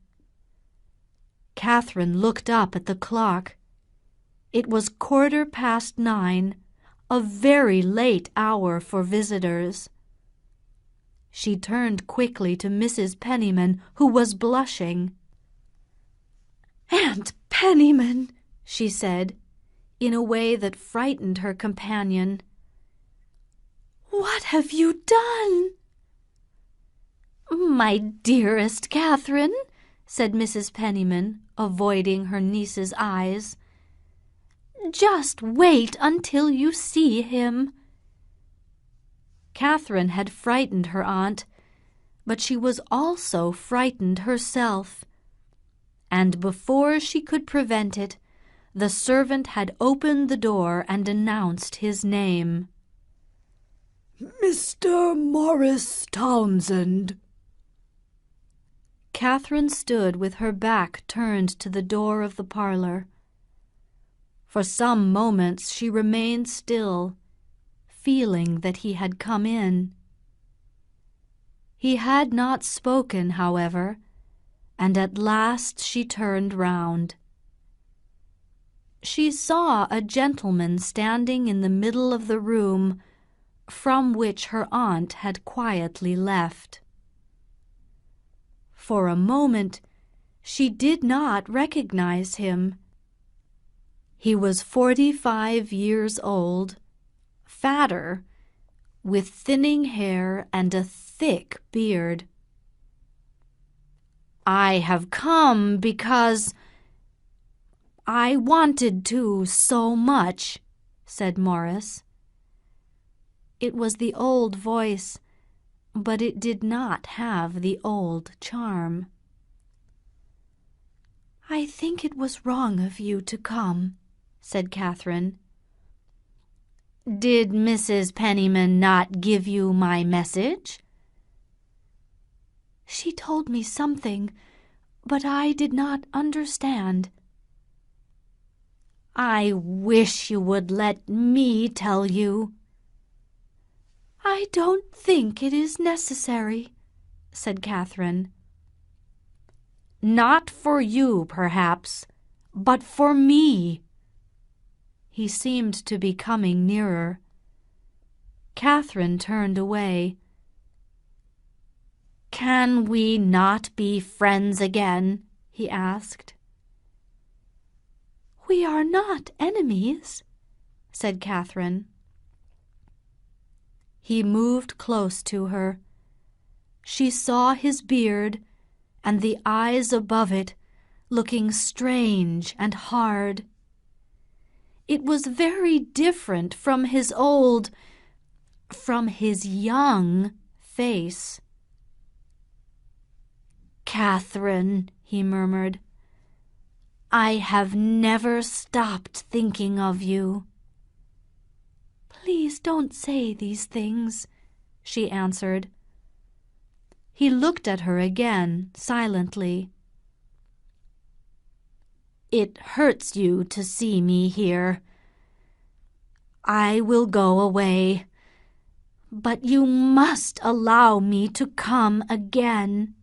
Catherine looked up at the clock. It was 9:15, a very late hour for visitors. She turned quickly to Mrs. Penniman, who was blushing. "Aunt Penniman," she said, in a way that frightened her companion, "what have you done?" "My dearest Catherine," said Mrs. Penniman, avoiding her niece's eyes, "just wait until you see him." Catherine had frightened her aunt, but she was also frightened herself. And before she could prevent it, the servant had opened the door and announced his name. "Mr. Morris Townsend." Catherine stood with her back turned to the door of the parlor. For some moments she remained still, feeling that he had come in. He had not spoken, however, and at last she turned round. She saw a gentleman standing in the middle of the room, from which her aunt had quietly left. For a moment she did not recognize him. He was 45 years old, fatter, with thinning hair and a thick beard. "I have come because I wanted to so much," said Morris. It was the old voice, but it did not have the old charm. "I think it was wrong of you to come," said Catherine. "Did Mrs. Penniman not give you my message?" "She told me something, but I did not understand." "I wish you would let me tell you." "I don't think it is necessary," said Catherine. "Not for you, perhaps, but for me." He seemed to be coming nearer. Catherine turned away. "Can we not be friends again?" he asked. "We are not enemies," said Catherine. He moved close to her. She saw his beard and the eyes above it, looking strange and hard. It was very different from his young face. "Catherine," he murmured, "I have never stopped thinking of you." "Please don't say these things," she answered. He looked at her again, silently. "It hurts you to see me here. I will go away, but you must allow me to come again."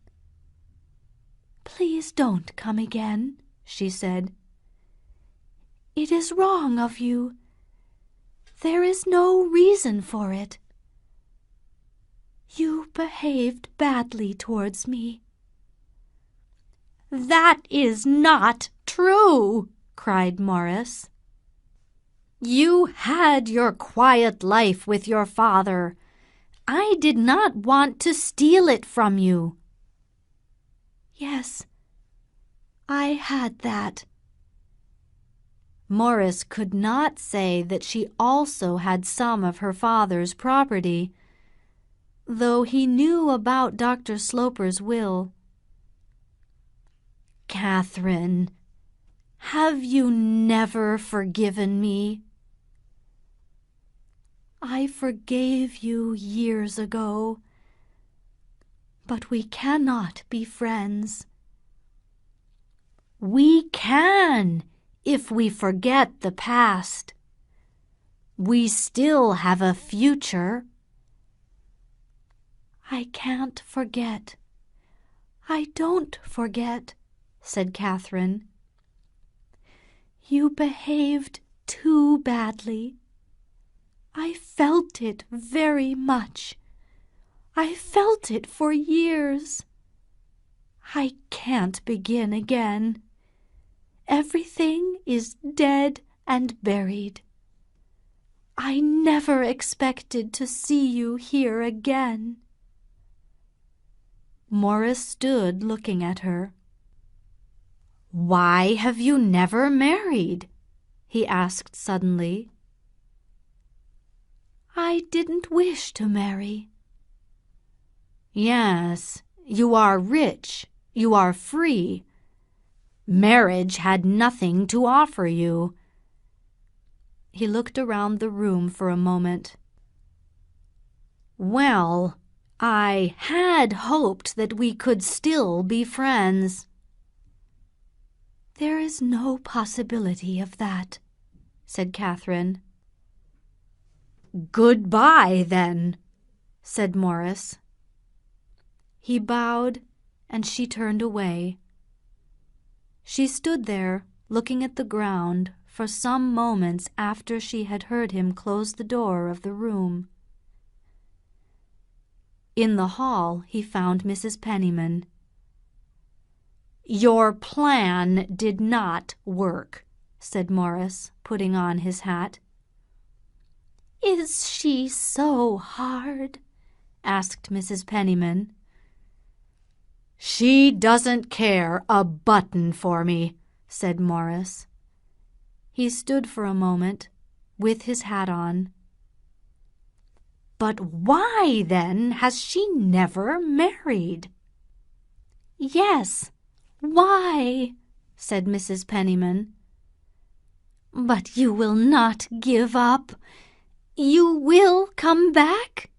"Please don't come again," she said. "It is wrong of you. There is no reason for it. You behaved badly towards me." "That is not true," cried Morris. "You had your quiet life with your father. I did not want to steal it from you." "Yes, I had that." Morris could not say that she also had some of her father's property. though he knew about Dr. Sloper's will. "Catherine, have you never forgiven me?" "I forgave you years ago, but we cannot be friends." "We can, if we forget the past. We still have a future." "I can't forget. I don't forget," said Catherine. "You behaved too badly. I felt it very much. I felt it for years. I can't begin again. Everything is dead and buried. I never expected to see you here again." Morris stood looking at her. "Why have you never married?" he asked suddenly. "I didn't wish to marry." "Yes, you are rich, you are free. Marriage had nothing to offer you." He looked around the room for a moment. "Well, I had hoped that we could still be friends." "There is no possibility of that," said Catherine. "Goodbye, then," said Morris. He bowed, and she turned away. She stood there, looking at the ground, for some moments after she had heard him close the door of the room. In the hall he found Mrs. Penniman. "Your plan did not work," said Morris, putting on his hat. "Is she so hard?" asked Mrs. Penniman. "She doesn't care a button for me," said Morris. He stood for a moment, with his hat on. "But why, then, has she never married?" "Yes, why?" said Mrs. Penniman. "But you will not give up? You will come back?"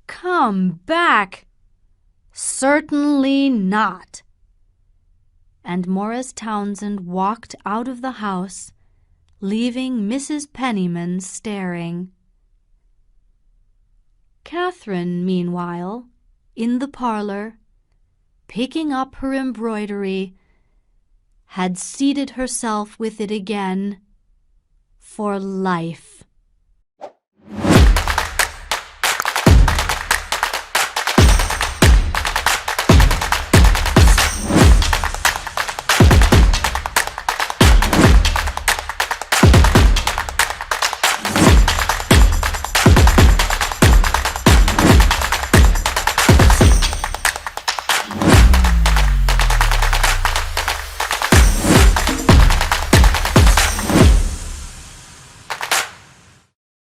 "Come back? Certainly not." And Morris Townsend walked out of the house, leaving Mrs. Penniman staring. Catherine, meanwhile, in the parlor, picking up her embroidery, had seated herself with it again for life.